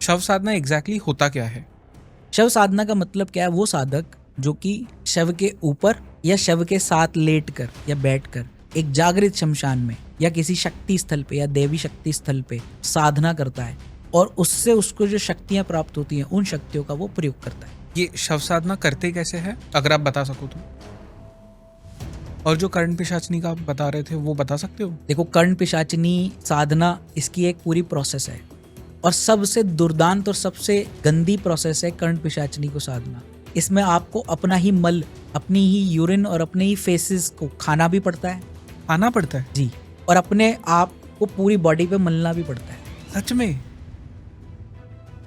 शव साधना एग्जैक्टली होता क्या है? शव साधना का मतलब क्या है? वो साधक जो कि शव के ऊपर या शव के साथ लेटकर या बैठकर एक जागृत शमशान में या किसी शक्ति स्थल पे या देवी शक्ति स्थल पे साधना करता है और उससे उसको जो शक्तियां प्राप्त होती हैं उन शक्तियों का वो प्रयोग करता है। ये शव साधना करते कैसे है, अगर आप बता सको तो? और जो कर्ण पिशाचनी का आप बता रहे थे वो बता सकते हो? देखो, कर्ण पिशाचिनी साधना इसकी एक पूरी प्रोसेस है और सबसे दुर्दांत और सबसे गंदी प्रोसेस है कर्ण पिशाचिनी को साधना। इसमें आपको अपना ही मल, अपनी ही यूरिन और अपने ही फेसेस को खाना भी पड़ता है आना पड़ता है? जी, और अपने आप को पूरी बॉडी पे मलना भी पड़ता है। सच में?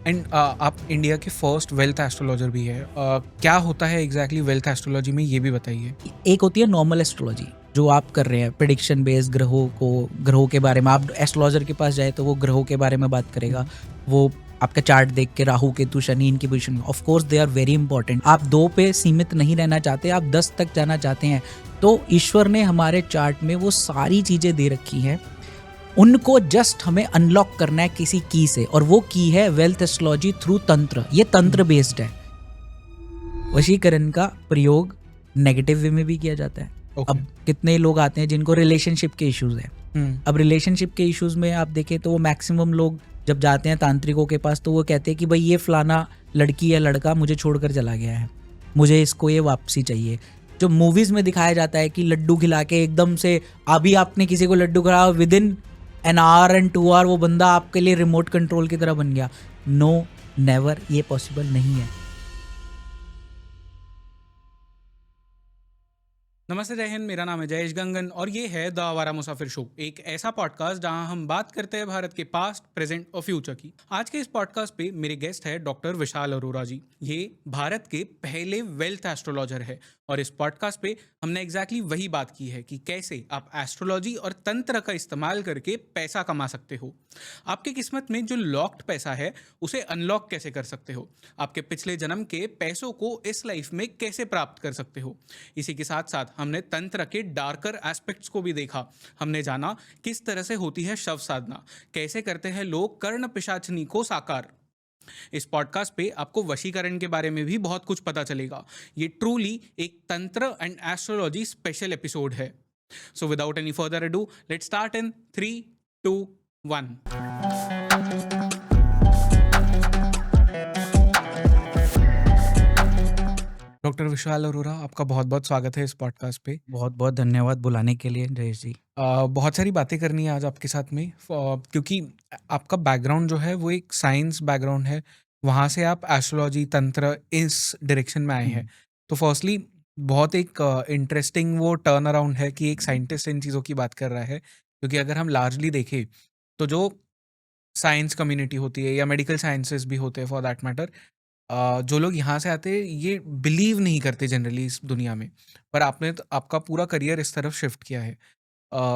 एंड आप इंडिया के फर्स्ट वेल्थ एस्ट्रोलॉजर भी है। क्या होता है एग्जैक्टली वेल्थ एस्ट्रोलॉजी में, ये भी बताइए। एक होती है नॉर्मल एस्ट्रोलॉजी जो आप कर रहे हैं, प्रेडिक्शन बेस्ड, ग्रहों के बारे में। आप एस्ट्रोलॉजर के पास जाए तो वो ग्रहों के बारे में बात करेगा। वो आपका चार्ट देख के राहु केतु शनि इनकी position, of course they are very important. आप 2 पे सीमित नहीं रहना चाहते, आप 10 तक जाना चाहते हैं तो ईश्वर ने हमारे चार्ट में वो सारी चीजें दे रखी हैं। उनको जस्ट हमें अनलॉक करना है किसी की से, और वो की है वेल्थ एस्ट्रोलॉजी थ्रू तंत्र। ये तंत्र बेस्ड है। वशीकरण का प्रयोग नेगेटिव वे में भी किया जाता है। Okay. अब कितने लोग आते हैं जिनको रिलेशनशिप के इश्यूज हैं। अब रिलेशनशिप के इश्यूज में आप देखें तो वो मैक्सिमम लोग जब जाते हैं तांत्रिकों के पास तो वो कहते हैं कि भाई ये फलाना लड़की या लड़का मुझे छोड़कर चला गया है, मुझे इसको ये वापसी चाहिए। जो मूवीज में दिखाया जाता है कि लड्डू खिला के एकदम से, अभी आपने किसी को लड्डू खिलाया, within an hour and 2 hour वो बंदा आपके लिए रिमोट कंट्रोल की तरह बन गया। नो, नेवर, ये पॉसिबल नहीं है। नमस्ते, जय हिंद। मेरा नाम है जयेश गंगन और ये है द आवारा मुसाफिर शो, एक ऐसा पॉडकास्ट जहां हम बात करते हैं भारत के पास्ट, प्रेजेंट और फ्यूचर की। आज के इस पॉडकास्ट पे मेरे गेस्ट है डॉक्टर विशाल अरोरा जी। ये भारत के पहले वेल्थ एस्ट्रोलॉजर है और इस पॉडकास्ट पे हमने एग्जैक्टली वही बात की है कि कैसे आप एस्ट्रोलॉजी और तंत्र का इस्तेमाल करके पैसा कमा सकते हो। आपके किस्मत में जो लॉक्ड पैसा है उसे अनलॉक कैसे कर सकते हो, आपके पिछले जन्म के पैसों को इस लाइफ में कैसे प्राप्त कर सकते हो। इसी के साथ साथ हमने तंत्र के डार्कर एस्पेक्ट्स को भी देखा। हमने जाना किस तरह से होती है शव साधना, कैसे करते हैं लोग कर्ण पिशाचनी को साकार। इस पॉडकास्ट पे आपको वशीकरण के बारे में भी बहुत कुछ पता चलेगा। ये ट्रूली एक तंत्र एंड एस्ट्रोलॉजी स्पेशल एपिसोड है। So without any further ado, let's start in 3, 2, 1। Doctor Vishal Arora, आपका बहुत बहुत स्वागत है इस पॉडकास्ट पे। बहुत बहुत धन्यवाद बुलाने के लिए जयेश जी। बहुत सारी बातें करनी है आज आपके साथ में, क्योंकि आपका बैकग्राउंड जो है वो एक साइंस बैकग्राउंड है। वहाँ से आप एस्ट्रोलॉजी, तंत्र, इस डायरेक्शन में आए हैं। तो फर्स्टली बहुत एक इंटरेस्टिंग वो टर्न अराउंड है कि एक साइंटिस्ट इन चीज़ों की बात कर रहा है। क्योंकि अगर हम लार्जली देखें तो जो साइंस कम्युनिटी होती है या मेडिकल साइंसेस भी होते हैं फॉर दैट मैटर, जो लोग यहाँ से आते हैं ये बिलीव नहीं करते जनरली इस दुनिया में। पर आपने तो आपका पूरा करियर इस तरफ शिफ्ट किया है।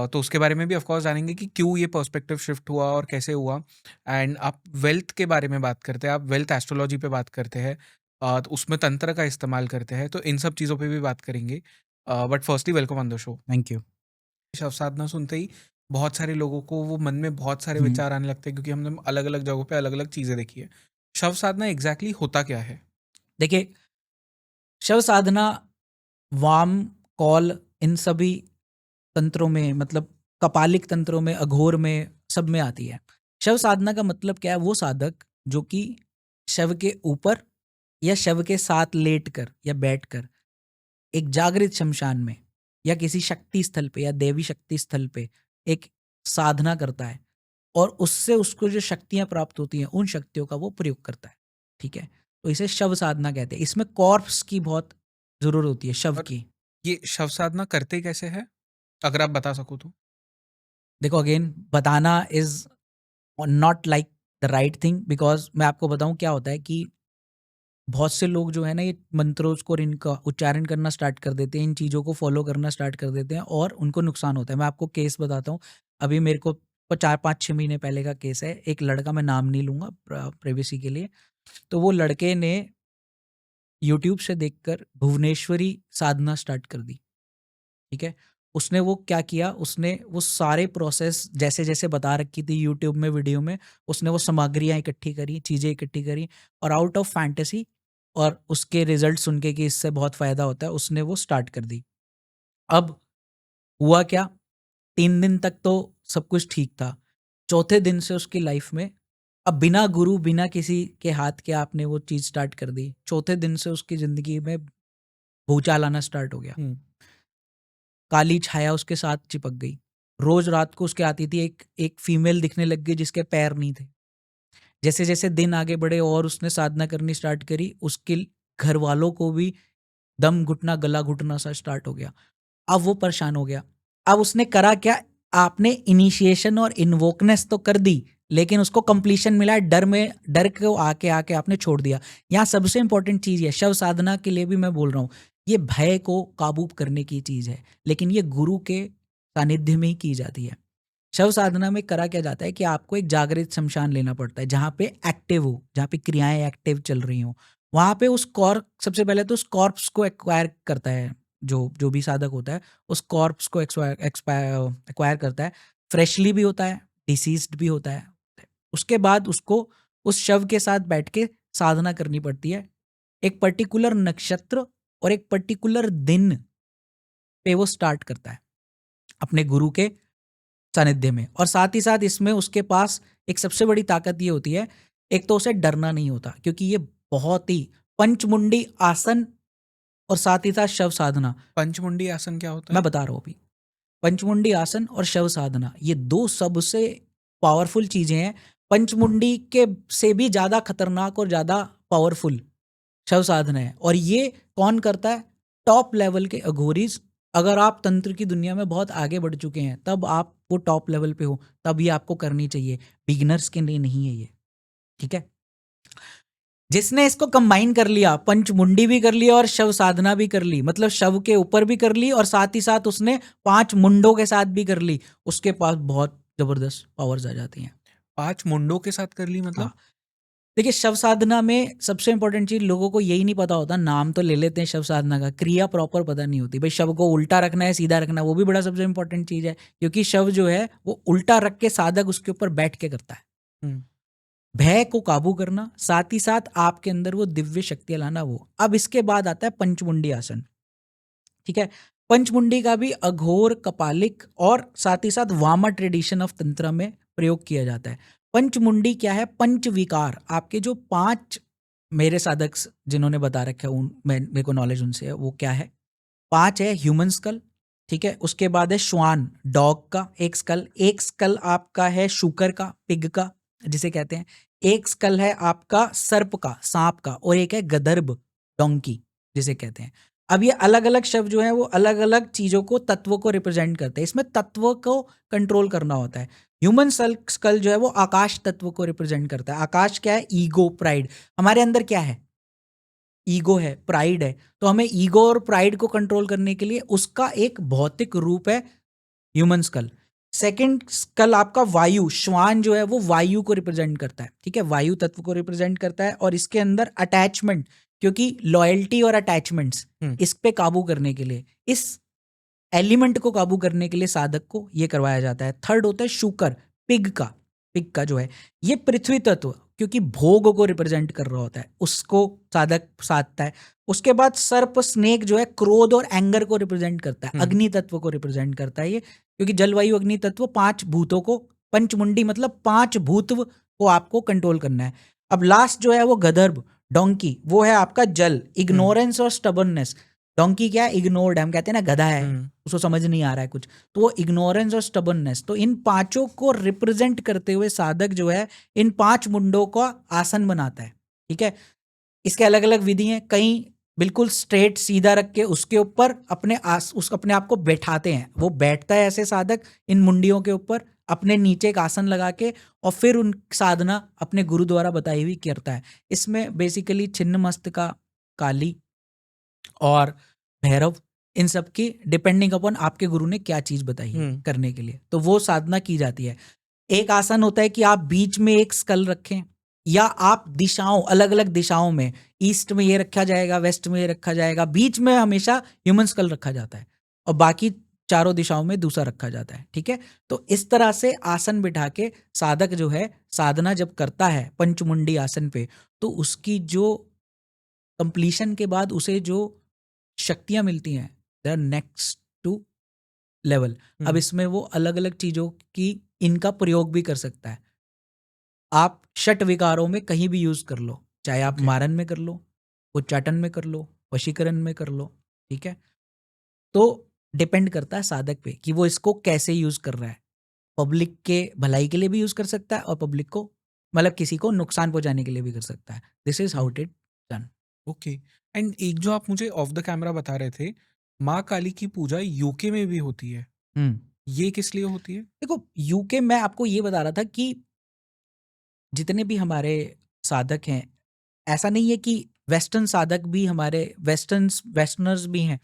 तो उसके बारे में भी ऑफ कोर्स जानेंगे कि क्यों ये पर्सपेक्टिव शिफ्ट हुआ और कैसे हुआ। एंड आप वेल्थ के बारे में बात करते हैं, आप वेल्थ एस्ट्रोलॉजी पे बात करते हैं, तो उसमें तंत्र का इस्तेमाल करते हैं, तो इन सब चीज़ों पे भी बात करेंगे। But firstly welcome on the show. Thank you. शव साधना सुनते ही बहुत सारे लोगों को वो मन में बहुत सारे विचार आने लगते हैं, क्योंकि हमने अलग अलग जगहों पे अलग अलग चीज़ें देखी है। शव साधना एग्जैक्टली होता क्या है? देखिए, शव साधना, वाम, कौल, इन सभी तंत्रों में, मतलब कपालिक तंत्रों में, अघोर में, सब में आती है। शव साधना का मतलब क्या है? वो साधक जो कि शव के ऊपर या शव के साथ लेटकर या बैठकर एक जागृत शमशान में या किसी शक्ति स्थल पे या देवी शक्ति स्थल पे एक साधना करता है और उससे उसको जो शक्तियां प्राप्त होती हैं उन शक्तियों का वो प्रयोग करता है। ठीक है, तो इसे शव साधना कहते हैं। इसमें कॉर्प्स की बहुत जरूरत होती है, शव और की। ये शव साधना करते कैसे है, अगर आप बता सको तो? देखो, अगेन बताना is not like the right thing, because मैं आपको बताऊं क्या होता है कि बहुत से लोग जो है ना ये मंत्रों को और इनका उच्चारण करना स्टार्ट कर देते हैं, इन चीज़ों को फॉलो करना स्टार्ट कर देते हैं और उनको नुकसान होता है। मैं आपको केस बताता हूँ। अभी मेरे को 4-5-6 महीने पहले का केस है। एक लड़का, मैं नाम नहीं लूँगा प्राइवेसी के लिए, तो वो लड़के ने यूट्यूब से देखकर भुवनेश्वरी साधना स्टार्ट कर दी। ठीक है, उसने वो क्या किया, उसने वो सारे प्रोसेस जैसे जैसे बता रखी थी यूट्यूब में, वीडियो में, उसने वो सामग्रियाँ इकट्ठी करी, चीज़ें इकट्ठी करी, और आउट ऑफ फैंटेसी और उसके रिजल्ट सुन के कि इससे बहुत फ़ायदा होता है, उसने वो स्टार्ट कर दी। अब हुआ क्या, 3 दिन तक तो सब कुछ ठीक था। चौथे दिन से उसकी लाइफ में, अब बिना गुरु, बिना किसी के हाथ के आपने वो चीज़ स्टार्ट कर दी। चौथे दिन से उसकी ज़िंदगी में भूचाल आना स्टार्ट हो गया। काली छाया उसके साथ चिपक गई। रोज़ रात को उसके आती थी, एक फीमेल दिखने लग गई जिसके पैर नहीं थे। जैसे-जैसे दिन आगे बढ़े और उसने साधना करनी स्टार्ट करी, उसके घरवालों को भी दम घुटना, गला घुटना सा स्टार्ट हो गया। अब वो परेशान हो गया। अब उसने करा क्या, आपने इनिशिएशन और इन्वोकनेस तो कर दी, लेकिन उसको कंप्लीशन मिला, डर को आके आपने छोड़ दिया। यहाँ सबसे इंपॉर्टेंट चीज़ है, शव साधना के लिए भी मैं बोल रहा हूँ, ये भय को काबू करने की चीज़ है, लेकिन ये गुरु के सानिध्य में ही की जाती है। शव साधना में करा क्या जाता है कि आपको एक जागृत शमशान लेना पड़ता है, जहाँ पे एक्टिव हो, जहाँ पे क्रियाएं एक्टिव चल रही हों। वहाँ पे उस सबसे पहले तो उस कॉर्प्स को एक्वायर करता है, जो जो भी साधक होता है, उस कॉर्प्स को एक्वायर करता है। फ्रेशली भी होता है, डिसीज्ड भी होता है। उसके बाद उसको उस शव के साथ बैठ के साधना करनी पड़ती है। एक पर्टिकुलर नक्षत्र और एक पर्टिकुलर दिन पे वो स्टार्ट करता है अपने गुरु के सानिध्य में। और साथ ही साथ इसमें उसके पास एक सबसे बड़ी ताकत ये होती है, एक तो उसे डरना नहीं होता, क्योंकि ये बहुत ही पंचमुंडी आसन और साथ ही साथ शव साधना। पंचमुंडी आसन क्या होता है? मैं बता रहा हूँ अभी। पंचमुंडी आसन और शव साधना, ये दो सबसे पावरफुल चीजें हैं। पंचमुंडी के से भी ज्यादा खतरनाक और ज्यादा पावरफुल शव साधना है। और ये कौन करता है? टॉप लेवल के अघोरीज। अगर आप तंत्र की दुनिया में बहुत आगे बढ़ चुके हैं, तब आप वो टॉप लेवल पे हो, तब ये आपको करनी चाहिए। बिगिनर्स के लिए नहीं है ये, ठीक है। जिसने इसको कंबाइन कर लिया, पंचमुंडी भी कर लिया और शव साधना भी कर ली, मतलब शव के ऊपर भी कर ली और साथ ही साथ उसने 5 मुंडों के साथ भी कर ली, उसके पास बहुत जबरदस्त पावर्स आ जाती हैं। 5 मुंडों के साथ कर ली मतलब? हाँ, देखिए शव साधना में सबसे इंपॉर्टेंट चीज, लोगों को यही नहीं पता होता, नाम तो ले लेते हैं शव साधना का, क्रिया प्रॉपर पता नहीं होती। भाई शव को उल्टा रखना है, सीधा रखना है, वो भी बड़ा सबसे इंपॉर्टेंट चीज है, क्योंकि शव जो है वो उल्टा रख के साधक उसके ऊपर बैठ के करता है। हम्म। भय को काबू करना, साथ ही साथ आपके अंदर वो दिव्य शक्तियां लाना, वो। अब इसके बाद आता है पंचमुंडी आसन, ठीक है। पंचमुंडी का भी अघोर, कपालिक और साथ ही साथ वामा ट्रेडिशन ऑफ तंत्र में प्रयोग किया जाता है। पंचमुंडी क्या है? पंच विकार, आपके जो 5 मेरे साधक जिन्होंने बता रखा है, मेरे को नॉलेज उनसे है, वो क्या है? 5 है ह्यूमन स्कल, ठीक है। उसके बाद है श्वान, डॉग का एक स्कल आपका है शूकर का, पिग का जिसे कहते हैं। एक स्कल है आपका सर्प का, सांप का, और एक है गदर्भ, डोंकी जिसे कहते हैं। अब ये अलग अलग शब्द जो है वो अलग अलग चीजों को, तत्वों को रिप्रेजेंट करते हैं। इसमें तत्वों को कंट्रोल करना होता है। ह्यूमन स्कल जो है वो आकाश तत्व को रिप्रेजेंट करता है। आकाश क्या है? Ego, pride. हमारे अंदर क्या है? ईगो है, प्राइड है। तो हमें ईगो और प्राइड को कंट्रोल करने के लिए उसका एक भौतिक रूप है ह्यूमन स्कल। सेकंड स्कल आपका वायु, श्वान जो है वो वायु को रिप्रेजेंट करता है, ठीक है, वायु तत्व को रिप्रेजेंट करता है। और इसके अंदर अटैचमेंट, क्योंकि लॉयल्टी और अटैचमेंट्स, इस पे काबू करने के लिए, इस एलिमेंट को काबू करने के लिए साधक को ये करवाया जाता है। थर्ड होता है शूकर, पिग का जो है ये पृथ्वी तत्व, क्योंकि भोग को रिप्रेजेंट कर रहा होता है, उसको साधक साधता है। उसके बाद सर्प, स्नेक जो है क्रोध और एंगर को रिप्रेजेंट करता है, अग्नि तत्व को रिप्रेजेंट करता है ये, क्योंकि जलवायु अग्नि तत्व 5 भूतों को, पंचमुंडी मतलब 5 भूतव को आपको कंट्रोल करना है। अब लास्ट जो है वो गदर्भ, डोंकी, वो है आपका जल, इग्नोरेंस और स्टबर्ननेस। डोंकी क्या है? इग्नोर्ड है, हम कहते हैं ना गधा है, उसको समझ नहीं आ रहा है कुछ, तो वो इग्नोरेंस और स्टबर्ननेस। तो इन 5 को रिप्रेजेंट करते हुए साधक जो है इन 5 मुंडों का आसन बनाता है, ठीक है। इसके अलग अलग विधि हैं, कई बिल्कुल स्ट्रेट सीधा रख के उसके ऊपर अपने आप को बैठाते हैं, वो बैठता है ऐसे साधक इन मुंडियों के ऊपर, अपने नीचे एक आसन लगा के, और फिर उन साधना अपने गुरु द्वारा बताई हुई करता है। इसमें बेसिकली छिन्नमस्तिका, काली और भैरव, इन सब की डिपेंडिंग अपॉन आपके गुरु ने क्या चीज बताई है करने के लिए, तो वो साधना की जाती है। एक आसन होता है कि आप बीच में एक स्कल रखें, या आप दिशाओं, अलग अलग दिशाओं में, ईस्ट में ये रखा जाएगा, वेस्ट में ये रखा जाएगा, बीच में हमेशा ह्यूमन स्कल रखा जाता है, और बाकी चारों दिशाओं में दूसरा रखा जाता है, ठीक है। तो इस तरह से आसन बिठा के साधक जो है साधना जब करता है पंचमुंडी आसन पे, तो उसकी जो कंप्लीशन के बाद उसे जो शक्तियां मिलती हैं they are next to level. अब इसमें वो अलग अलग चीजों की इनका प्रयोग भी कर सकता है। आप षट विकारों में कहीं भी यूज कर लो, चाहे आप Okay. मारन में कर लो, उच्चाटन में कर लो, वशीकरण में कर लो, ठीक है। तो डिपेंड करता है साधक पे कि वो इसको कैसे यूज कर रहा है। पब्लिक के भलाई के लिए भी यूज कर सकता है और पब्लिक को मतलब किसी को नुकसान पहुंचाने के लिए भी कर सकता है। This is how it done. Okay. And एक जो आप मुझे ऑफ द कैमरा बता रहे थे, माँ काली की पूजा यूके में भी होती है, ये किस लिए होती है? देखो यूके मैं आपको ये बता रहा था कि जितने भी हमारे साधक हैं, ऐसा नहीं है कि वेस्टर्न साधक भी हमारे वेस्टर्नर्स भी हैं,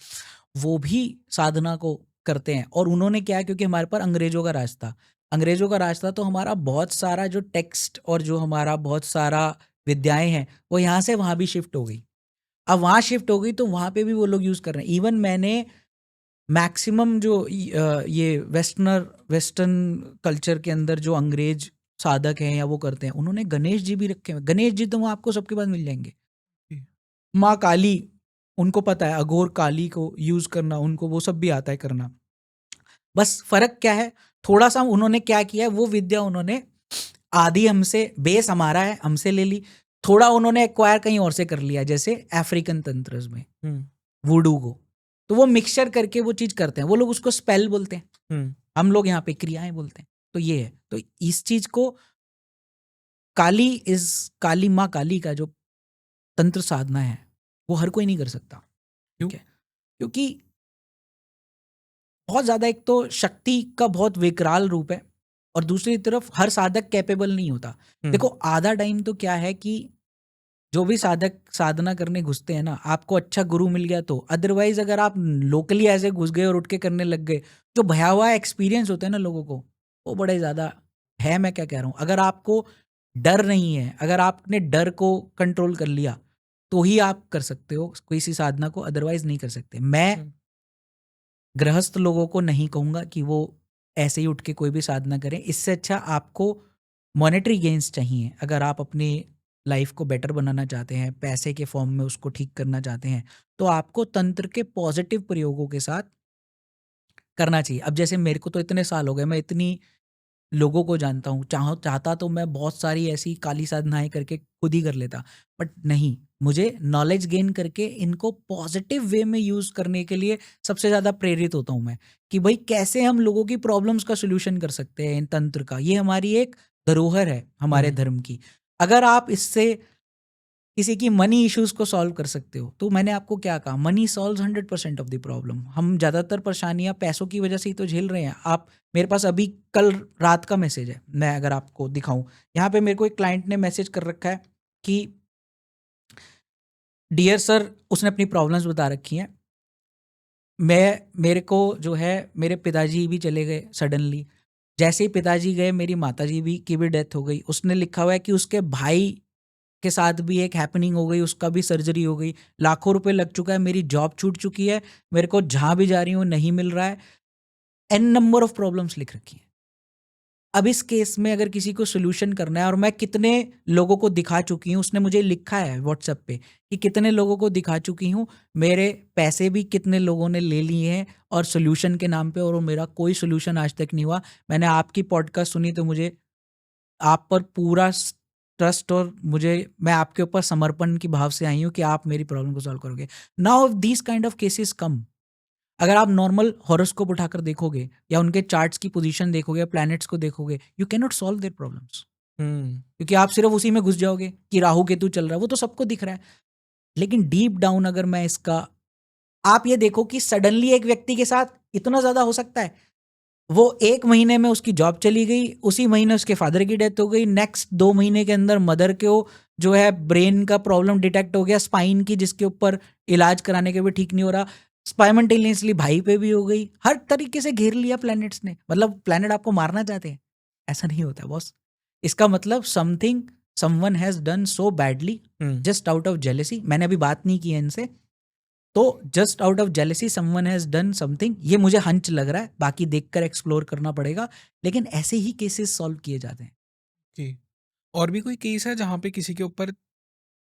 वो भी साधना को करते हैं। और उन्होंने क्या, क्योंकि हमारे पर अंग्रेजों का राज था, अंग्रेजों का राज था, तो हमारा बहुत सारा जो टेक्स्ट और जो हमारा बहुत सारा विद्याएं हैं वो यहाँ से वहाँ भी शिफ्ट हो गई। अब वहाँ शिफ्ट हो गई तो वहाँ पे भी वो लोग यूज़ कर रहे हैं। इवन मैंने मैक्सिमम जो ये वेस्टर्न कल्चर के अंदर जो अंग्रेज साधक हैं या वो करते हैं, उन्होंने गणेश जी भी रखे हैं। गणेश जी तो वो आपको सबके पास मिल जाएंगे। माँ काली, उनको पता है अघोर काली को यूज करना, उनको वो सब भी आता है करना। बस फर्क क्या है, थोड़ा सा उन्होंने क्या किया है, वो विद्या उन्होंने आधी हमसे, बेस हमारा है हमसे ले ली, थोड़ा उन्होंने एक्वायर कहीं और से कर लिया, जैसे अफ्रीकन तंत्र में वुडू को, तो वो मिक्सचर करके वो चीज करते हैं। वो लोग उसको स्पेल बोलते हैं, हम लोग यहाँ पे क्रियाएं बोलते हैं। तो ये है, तो इस चीज को काली माँ काली का जो तंत्र साधना है वो हर कोई नहीं कर सकता। क्यों? ठीक है, क्योंकि बहुत ज्यादा, एक तो शक्ति का बहुत विकराल रूप है और दूसरी तरफ हर साधक कैपेबल नहीं होता। देखो आधा टाइम तो क्या है कि जो भी साधक साधना करने घुसते हैं ना, आपको अच्छा गुरु मिल गया तो, अदरवाइज अगर आप लोकली ऐसे घुस गए और उठ के करने लग गए, जो भयावह एक्सपीरियंस होते हैं ना लोगों को, वो बड़े ज्यादा है। मैं क्या कह रहा हूँ, अगर आपको डर नहीं है, अगर आपने डर को कंट्रोल कर लिया तो ही आप कर सकते हो किसी साधना को, अदरवाइज नहीं कर सकते। मैं गृहस्थ लोगों को नहीं कहूंगा कि वो ऐसे ही उठ के कोई भी साधना करें। इससे अच्छा आपको मॉनेटरी गेन्स चाहिए। अगर आप अपनी लाइफ को बेटर बनाना चाहते हैं, पैसे के फॉर्म में उसको ठीक करना चाहते हैं, तो आपको तंत्र के पॉजिटिव प्रयोगों के साथ करना चाहिए। अब जैसे मेरे को तो इतने साल हो गए, मैं इतनी लोगों को जानता हूँ, चाहता तो मैं बहुत सारी ऐसी काली साधनाएं करके खुद ही कर लेता, बट नहीं, मुझे नॉलेज गेन करके इनको पॉजिटिव वे में यूज करने के लिए सबसे ज़्यादा प्रेरित होता हूँ मैं, कि भाई कैसे हम लोगों की प्रॉब्लम्स का सोल्यूशन कर सकते हैं इन तंत्र का। ये हमारी एक धरोहर है हमारे धर्म की। अगर आप इससे किसी की मनी इश्यूज को सॉल्व कर सकते हो, तो मैंने आपको क्या कहा, money solves 100% of the problem. हम ज़्यादातर परेशानियां पैसों की वजह से ही तो झेल रहे हैं। आप, मेरे पास अभी कल रात का मैसेज है, मैं अगर आपको दिखाऊं, यहाँ पे मेरे को एक क्लाइंट ने मैसेज कर रखा है कि डियर सर, उसने अपनी प्रॉब्लम्स बता रखी हैं। मेरे को जो है, मेरे पिताजी भी चले गए सडनली, जैसे ही पिताजी गए मेरी माताजी भी की भी डेथ हो गई। उसने लिखा हुआ है कि उसके भाई के साथ भी एक हैपनिंग हो गई, उसका भी सर्जरी हो गई, लाखों रुपए लग चुका है, मेरी जॉब छूट चुकी है, मेरे को जहां भी जा रही हूँ नहीं मिल रहा है, एन नंबर ऑफ प्रॉब्लम्स लिख रखी है। अब इस केस में अगर किसी को सोल्यूशन करना है, और मैं कितने लोगों को दिखा चुकी हूँ, उसने मुझे लिखा है व्हाट्सएप पे कि कितने लोगों को दिखा चुकी हूँ, मेरे पैसे भी कितने लोगों ने ले लिए हैं और सोल्यूशन के नाम पे, और वो मेरा कोई सोल्यूशन आज तक नहीं हुआ। मैंने आपकी पॉडकास्ट सुनी तो मुझे आप पर पूरा ट्रस्ट, और मैं आपके ऊपर समर्पण की भाव से आई हूँ कि आप मेरी प्रॉब्लम को सॉल्व करोगे। Now these kind of cases come. अगर आप नॉर्मल हॉरोस्कोप उठाकर देखोगे या उनके चार्ट्स की पोजीशन देखोगे या प्लैनेट्स को देखोगे, you can not solve their problems, क्योंकि आप सिर्फ उसी में घुस जाओगे कि राहु केतु चल रहा है, वो तो सबको दिख रहा है। लेकिन डीप डाउन अगर मैं इसका, आप ये देखो कि सडनली एक व्यक्ति के साथ इतना ज्यादा हो सकता है, वो 1 महीने में उसकी जॉब चली गई, उसी महीने उसके फादर की डेथ हो गई, नेक्स्ट 2 महीने के अंदर मदर को जो है ब्रेन का प्रॉब्लम डिटेक्ट हो गया, स्पाइन की, जिसके ऊपर इलाज कराने के भी ठीक नहीं हो रहा, स्पाइमेंटेनियसली भाई पे भी हो गई। हर तरीके से घेर लिया प्लैनेट्स ने। मतलब प्लैनेट आपको मारना चाहते हैं, ऐसा नहीं होता बॉस। इसका मतलब something someone has done so badly just out of jealousy. मैंने अभी बात नहीं की है इनसे, तो just out of jealousy someone has done something, ये मुझे हंच लग रहा है, बाकी देखकर एक्सप्लोर करना पड़ेगा, लेकिन ऐसे ही केसेस सॉल्व किए जाते हैं। जी। और भी कोई केस है जहाँ पे किसी के ऊपर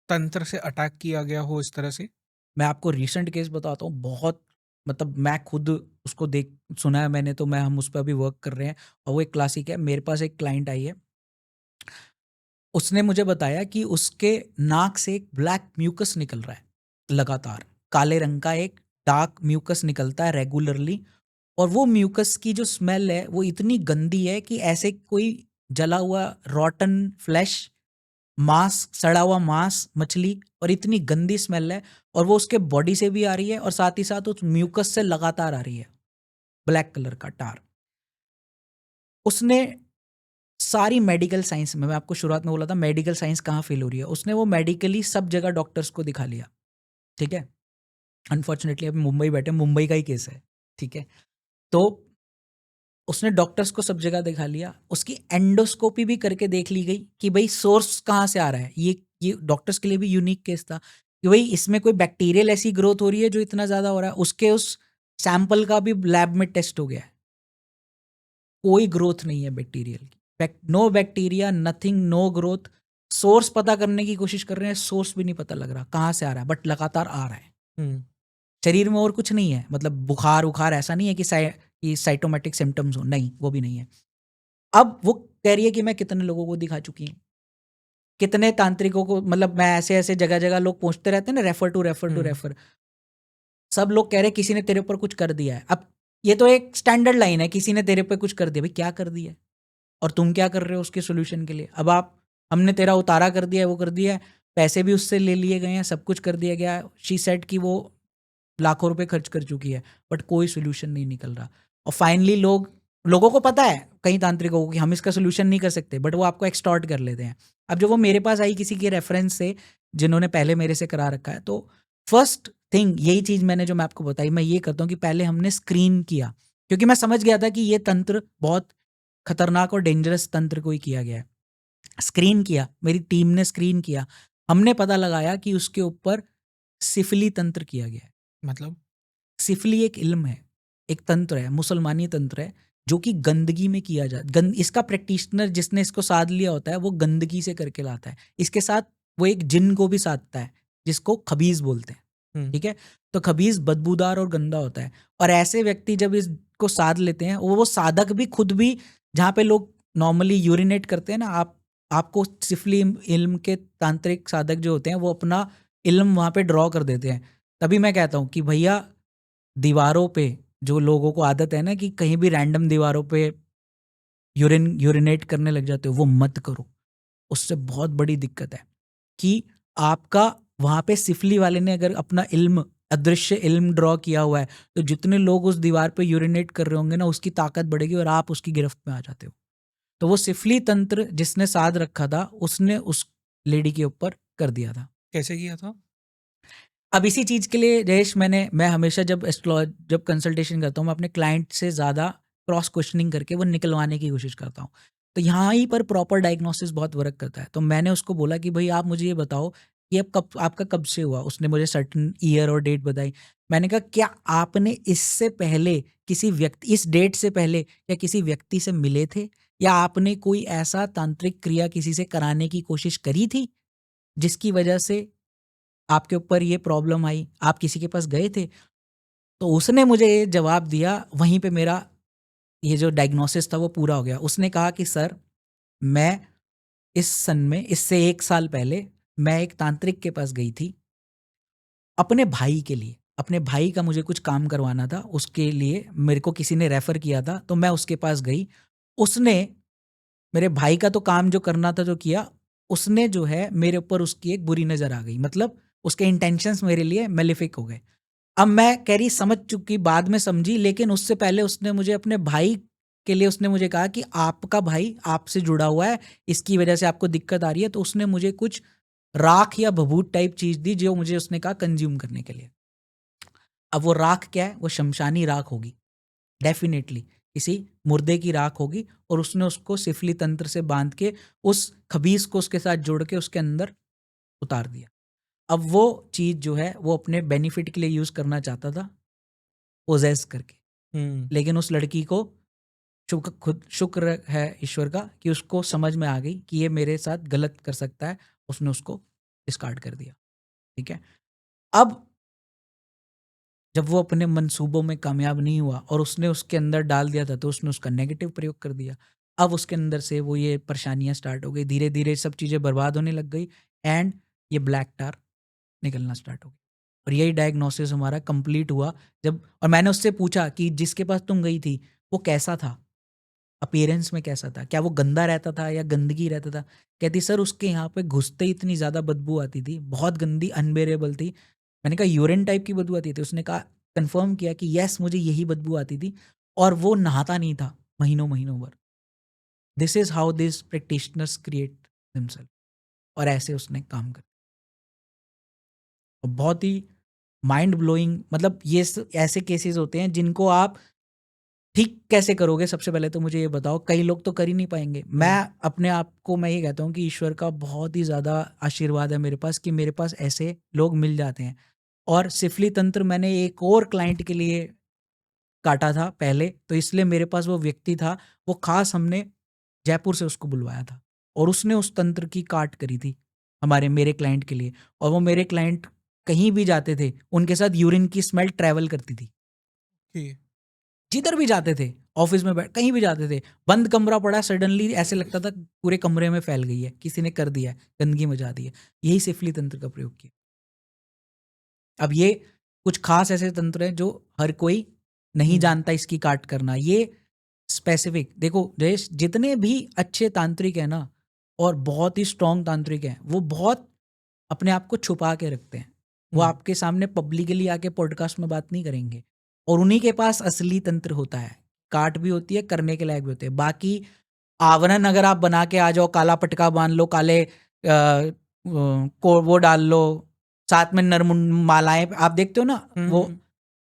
तंत्र से अटैक किया गया हो इस तरह से? मैं आपको रिसेंट केस बताता हूँ, बहुत मतलब मैं खुद उसको देख सुना है मैंने, तो मैं हम उस पर अभी वर्क कर रहे हैं, और वो एक क्लासिक है। मेरे पास एक क्लाइंट आई है, उसने मुझे बताया कि उसके नाक से एक ब्लैक म्यूकस निकल रहा है लगातार, काले रंग का एक डार्क म्यूकस निकलता है रेगुलरली, और वो म्यूकस की जो स्मेल है वो इतनी गंदी है कि ऐसे कोई जला हुआ रॉटन फ्लैश, मांस, सड़ा हुआ मांस, मछली, और इतनी गंदी स्मेल है, और वो उसके बॉडी से भी आ रही है और साथ ही साथ उस म्यूकस से लगातार आ रही है, ब्लैक कलर का टार। उसने सारी मेडिकल साइंस में, मैं आपको शुरुआत में बोला था मेडिकल साइंस कहाँ फेल हो रही है, उसने वो मेडिकली सब जगह डॉक्टर्स को दिखा लिया, ठीक है। अनफॉर्चुनेटली अभी मुंबई बैठे, मुंबई का ही केस है, ठीक है। तो उसने डॉक्टर्स को सब जगह दिखा लिया, उसकी एंडोस्कोपी भी करके देख ली गई कि भाई सोर्स कहाँ से आ रहा है। ये डॉक्टर्स के लिए भी यूनिक केस था कि भाई इसमें कोई बैक्टीरियल ऐसी ग्रोथ हो रही है जो इतना ज़्यादा हो रहा है। उसके उस सैंपल का भी लैब में टेस्ट हो गया है, कोई ग्रोथ नहीं है बैक्टीरियल की, no bacteria, nothing, no growth. Source पता करने की कोशिश कर रहे हैं, सोर्स भी नहीं पता लग रहा कहाँ से आ रहा है, बट लगातार आ रहा है। हम्म। शरीर में और कुछ नहीं है, मतलब बुखार उखार ऐसा नहीं है कि साइटोमेटिक सिम्टम्स हो, नहीं, वो भी नहीं है। अब वो कह रही है कि मैं कितने लोगों को दिखा चुकी हूँ, कितने तांत्रिकों को, मतलब मैं ऐसे ऐसे जगह जगह लोग पूछते रहते हैं ना, refer to refer to refer, सब लोग कह रहे हैं किसी ने तेरे ऊपर कुछ कर दिया है। अब ये तो एक स्टैंडर्ड लाइन है, किसी ने तेरे पे कुछ कर दिया, भाई क्या कर दिया है और तुम क्या कर रहे हो उसके सोल्यूशन के लिए। अब आप, हमने तेरा उतारा कर दिया है, वो कर दिया है, पैसे भी उससे ले लिए गए हैं, सब कुछ कर दिया गया है, शी सेड कि वो लाखों रुपए खर्च कर चुकी है, बट कोई सोल्यूशन नहीं निकल रहा। और फाइनली लोगों को पता है, कई तांत्रिकों को, कि हम इसका सोल्यूशन नहीं कर सकते, बट वो आपको एक्सटॉर्ट कर लेते हैं। अब जो वो मेरे पास आई किसी के रेफरेंस से, जिन्होंने पहले मेरे से करा रखा है, तो फर्स्ट थिंग यही चीज़ मैंने जो मैं आपको बताई, मैं ये करता हूँ कि पहले हमने स्क्रीन किया, क्योंकि मैं समझ गया था कि ये तंत्र बहुत खतरनाक और डेंजरस तंत्र कोई किया गया है। स्क्रीन किया, मेरी टीम ने स्क्रीन किया, हमने पता लगाया कि उसके ऊपर सिफिली तंत्र किया गया है। मतलब? सिफिली एक इल्म है, एक तंत्र है, मुसलमानी तंत्र है, जो कि गंदगी में किया इसका प्रैक्टिशनर जिसने इसको साध लिया होता है वो गंदगी से करके लाता है। इसके साथ वो एक जिन को भी साधता है, जिसको खबीज बोलते हैं, हम्म। ठीक है। तो खबीज बदबूदार और गंदा होता है, और ऐसे व्यक्ति जब इसको साध लेते हैं, वो साधक भी खुद भी, जहाँ पे लोग नॉर्मली यूरिनेट करते हैं ना, आपको सिफली इल्म के तांत्रिक साधक जो होते हैं वो अपना इल्म वहाँ पे ड्रॉ कर देते हैं। तभी मैं कहता हूँ कि भैया, दीवारों पे जो लोगों को आदत है ना कि कहीं भी रैंडम दीवारों पे यूरिनेट करने लग जाते हो, वो मत करो। उससे बहुत बड़ी दिक्कत है कि आपका वहाँ पे सिफली वाले ने अगर अपना इल्म, अदृश्य इल्म ड्रॉ किया हुआ है, तो जितने लोग उस दीवार पे यूरिनेट कर रहे होंगे ना, उसकी ताकत बढ़ेगी और आप उसकी गिरफ्त में आ जाते हो। तो वो सिफली तंत्र जिसने साध रखा था, उसने उस लेडी के ऊपर कर दिया था। कैसे किया था? अब इसी चीज़ के लिए जयेश, मैं हमेशा जब कंसल्टेशन करता हूँ, मैं अपने क्लाइंट से ज़्यादा क्रॉस क्वेश्चनिंग करके वो निकलवाने की कोशिश करता हूँ। तो यहाँ ही पर प्रॉपर डायग्नोसिस बहुत वर्क करता है। तो मैंने उसको बोला कि भाई आप मुझे ये बताओ कि अब आपका कब से हुआ। उसने मुझे सर्टेन ईयर और डेट बताई। मैंने कहा क्या आपने इससे पहले किसी व्यक्ति, इस डेट से पहले क्या किसी व्यक्ति से मिले थे, या आपने कोई ऐसा तांत्रिक क्रिया किसी से कराने की कोशिश करी थी जिसकी वजह से आपके ऊपर ये प्रॉब्लम आई, आप किसी के पास गए थे? तो उसने मुझे ये जवाब दिया, वहीं पे मेरा ये जो डायग्नोसिस था वो पूरा हो गया। उसने कहा कि सर, मैं इस सन में, इससे 1 साल पहले मैं एक तांत्रिक के पास गई थी, अपने भाई के लिए। अपने भाई का मुझे कुछ काम करवाना था, उसके लिए मेरे को किसी ने रेफ़र किया था, तो मैं उसके पास गई। उसने मेरे भाई का तो काम जो करना था जो किया, उसने जो है मेरे ऊपर उसकी एक बुरी नज़र आ गई। मतलब उसके इंटेंशंस मेरे लिए मैलेफिक हो गए। अब मैं कह रही समझ चुकी, बाद में समझी, लेकिन उससे पहले उसने मुझे अपने भाई के लिए उसने मुझे कहा कि आपका भाई आपसे जुड़ा हुआ है, इसकी वजह से आपको दिक्कत आ रही है। तो उसने मुझे कुछ राख या भभूत टाइप चीज़ दी, जो मुझे उसने कहा कंज्यूम करने के लिए। अब वो राख क्या है? वो शमशानी राख होगी, डेफिनेटली किसी मुर्दे की राख होगी, और उसने उसको सिफली तंत्र से बांध के उस खबीस को उसके साथ जोड़ के उसके अंदर उतार दिया। अब वो चीज़ जो है वो अपने बेनिफिट के लिए यूज़ करना चाहता था, पोजेस करके। लेकिन उस लड़की को शुक्र है ईश्वर का कि उसको समझ में आ गई कि ये मेरे साथ गलत कर सकता है, उसने उसको डिस्कार्ड कर दिया। ठीक है, अब जब वो अपने मंसूबों में कामयाब नहीं हुआ और उसने उसके अंदर डाल दिया था, तो उसने उसका नेगेटिव प्रयोग कर दिया। अब उसके अंदर से वो ये परेशानियां स्टार्ट हो गई, धीरे धीरे सब चीज़ें बर्बाद होने लग गई एंड ये ब्लैक टार निकलना स्टार्ट हो गई। और यही डायग्नोसिस हमारा कंप्लीट हुआ जब, और मैंने उससे पूछा कि जिसके पास तुम गई थी वो कैसा था, अपीयरेंस में कैसा था, क्या वो गंदा रहता था या गंदगी रहता था। कहती सर उसके यहाँ पे घुसते ही इतनी ज़्यादा बदबू आती थी, बहुत गंदी, अनबेरेबल थी। मैंने कहा यूरिन टाइप की बदबू आती थी? उसने कहा, कंफर्म किया कि यस मुझे यही बदबू आती थी, और वो नहाता नहीं था महीनों महीनों भर। This is how this practitioners create himself. और ऐसे उसने काम कर, और बहुत ही माइंड ब्लोइंग, मतलब ये ऐसे केसेस होते हैं जिनको आप ठीक कैसे करोगे? सबसे पहले तो मुझे ये बताओ, कई लोग तो कर ही नहीं पाएंगे। मैं अपने आप को मैं ये कहता हूँ कि ईश्वर का बहुत ही ज़्यादा आशीर्वाद है मेरे पास कि मेरे पास ऐसे लोग मिल जाते हैं। और सिफली तंत्र मैंने एक और क्लाइंट के लिए काटा था पहले, तो इसलिए मेरे पास वो व्यक्ति था, वो खास हमने जयपुर से उसको बुलवाया था और उसने उस तंत्र की काट करी थी मेरे क्लाइंट के लिए। और वो मेरे क्लाइंट कहीं भी जाते थे, उनके साथ यूरिन की स्मेल ट्रैवल करती थी। जिधर भी जाते थे, ऑफिस में बैठ, कहीं भी जाते थे, बंद कमरा पड़ा, सडनली ऐसे लगता था पूरे कमरे में फैल गई है, किसी ने कर दिया है, गंदगी मचा दी है। यही सिफली तंत्र का प्रयोग किया। अब ये कुछ खास ऐसे तंत्र हैं जो हर कोई नहीं जानता इसकी काट करना। ये स्पेसिफिक देखो जयेश, जितने भी अच्छे तांत्रिक हैं ना, और बहुत ही स्ट्रांग तांत्रिक हैं, वो बहुत अपने आप को छुपा के रखते हैं। वो आपके सामने पब्लिकली आके पॉडकास्ट में बात नहीं करेंगे, और उन्हीं के पास असली तंत्र होता है, काट भी होती है, करने के लायक भी होते हैं। बाकी आवरण अगर आप बना के आ जाओ, काला पटका बांध लो, काले को वो डाल लो, साथ में मालाएं, आप देखते हो ना, वो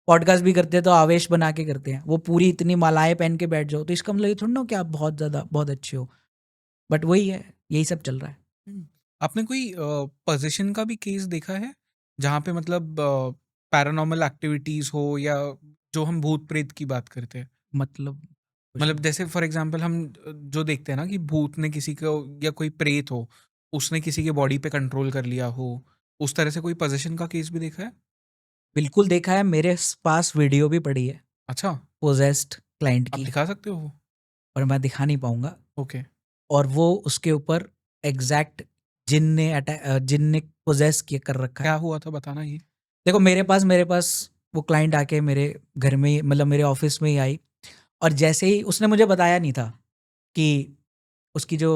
पॉडकास्ट भी करते हैं तो आवेश बना के करते हैं, वो पूरी इतनी मालाएं पहन के बैठ जाओ, तो इसका मतलब ये थोड़ा ना कि आप बहुत ज़्यादा बहुत अच्छे हो। बट वही है, यही सब चल रहा है। आपने कोई पोजीशन का भी केस देखा है जहाँ पे मतलब पैरानॉर्मल एक्टिविटीज हो, या जो हम भूत प्रेत की बात करते हैं, मतलब मतलब जैसे फॉर एग्जांपल हम जो देखते हैं ना कि भूत ने किसी को, या कोई प्रेत हो उसने किसी के बॉडी पे कंट्रोल कर लिया हो, उस तरह से कोई पोजीशन का केस भी देखा है? बिल्कुल देखा है, मेरे पास वीडियो भी पड़ी है अच्छा, पोजेस्ड क्लाइंट आप की, दिखा सकते हो? और मैं दिखा नहीं पाऊंगा। ओके। और वो उसके ऊपर एग्जैक्ट जिन ने पोजेस किया कर रखा है। क्या हुआ था बताना ये। देखो मेरे पास वो क्लाइंट आके मेरे घर में ही, मतलब मेरे ऑफिस में ही आई, और जैसे ही उसने मुझे बताया नहीं था कि उसकी जो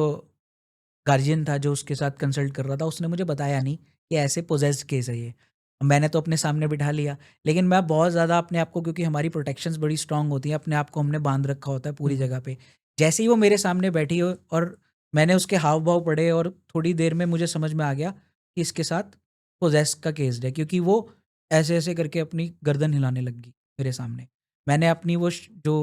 गार्जियन था जो उसके साथ कंसल्ट कर रहा था, उसने मुझे बताया नहीं कि ऐसे पोजेस्ड केस है ये। मैंने तो अपने सामने बिठा लिया, लेकिन मैं बहुत ज़्यादा अपने आप को, क्योंकि हमारी प्रोटेक्शंस बड़ी स्ट्रांग होती हैं, अपने आप को हमने बांध रखा होता है पूरी जगह पे। जैसे ही वो मेरे सामने बैठी हो और मैंने उसके हाव भाव पढ़े, और थोड़ी देर में मुझे समझ में आ गया कि इसके साथ पोजेस का केस है, क्योंकि वो ऐसे ऐसे करके अपनी गर्दन हिलाने लग गई मेरे सामने। मैंने अपनी जो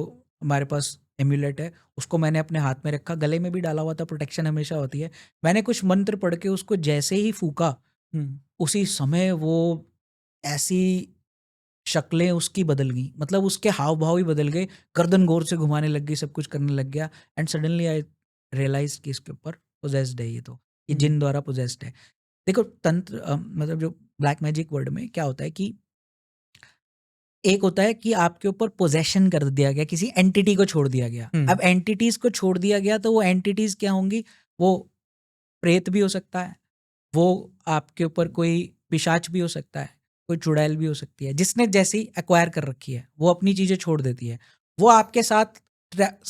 हमारे पास एम्यूलेट है उसको मैंने अपने हाथ में रखा, गले में भी डाला हुआ था, प्रोटेक्शन हमेशा होती है। मैंने कुछ मंत्र पढ़ के उसको जैसे ही फूका, उसी समय वो ऐसी शक्लें उसकी बदल गई, मतलब उसके हाव भाव ही बदल गए, गर्दन गौर से घुमाने लग गई, सब कुछ करने लग गया। एंड सडनली आई रियलाइज कि इसके ऊपर पोजेस्ड है, ये जिन द्वारा पोजेस्ड है। देखो तंत्र मतलब जो ब्लैक मैजिक वर्ड में क्या होता है कि एक होता है कि आपके ऊपर पोजेशन कर दिया गया, किसी एंटिटी को छोड़ दिया गया। अब एंटिटीज को छोड़ दिया गया तो वो एंटिटीज क्या होंगी? वो प्रेत भी हो सकता है, वो आपके ऊपर कोई पिशाच भी हो सकता है, कोई चुड़ैल भी हो सकती है, जिसने जैसी एक्वायर कर रखी है वो अपनी चीजें छोड़ देती है। वो आपके साथ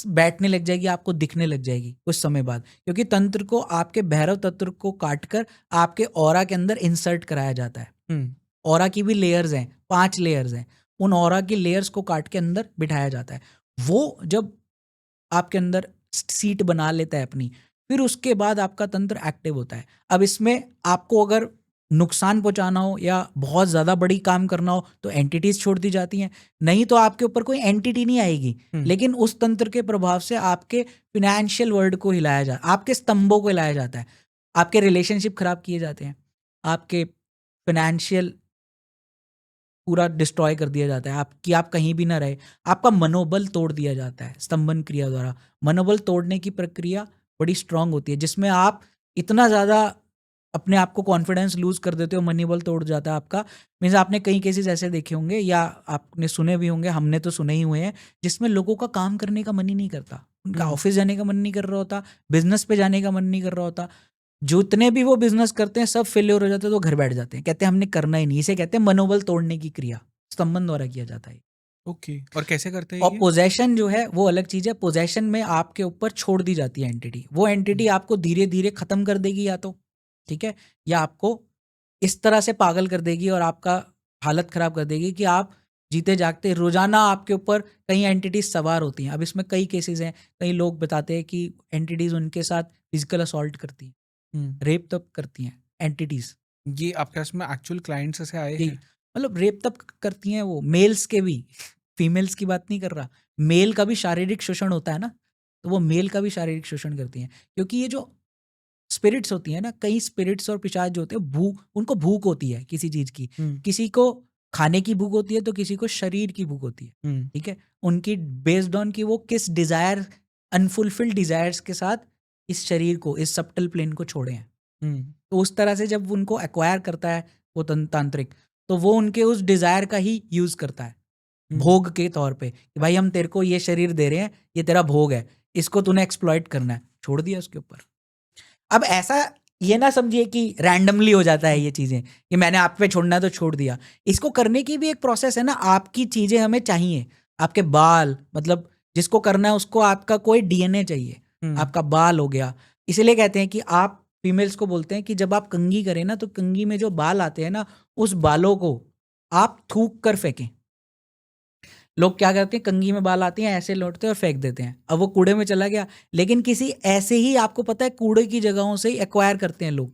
बैठने लग जाएगी, आपको दिखने लग जाएगी कुछ समय बाद, क्योंकि तंत्र को आपके भैरव तंत्र को काटकर आपके ऑरा के अंदर इंसर्ट कराया जाता है। ऑरा की भी लेयर्स हैं, 5 लेयर्स हैं, उन ऑरा की लेयर्स को काट के अंदर बिठाया जाता है। वो जब आपके अंदर सीट बना लेता है अपनी, फिर उसके बाद आपका तंत्र एक्टिव होता है। अब इसमें आपको अगर नुकसान पहुंचाना हो या बहुत ज़्यादा बड़ी काम करना हो तो एंटिटीज छोड़ दी जाती हैं, नहीं तो आपके ऊपर कोई एंटिटी नहीं आएगी। लेकिन उस तंत्र के प्रभाव से आपके फिनेंशियल वर्ल्ड को हिलाया जाता है, आपके स्तंभों को हिलाया जाता है, आपके रिलेशनशिप खराब किए जाते हैं, आपके फाइनेंशियल पूरा डिस्ट्रॉय कर दिया जाता है, आप कहीं भी ना रहे, आपका मनोबल तोड़ दिया जाता है स्तंभन क्रिया द्वारा। मनोबल तोड़ने की प्रक्रिया बड़ी स्ट्रांग होती है, जिसमें आप इतना ज़्यादा अपने आप को कॉन्फिडेंस लूज कर देते हो, मनोबल तोड़ जाता है आपका। मीन्स आपने कई केसेस ऐसे देखे होंगे या आपने सुने भी होंगे, हमने तो सुने ही हुए हैं, जिसमें लोगों का काम करने का मन ही नहीं करता, उनका ऑफिस जाने का मन नहीं कर रहा होता, बिजनेस पे जाने का मन नहीं कर रहा होता। जितने भी वो बिजनेस करते हैं सब फेलियर हो जाते हैं, तो घर बैठ जाते हैं, कहते हैं हमने करना ही नहीं। इसे कहते हैं मनोबल तोड़ने की क्रिया, स्तंभन द्वारा किया जाता है। ओके, और कैसे करते हैं और ये? पोजेशन जो है वो अलग चीज है। पोजेशन में आपके ऊपर छोड़ दी जाती है एंटिटी, वो एंटिटी आपको धीरे धीरे खत्म कर देगी या तो, ठीक है, या आपको इस तरह से पागल कर देगी और आपका हालत खराब कर देगी कि आप जीते जागते रोजाना आपके ऊपर कई एंटिटीज सवार होती हैं। अब इसमें कई केसेस हैं, कई लोग बताते हैं कि एंटिटीज उनके साथ फिजिकल असॉल्ट करती हैं, रेप तक करती हैं एंटिटीज। ये आपके पास में एक्चुअल क्लाइंट्स ऐसे आए यही हैं? मतलब रेप तक करती हैं वो, मेल्स के भी, फीमेल्स की बात नहीं कर रहा। मेल का भी शारीरिक शोषण होता है ना, तो वो मेल का भी शारीरिक शोषण करती हैं। क्योंकि ये जो स्पिरिट्स होती हैं ना, कई स्पिरिट्स और पिशाच जो होते हैं, उनको भूख होती है किसी चीज की। किसी को खाने की भूख होती है तो किसी को शरीर की भूख होती है, ठीक है। उनकी बेस्ड ऑन कि वो किस डिजायर, अनफुलफिल्ड डिजायर्स के साथ इस शरीर को, इस सब्टल प्लेन को छोड़े हैं। तो उस तरह से जब उनको एक्वायर करता है वो तांत्रिक, तो वो उनके उस डिजायर का ही यूज करता है भोग के तौर पे, कि भाई हम तेरे को ये शरीर दे रहे हैं, ये तेरा भोग है, इसको तूने एक्सप्लॉइट करना है, छोड़ दिया उसके ऊपर। अब ऐसा ये ना समझिए कि रैंडमली हो जाता है ये चीजें, कि मैंने आप पे छोड़ना है तो छोड़ दिया। इसको करने की भी एक प्रोसेस है ना, आपकी चीजें हमें चाहिए, आपके बाल, मतलब जिसको करना है उसको आपका कोई डीएनए चाहिए, आपका बाल हो गया। इसीलिए कहते हैं कि आप फीमेल्स को बोलते हैं कि जब आप कंघी करें ना, तो कंघी में जो बाल आते हैं ना, उस बालों को आप थूक कर फेंकें। लोग क्या करते हैं, कंघी में बाल आते हैं, ऐसे लौटते हैं और फेंक देते हैं, अब वो कूड़े में चला गया। लेकिन किसी ऐसे ही, आपको पता है, कूड़े की जगहों से ही एक्वायर करते हैं लोग।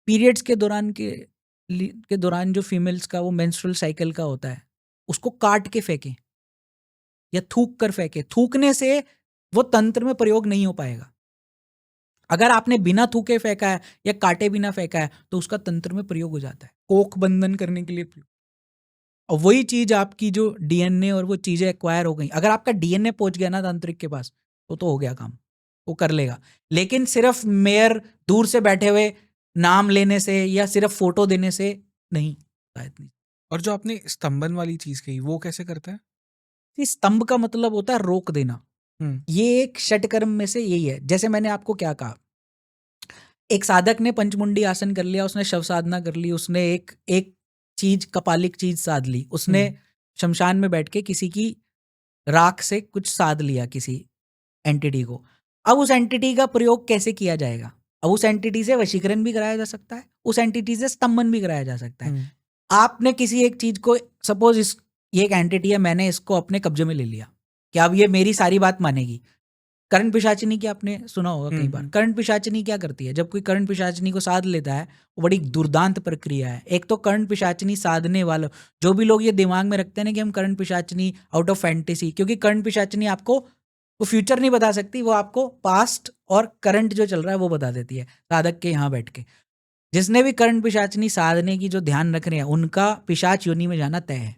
पीरियड्स के दौरान जो फीमेल्स का वो मेंस्ट्रुअल साइकिल का होता है, उसको काट के फेंकें या थूक कर फेंकें। थूकने से वो तंत्र में प्रयोग नहीं हो पाएगा। अगर आपने बिना थूके फेंका है या काटे बिना फेंका है, तो उसका तंत्र में प्रयोग हो जाता है, कोख बंधन करने के लिए प्रयोग। और वही चीज आपकी जो डीएनए और वो चीजें एक्वायर हो गई, अगर आपका डीएनए पहुंच गया ना तांत्रिक के पास, तो हो गया काम, वो कर लेगा। लेकिन सिर्फ मेयर दूर से बैठे हुए नाम लेने से या सिर्फ फोटो देने से नहीं शायद नहीं। और जो आपने स्तंभन वाली चीज कही, वो कैसे करता है? इस स्तंभ का मतलब होता है रोक देना। ये एक षटकर्म में से यही है। जैसे मैंने आपको क्या कहा, एक साधक ने पंचमुंडी आसन कर लिया, उसने शव साधना कर ली, उसने एक एक चीज, कपालिक चीज साध ली, उसने शमशान में बैठ के किसी की राख से कुछ साध लिया किसी एंटिटी को। अब उस एंटिटी का प्रयोग कैसे किया जाएगा? अब उस एंटिटी से वशीकरण भी कराया जा सकता है, उस एंटिटी से स्तंभन भी कराया जा सकता है। आपने किसी एक चीज को, सपोज ये एक एंटिटी है, मैंने इसको अपने कब्जे में ले लिया, क्या अब ये मेरी सारी बात मानेगी? कर्ण पिशाचिनी की आपने सुना होगा कई बार। कर्ण पिशाचिनी क्या करती है? जब कोई कर्ण पिशाचिनी को साध लेता है, वो बड़ी दुर्दांत प्रक्रिया है। एक तो कर्ण पिशाचिनी साधने वालों, जो भी लोग ये दिमाग में रखते हैं ना कि हम कर्ण पिशाचिनी आउट ऑफ फैंटेसी, क्योंकि कर्ण पिशाचिनी आपको वो फ्यूचर नहीं बता सकती, वो आपको पास्ट और करंट जो चल रहा है वो बता देती है साधक के यहाँ बैठ के। जिसने भी कर्ण पिशाचिनी साधने की जो ध्यान रख रहे हैं, उनका पिशाच योनि में जाना तय है।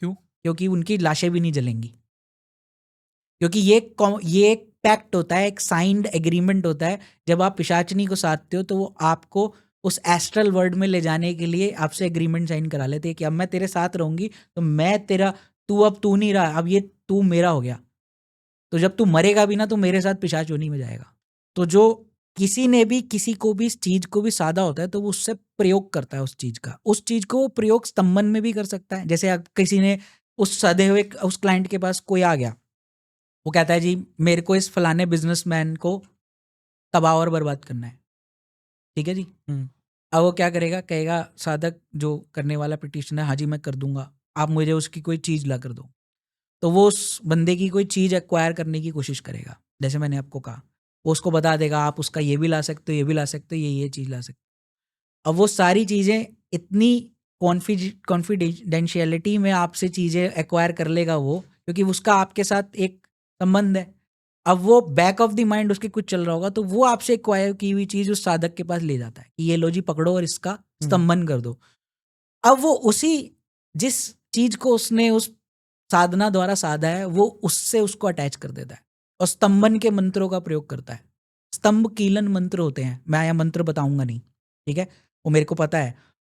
क्यों? क्योंकि उनकी लाशें भी नहीं जलेंगी। क्योंकि ये एक पैक्ट होता है, एक साइंड एग्रीमेंट होता है। जब आप पिशाचनी को साधते हो तो वो आपको उस एस्ट्रल वर्ल्ड में ले जाने के लिए आपसे एग्रीमेंट साइन करा लेते हैं कि अब मैं तेरे साथ रहूंगी, तो मैं तेरा, अब तू नहीं रहा, अब ये तू मेरा हो गया, तो जब तू मरेगा भी ना तो मेरे साथ पिशाच योनि में जाएगा। तो जो किसी ने भी किसी को भी इस चीज को भी साधा होता है, तो वो उससे प्रयोग करता है उस चीज का। उस चीज को वो प्रयोग स्तंभन में भी कर सकता है। जैसे किसी ने उस सधे हुए उस क्लाइंट के पास कोई आ गया, वो कहता है जी मेरे को इस फलाने बिजनेसमैन को तबाह और बर्बाद करना है, ठीक है जी। अब वो क्या करेगा? कहेगा साधक जो करने वाला पिटिशन है, हाँ जी मैं कर दूंगा, आप मुझे उसकी कोई चीज ला कर दो। तो वो उस बंदे की कोई चीज एक्वायर करने की कोशिश करेगा, जैसे मैंने आपको कहा, वो उसको बता देगा आप उसका ये भी ला सकते हो, ये भी ला सकते हो, ये चीज ला सकते हो। अब वो सारी चीजें इतनी कॉन्फिडेंशियलिटी में आपसे चीजें एक्वायर कर लेगा वो, क्योंकि उसका आपके साथ एक संबंध है। अब वो बैक ऑफ द माइंड उसके कुछ चल रहा होगा, तो वो आपसे एक्वायर की हुई चीज उस साधक के पास ले जाता है कि ये लो जी पकड़ो और इसका स्तंभन कर दो। अब वो उसी जिस चीज को उसने उस साधना द्वारा साधा है वो उससे उसको अटैच कर देता है और स्तंभन के मंत्रों का प्रयोग करता है। स्तंभ कीलन मंत्र होते हैं, मैं यहाँ मंत्र बताऊंगा नहीं, ठीक है, वो मेरे को पता है।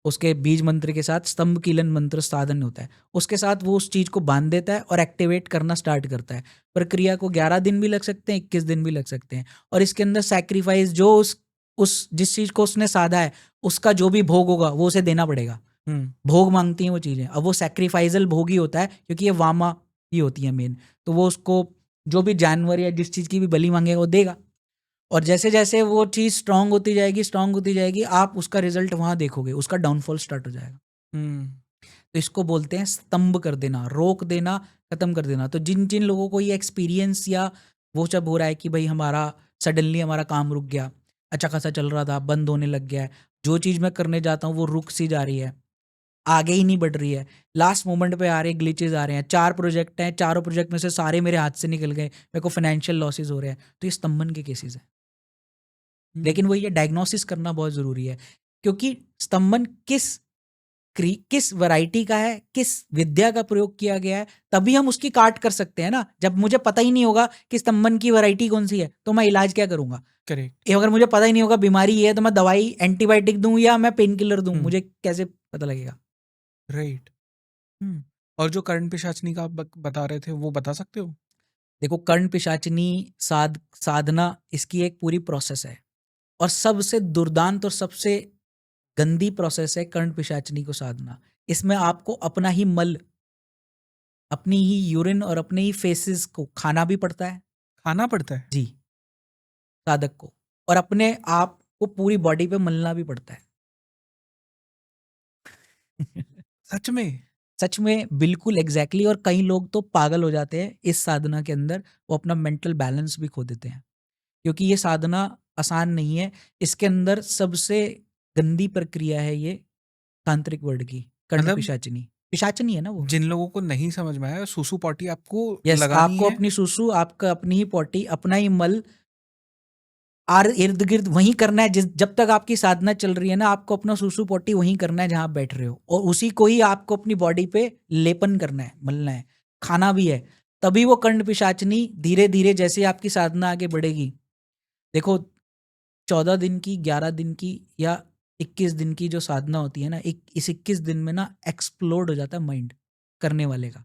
उसके बीज मंत्र के साथ स्तंभ कीलन मंत्र साधन होता है, उसके साथ वो उस चीज को बांध देता है और एक्टिवेट करना स्टार्ट करता है। प्रक्रिया को 11 दिन भी लग सकते हैं, 21 दिन भी लग सकते हैं। और इसके अंदर सैक्रिफाइस जो उस जिस चीज को उसने साधा है उसका जो भी भोग होगा वो उसे देना पड़ेगा। भोग मांगती हैं वो चीजें। अब वो सैक्रिफाइजल भोग ही होता है क्योंकि ये वामा ही होती है मेन, तो वो उसको जो भी जानवर या जिस चीज की भी बलि मांगेगा वो देगा। और जैसे जैसे वो चीज स्ट्रांग होती जाएगी आप उसका रिजल्ट वहां देखोगे, उसका डाउनफॉल स्टार्ट हो जाएगा। तो इसको बोलते हैं स्तंभ कर देना, रोक देना, खत्म कर देना। तो जिन जिन लोगों को ये एक्सपीरियंस या वो सब हो रहा है कि भाई हमारा सडनली हमारा काम रुक गया, अच्छा खासा चल रहा था बंद होने लग गया है, जो चीज़ मैं करने जाता हूँ वो रुक सी जा रही है, आगे ही नहीं बढ़ रही है, लास्ट मोमेंट पे आ रहे हैं, ग्लिचेस आ रहे हैं, 4 प्रोजेक्ट हैं, चारों प्रोजेक्ट में से सारे मेरे हाथ से निकल गए, मेरे को फाइनेंशियल लॉसेस हो रहे हैं, तो ये स्तंभन के केसेस हैं। लेकिन वो ये डायग्नोसिस करना बहुत ज़रूरी है क्योंकि स्तंभन किस वैरायटी का है, किस विद्या का प्रयोग किया गया है, तभी हम उसकी काट कर सकते हैं ना। जब मुझे पता ही नहीं होगा कि स्तंभन की वैरायटी कौन सी है तो मैं इलाज क्या करूंगा। करेक्ट। अगर मुझे पता ही नहीं होगा बीमारी ये है तो मैं दवाई एंटीबायोटिक दूं या मैं पेन किलर दूं, मुझे कैसे पता लगेगा। राइट। और जो कर्ण पिशाचनी का आप बता रहे थे वो बता सकते हो? देखो कर्ण पिशाचनी साधना इसकी एक पूरी प्रोसेस है और सबसे दुर्दांत और सबसे गंदी प्रोसेस है कर्ण पिशाचनी को साधना। इसमें आपको अपना ही मल, अपनी ही यूरिन और अपने ही फेसेस को खाना भी पड़ता है। खाना पड़ता है? जी, साधक को, और अपने आप को पूरी बॉडी पे मलना भी पड़ता है। सच में? सच में, बिल्कुल एग्जैक्टली। और कई लोग तो पागल हो जाते हैं इस साधना के अंदर, वो अपना मेंटल बैलेंस भी खो देते हैं क्योंकि ये साधना आसान नहीं है। इसके अंदर सबसे गंदी प्रक्रिया है ये तांत्रिक वर्ड की, कर्ण मतलब पिशाचनी। पिशाचनी है ना वो। जिन लोगों को नहीं समझ में आया, सुसु पॉटी आपको यस, लगानी आपको है। अपनी सुसु, आपका अपनी ही पॉटी, अपना ही मल आर इर्द गिर्द वहीं करना है। जब तक आपकी साधना चल रही है ना, आपको अपना सुसु पोटी वहीं करना है जहां आप बैठ रहे हो, और उसी को ही आपको अपनी बॉडी पे लेपन करना है, मलना है, खाना भी है। तभी वो कर्ण पिशाचनी धीरे धीरे जैसे आपकी साधना आगे बढ़ेगी, देखो 14 दिन की, 11 दिन की या 21 दिन की जो साधना होती है ना, इस 21 दिन में ना एक्सप्लोड हो जाता है माइंड करने वाले का।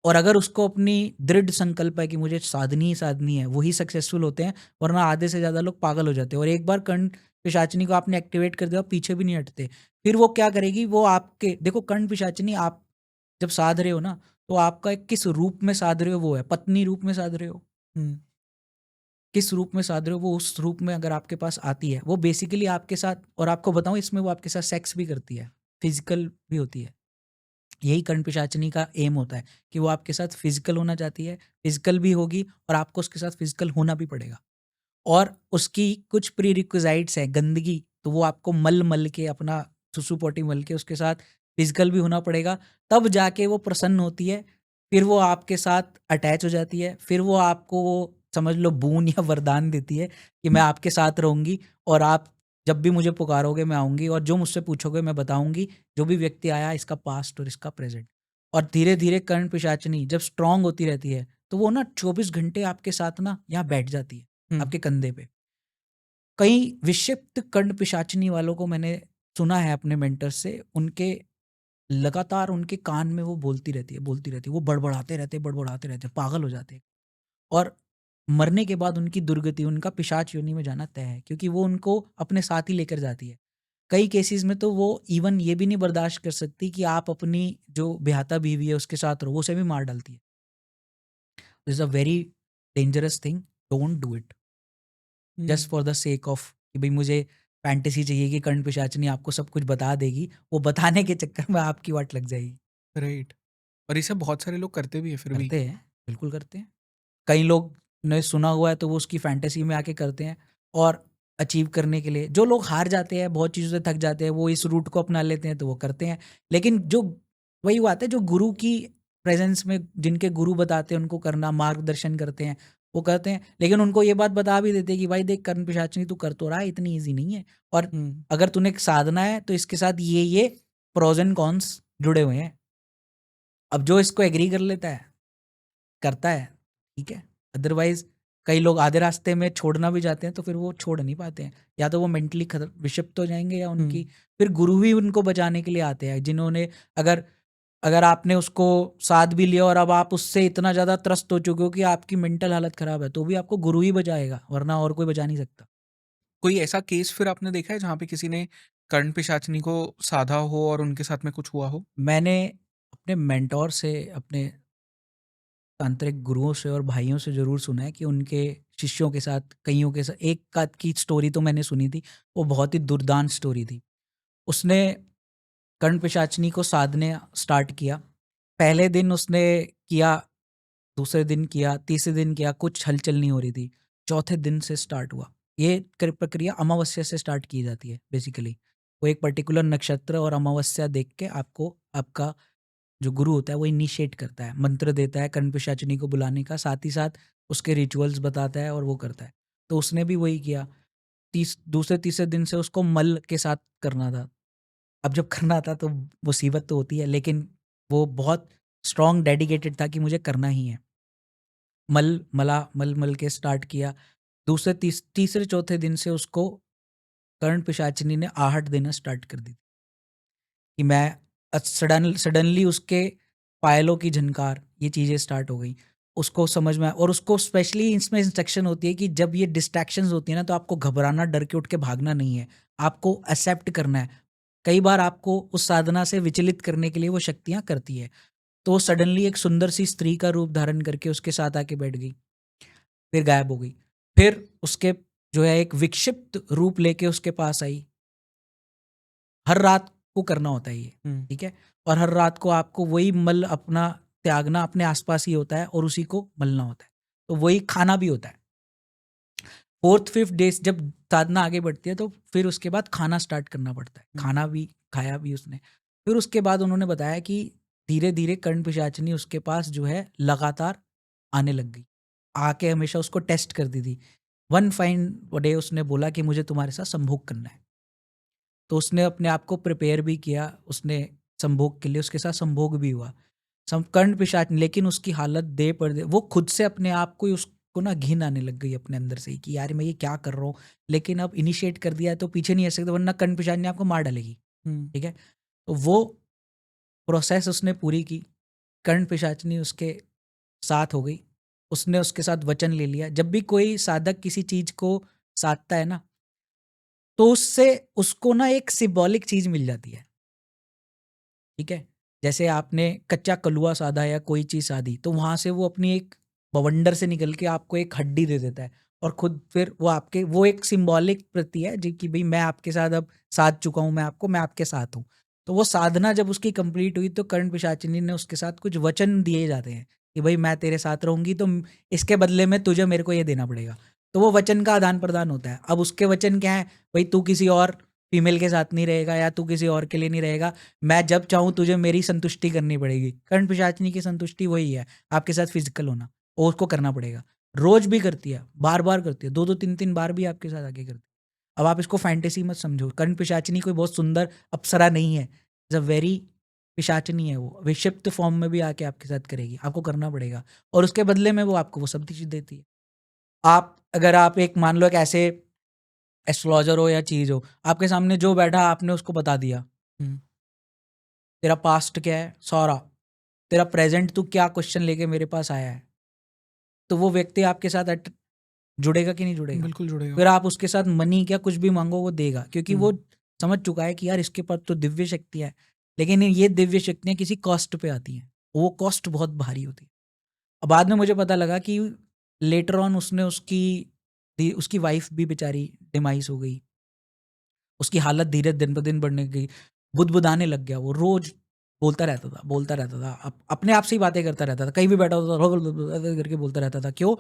और अगर उसको अपनी दृढ़ संकल्प है कि मुझे साधनी ही साधनी है, वही सक्सेसफुल होते हैं, वरना आधे से ज़्यादा लोग पागल हो जाते हैं। और एक बार कर्ण पिशाचनी को आपने एक्टिवेट कर दिया, पीछे भी नहीं हटते। फिर वो क्या करेगी, वो आपके, देखो कर्ण पिशाचनी आप जब साध रहे हो ना, तो आपका एक किस रूप में साध रहे हो, वो है पत्नी रूप में साध रहे हो, किस रूप में साध रहे हो, वो उस रूप में अगर आपके पास आती है, वो बेसिकली आपके साथ, और आपको बताऊं इसमें वो आपके साथ सेक्स भी करती है, फिजिकल भी होती है। यही कर्ण पिशाचनी का एम होता है कि वो आपके साथ फिजिकल होना चाहती है, फिजिकल भी होगी और आपको उसके साथ फिजिकल होना भी पड़ेगा। और उसकी कुछ प्री रिक्विजाइट्स है, गंदगी, तो वो आपको मल मल के, अपना सुसु पोटी मल के उसके साथ फिजिकल भी होना पड़ेगा, तब जाके वो प्रसन्न होती है। फिर वो आपके साथ अटैच हो जाती है, फिर वो आपको वो समझ लो बून या वरदान देती है कि मैं आपके साथ रहूंगी और आप जब भी मुझे पुकारोगे मैं आऊंगी और जो मुझसे पूछोगे मैं बताऊंगी, जो भी व्यक्ति आया इसका पास्ट और इसका प्रेजेंट। और धीरे धीरे कर्ण पिशाचनी जब स्ट्रांग होती रहती है तो वो ना 24 घंटे आपके साथ ना यहाँ बैठ जाती है, आपके कंधे पे। कई विक्षिप्त कर्ण पिशाचनी वालों को मैंने सुना है अपने मेंटर से, उनके लगातार उनके कान में वो बोलती रहती है, वो बड़बड़ाते रहते, पागल हो जाते हैं। और मरने के बाद उनकी दुर्गति, उनका पिशाच योनि में जाना तय है, क्योंकि वो उनको अपने साथ ही लेकर जाती है। कई केसेस में तो वो इवन ये भी नहीं बर्दाश्त कर सकती कि आप अपनी जो ब्याहता बीवी है उसके साथ रहो, उसे भी मार डालती है। This is a very dangerous thing, don't do it just for the sake of कि भाई मुझे फैंटेसी चाहिए कि कर्ण पिशाचनी आपको सब कुछ बता देगी, वो बताने के चक्कर में आपकी वाट लग जाएगी। राइट। और इसे बहुत सारे लोग करते भी है फिर भी। करते हैं, बिल्कुल करते हैं। कई लोग ने सुना हुआ है तो वो उसकी फैंटेसी में आके करते हैं, और अचीव करने के लिए जो लोग हार जाते हैं, बहुत चीज़ों से थक जाते हैं, वो इस रूट को अपना लेते हैं तो वो करते हैं। लेकिन जो वही बात है, जो गुरु की प्रेजेंस में, जिनके गुरु बताते हैं उनको करना, मार्गदर्शन करते हैं, वो कहते हैं, लेकिन उनको ये बात बता भी देते हैं कि भाई देख कर्ण पिशाचिनी तू कर तो रहा है, इतनी ईजी नहीं है, और अगर तूने एक साधना है तो इसके साथ ये प्रोज एंड कॉन्स जुड़े हुए हैं। अब जो इसको एग्री कर लेता है, करता है, ठीक है। अदरवाइज कई लोग आधे रास्ते में छोड़ना भी जाते हैं तो फिर वो छोड़ नहीं पाते हैं, या तो वो मेंटली विक्षिप्त हो जाएंगे, या उनकी फिर गुरु ही उनको बचाने के लिए आते हैं, जिन्होंने अगर अगर आपने उसको साथ भी लिया और अब आप उससे इतना ज़्यादा त्रस्त हो चुके हो कि आपकी मेंटल हालत ख़राब है, तो भी आपको गुरु ही बचाएगा, वरना और कोई बचा नहीं सकता। कोई ऐसा केस फिर आपने देखा है जहाँ पे किसी ने कर्ण पिशाचिनी को साधा हो और उनके साथ में कुछ हुआ हो? मैंने अपने मेंटोर से, अपने तांत्रिक गुरुओं से और भाइयों से ज़रूर सुना है कि उनके शिष्यों के साथ, कईयों के साथ, एक का की स्टोरी तो मैंने सुनी थी, वो बहुत ही दुर्दांत स्टोरी थी। उसने कर्ण पिशाचिनी को साधने स्टार्ट किया। पहले दिन उसने किया, दूसरे दिन किया, तीसरे दिन किया, कुछ हलचल नहीं हो रही थी। चौथे दिन से स्टार्ट हुआ। ये प्रक्रिया अमावस्या से स्टार्ट की जाती है बेसिकली। वो एक पर्टिकुलर नक्षत्र और अमावस्या देख के आपको, आपका जो गुरु होता है वो इनिशिएट करता है, मंत्र देता है कर्ण पिशाचिनी को बुलाने का, साथ ही साथ उसके रिचुअल्स बताता है और वो करता है। तो उसने भी वही किया। दूसरे तीसरे दिन से उसको मल के साथ करना था। अब जब करना था तो मुसीबत तो होती है, लेकिन वो बहुत स्ट्रॉन्ग डेडिकेटेड था कि मुझे करना ही है। मल के स्टार्ट किया। तीसरे चौथे दिन से उसको कर्ण पिशाचिनी ने आहट देना स्टार्ट कर दी कि मैं सडनली उसके पायलों की झनकार, ये चीज़ें स्टार्ट हो गई। उसको समझ में और उसको स्पेशली इसमें इंस्ट्रक्शन होती है कि जब ये डिस्ट्रैक्शंस होती है ना, तो आपको घबराना, डर के उठ के भागना नहीं है, आपको एक्सेप्ट करना है। कई बार आपको उस साधना से विचलित करने के लिए वो शक्तियाँ करती है। तो वो सडनली एक सुंदर सी स्त्री का रूप धारण करके उसके साथ आके बैठ गई, फिर गायब हो गई। फिर उसके जो है एक विक्षिप्त रूप लेके उसके पास आई। हर रात को करना होता है ये, ठीक है? और हर रात को आपको वही मल अपना त्यागना, अपने आसपास ही होता है और उसी को मलना होता है। तो वही खाना भी होता है। 4th-5th डे जब साधना आगे बढ़ती है तो फिर उसके बाद खाना स्टार्ट करना पड़ता है। खाना भी खाया भी उसने। फिर उसके बाद उन्होंने बताया कि धीरे-धीरे कर्ण पिशाचिनी उसके पास जो है लगातार आने लग गई। आके हमेशा उसको टेस्ट करती थी। वन फाइन डे उसने बोला कि मुझे तुम्हारे साथ संभोग करना है। तो उसने अपने आप को प्रिपेयर भी किया, उसने संभोग के लिए, उसके साथ संभोग भी हुआ। कर्ण पिशाच, लेकिन उसकी हालत दे पर दे, वो खुद से अपने आप को ही, उसको ना घिन आने लग गई अपने अंदर से ही कि यार मैं ये क्या कर रहा हूँ। लेकिन अब इनिशिएट कर दिया है तो पीछे नहीं हट सकते, वरना कर्ण पिशाच ने आपको मार डालेगी, ठीक है? तो वो प्रोसेस उसने पूरी की। कर्ण पिशाचनी उसके साथ हो गई। उसने उसके साथ वचन ले लिया। जब भी कोई साधक किसी चीज़ को साधता है ना, तो उससे उसको ना एक सिंबॉलिक चीज़ मिल जाती है, ठीक है? जैसे आपने कच्चा कलुआ साधा या कोई चीज़ साधी, तो वहाँ से वो अपनी एक बवंडर से निकल के आपको एक हड्डी दे देता है, और खुद फिर वो आपके, वो एक सिंबॉलिक प्रति है जी कि भई मैं आपके साथ अब साध चुका हूँ, मैं आपके साथ हूँ। तो वो साधना जब उसकी कंप्लीट हुई तो कर्ण पिशाचिनी ने उसके साथ कुछ वचन दिए जाते हैं कि भई मैं तेरे साथ रहूँगी, तो इसके बदले में तुझे मेरे को ये देना पड़ेगा। तो वो वचन का आदान-प्रदान होता है। अब उसके वचन क्या हैं? भई तू किसी और फीमेल के साथ नहीं रहेगा, या तू किसी और के लिए नहीं रहेगा। मैं जब चाहूँ तुझे मेरी संतुष्टि करनी पड़ेगी। कर्ण पिशाचिनी की संतुष्टि वही है, आपके साथ फिजिकल होना, और उसको करना पड़ेगा। रोज भी करती है, बार-बार करती है, 2-2 3-3 बार भी आपके साथ आके करती है। अब आप इसको फैंटेसी मत समझो। कर्ण पिशाचिनी कोई बहुत सुंदर अप्सरा नहीं है। इज़ अ वेरी पिशाचिनी है वो। विक्षिप्त फॉर्म में भी आके आपके साथ करेगी, आपको करना पड़ेगा, और उसके बदले में वो आपको वो सब चीज़ देती है। अगर आप एक मान लो एक ऐसे एस्ट्रोलॉजर हो या चीज़ हो, आपके सामने जो बैठा आपने उसको बता दिया, तेरा पास्ट क्या है? सौरा। तेरा प्रेज़ेंट तू क्या क्वेश्चन लेके मेरे पास आया है? तो वो व्यक्ति आपके साथ जुड़ेगा कि नहीं जुड़ेगा? बिल्कुल जुड़ेगा। फिर आप उसके साथ मनी क्या कुछ भी माँगो वो देगा, क्योंकि वो हुँ। समझ चुका है कि यार इसके पास तो दिव्य शक्तियाँ हैं। लेकिन ये दिव्य शक्तियाँ किसी कॉस्ट पे आती हैं। वो कॉस्ट बहुत भारी होती है। अब बाद में मुझे पता लगा कि लेटर ऑन उसने उसकी वाइफ़ भी बेचारी डिमाइस हो गई। उसकी हालत धीरे दिन ब दिन बढ़ने गई, बुदबुदाने लग गया वो, रोज़ बोलता रहता था, अपने आप से ही बातें करता रहता था, कहीं भी बैठा होता था ऐसे करके बोलता रहता था। क्यों?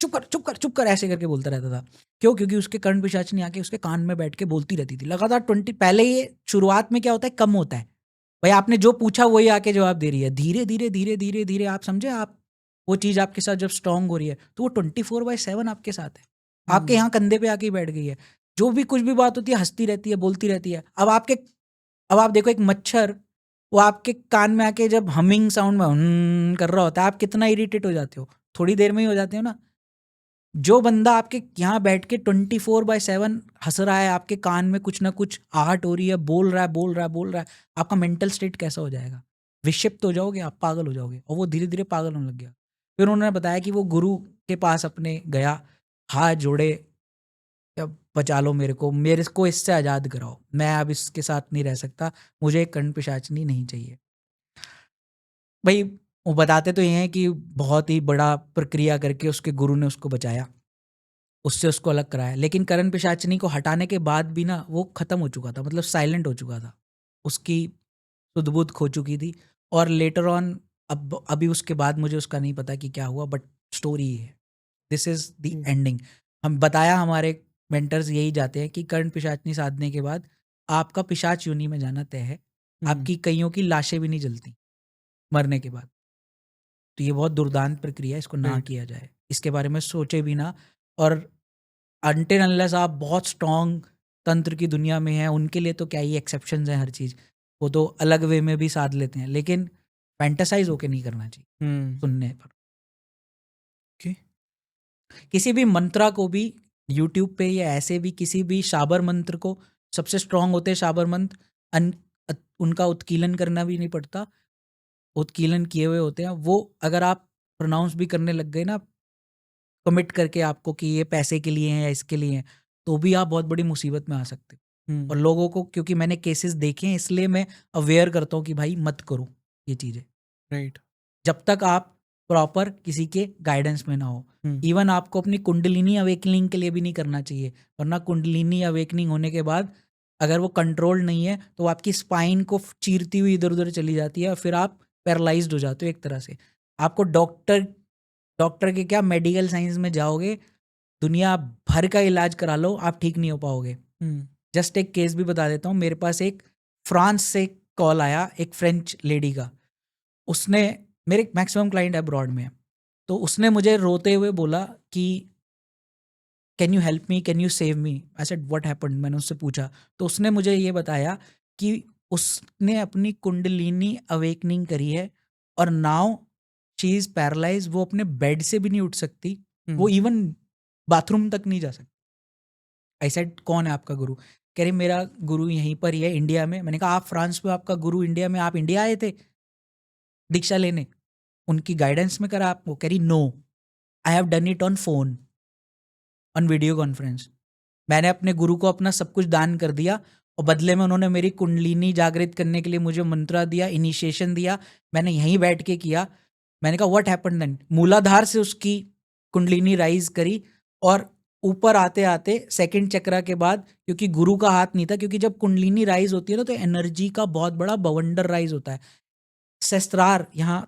चुप कर, चुप कर, चुप कर, ऐसे करके बोलता रहता था। क्यों? क्योंकि उसके कर्ण पिशाचिनी आके उसके कान में बैठ के बोलती रहती थी। लगातार 20, पहले ये शुरुआत में क्या होता है, कम होता है। भाई आपने जो पूछा वही आके जवाब दे रही है। धीरे-धीरे, धीरे-धीरे, धीरे आप समझे, आप वो चीज़ आपके साथ जब स्ट्रांग हो रही है तो वो 24/7 आपके साथ है, आपके हम्म। यहाँ कंधे पे आके ही बैठ गई है। जो भी कुछ भी बात होती है हंसती रहती है, बोलती रहती है। अब आप देखो एक मच्छर, वो आपके कान में आके जब हमिंग साउंड में कर रहा होता है, आप कितना इरिटेट हो जाते हो, थोड़ी देर में ही हो जाते हो ना। जो बंदा आपके यहाँ बैठ के 24/7 हंस रहा है, आपके कान में कुछ ना कुछ आहट हो रही है, बोल रहा है, आपका मेंटल स्टेट कैसा हो जाएगा? विक्षिप्त हो जाओगे आप, पागल हो जाओगे। और वो धीरे धीरे पागल होने लग गया। फिर उन्होंने बताया कि वो गुरु के पास अपने गया, हाथ जोड़े, अब बचा लो मेरे को इससे आज़ाद कराओ, मैं अब इसके साथ नहीं रह सकता, मुझे एक कर्ण पिशाचनी नहीं चाहिए। भाई वो बताते तो ये हैं कि बहुत ही बड़ा प्रक्रिया करके उसके गुरु ने उसको बचाया, उससे उसको अलग कराया। लेकिन करण पिशाचिनी को हटाने के बाद भी ना वो खत्म हो चुका था, मतलब साइलेंट हो चुका था, उसकी सुध-बुध खो चुकी थी। और लेटर ऑन, अब अभी उसके बाद मुझे उसका नहीं पता कि क्या हुआ, बट स्टोरी है, दिस इज द एंडिंग। हम बताया, हमारे मेंटर्स यही जाते हैं कि कर्ण पिशाचनी साधने के बाद आपका पिशाच योनि में जाना तय है। आपकी कईयों की लाशें भी नहीं जलती मरने के बाद। तो ये बहुत दुर्दांत प्रक्रिया है, इसको ना Right. किया जाए, इसके बारे में सोचे भी ना। और अनटिल अनलेस आप बहुत स्ट्रॉन्ग तंत्र की दुनिया में हैं, उनके लिए तो क्या ही एक्सेप्शंस हैं हर चीज़, वो तो अलग वे में भी साध लेते हैं, लेकिन फैंटासाइज होके नहीं करना चाहिए सुनने पर। Okay. किसी भी मंत्रा को भी यूट्यूब पे या ऐसे भी किसी भी शाबर मंत्र को, सबसे स्ट्रांग होते हैं शाबर मंत्र, उनका उत्कीलन करना भी नहीं पड़ता, उत्कीलन किए हुए होते हैं वो। अगर आप प्रोनाउंस भी करने लग गए ना, कमिट करके आपको कि ये पैसे के लिए हैं या इसके लिए हैं, तो भी आप बहुत बड़ी मुसीबत में आ सकते हो। और लोगों को, क्योंकि मैंने केसेस देखे हैं, इसलिए मैं अवेयर करता हूँ कि भाई मत करो ये चीज़ें, राइट। जब तक आप प्रॉपर किसी के गाइडेंस में ना हो। इवन आपको अपनी कुंडलिनी अवेकनिंग के लिए भी नहीं करना चाहिए, वरना कुंडलिनी अवेकनिंग होने के बाद अगर वो कंट्रोल नहीं है तो वो आपकी स्पाइन को चीरती हुई इधर उधर चली जाती है, और फिर आप पैरालाइज्ड हो जाते हो एक तरह से। आपको डॉक्टर डॉक्टर के क्या, मेडिकल साइंस में जाओगे, दुनिया भर का इलाज करा लो, आप ठीक नहीं हो पाओगे। जस्ट एक केस भी बता देता हूँ, मेरे पास एक फ्रांस से कॉल आया, एक फ्रेंच लेडी का। उसने, मेरे मैक्सिमम क्लाइंट अब्रॉड में है, तो उसने मुझे रोते हुए बोला कि can you help me, can you save me. I said what happened, मैंने उससे पूछा, तो उसने मुझे ये बताया कि उसने अपनी कुंडलिनी अवेकनिंग करी है, और नाउ शी इज पैरालाइज, वो अपने बेड से भी नहीं उठ सकती, वो इवन बाथरूम तक नहीं जा सकती। आई सेड कौन है आपका गुरु? कह रही मेरा गुरु यहीं पर ही है इंडिया में। मैंने कहा आप फ्रांस में, आपका गुरु इंडिया में, आप इंडिया आए थे दीक्षा लेने, उनकी गाइडेंस में करा आपको? कह रही no, I have done it on phone, on video conference. मैंने अपने गुरु को अपना सब कुछ दान कर दिया, और बदले में उन्होंने मेरी कुंडलिनी जागृत करने के लिए मुझे मंत्रा दिया, इनिशिएशन दिया, मैंने यहीं बैठ के किया। मैंने कहा व्हाट हैपेंड देन? मूलाधार से उसकी कुंडलिनी राइज करी, और ऊपर आते आते सेकंड चक्रा के बाद, क्योंकि गुरु का हाथ नहीं था, क्योंकि जब कुंडलिनी राइज होती है ना, तो एनर्जी का बहुत बड़ा बवंडर राइज होता है, सहस्त्रार यहाँ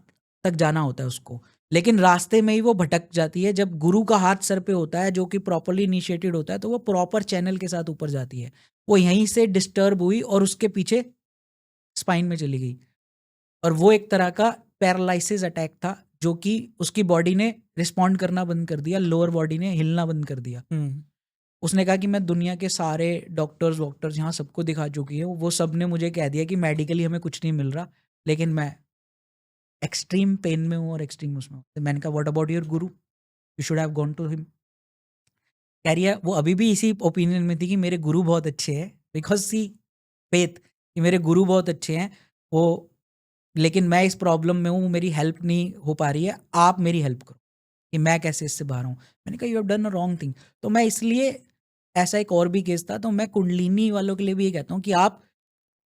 तक जाना होता है उसको, लेकिन रास्ते में ही वो भटक जाती है। जब गुरु का हाथ सर पे होता है, जो कि प्रॉपरली इनिशिएटेड होता है, तो वो प्रॉपर चैनल के साथ ऊपर जाती है। वो यहीं से डिस्टर्ब हुई और उसके पीछे स्पाइन में चली गई, और वो एक तरह का पैरालिसिस अटैक था, जो कि उसकी बॉडी ने रिस्पॉन्ड करना बंद कर दिया, लोअर बॉडी ने हिलना बंद कर दिया। उसने कहा कि मैं दुनिया के सारे डॉक्टर्स यहाँ सबको दिखा चुकी है, वो सब ने मुझे कह दिया कि मेडिकली हमें कुछ नहीं मिल रहा, लेकिन मैं एक्सट्रीम पेन में हूँ और एक्सट्रीम उसमें हूँ। तो मैंने कहा what about your guru, you should have gone to him. कह रही है वो अभी भी इसी ओपिनियन में थी कि मेरे गुरु बहुत अच्छे हैं, बिकॉज सी फेथ कि मेरे गुरु बहुत अच्छे हैं वो, लेकिन मैं इस प्रॉब्लम में हूँ, मेरी हेल्प नहीं हो पा रही है, आप मेरी हेल्प करो कि मैं कैसे इससे बाहर हूँ। मैंने कहा you have done a wrong thing. तो मैं इसलिए, ऐसा एक और भी केस था, तो मैं कुंडलिनी वालों के लिए भी ये कहता हूँ कि आप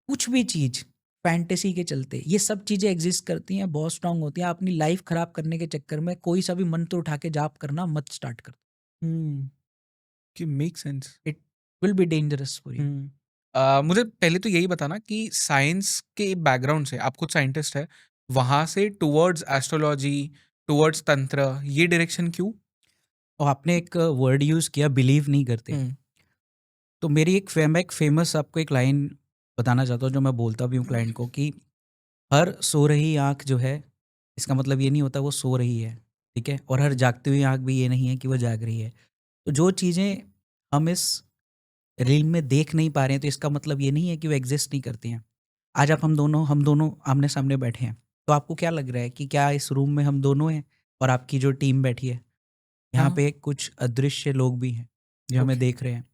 कुछ भी चीज़ फैंटेसी के चलते, ये सब चीज़ें एग्जिस्ट करती हैं, बहुत स्ट्रांग होती हैं, अपनी लाइफ खराब करने के चक्कर में कोई सा भी मंत्र उठा के जाप करना मत स्टार्ट कर, कि make sense. It will be dangerous for you. मुझे पहले तो यही बताना कि साइंस के बैकग्राउंड से, आप खुद साइंटिस्ट है, वहाँ से टुवर्ड्स एस्ट्रोलॉजी, टुवर्ड्स तंत्र, ये डायरेक्शन क्यों? और आपने एक वर्ड यूज़ किया, बिलीव नहीं करते, तो मेरी मैं एक फेमस आपको एक लाइन बताना चाहता हूँ, जो मैं बोलता भी हूँ क्लाइंट को, कि हर सो रही आँख जो है, इसका मतलब ये नहीं होता वो सो रही है, ठीक है, और हर जागती हुई आँख भी ये नहीं है कि वो जाग रही है। तो जो चीज़ें हम इस रील में देख नहीं पा रहे हैं, तो इसका मतलब ये नहीं है कि वो एग्ज़िस्ट नहीं करती हैं। आज आप हम दोनों आमने-सामने बैठे हैं, तो आपको क्या लग रहा है कि क्या इस रूम में हम दोनों हैं और आपकी जो टीम बैठी है, यहाँ हाँ, पे कुछ अदृश्य लोग भी हैं, जो हमें ओके। देख रहे हैं।